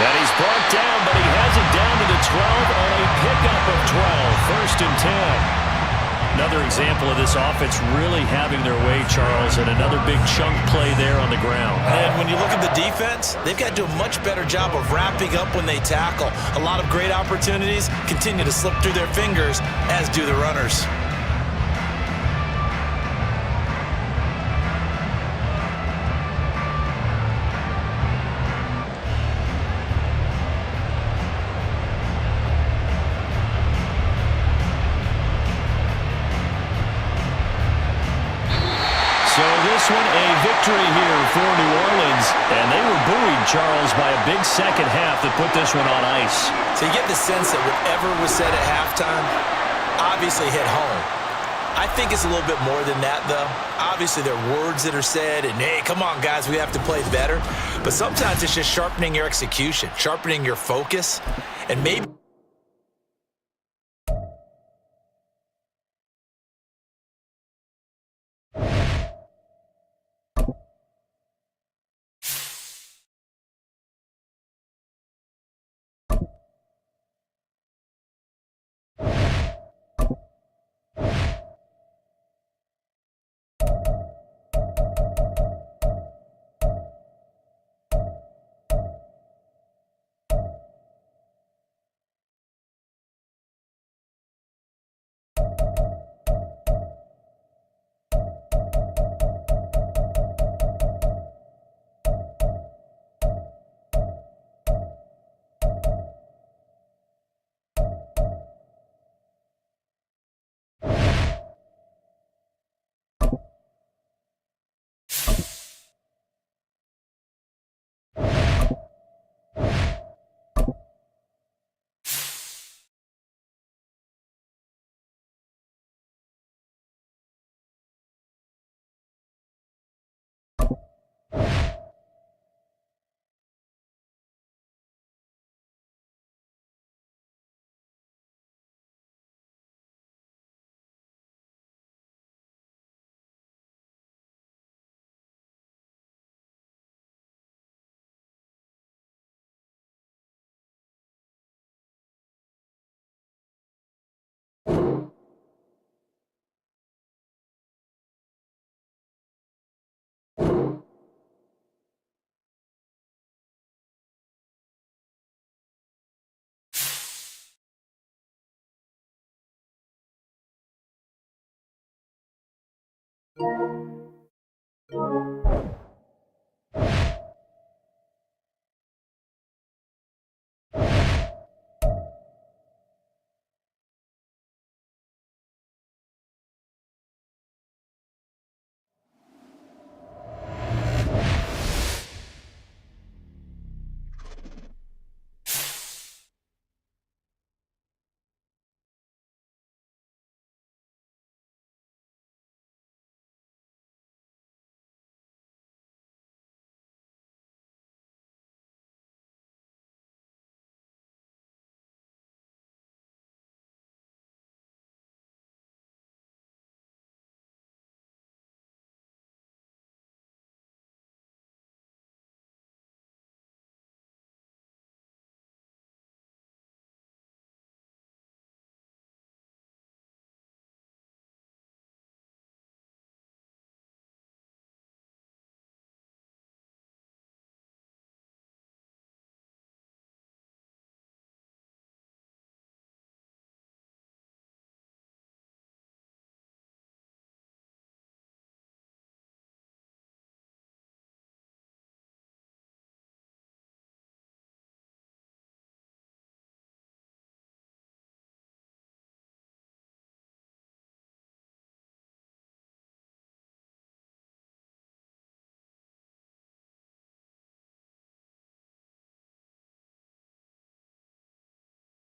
And he's brought down, but he has it down to the 12 on a pickup of 12. 1st and 10. Another example of this offense really having their way, Charles, and another big chunk play there on the ground. And when you look at the defense, they've got to do a much better job of wrapping up when they tackle. A lot of great opportunities continue to slip through their fingers, as do the runners. This one a victory here for New Orleans, and they were buoyed, Charles, by a big second half that put this one on ice. So you get the sense that whatever was said at halftime obviously hit home. I think it's a little bit more than that, though. Obviously, there are words that are said, and hey, come on, guys, we have to play better. But sometimes it's just sharpening your execution, sharpening your focus, and maybe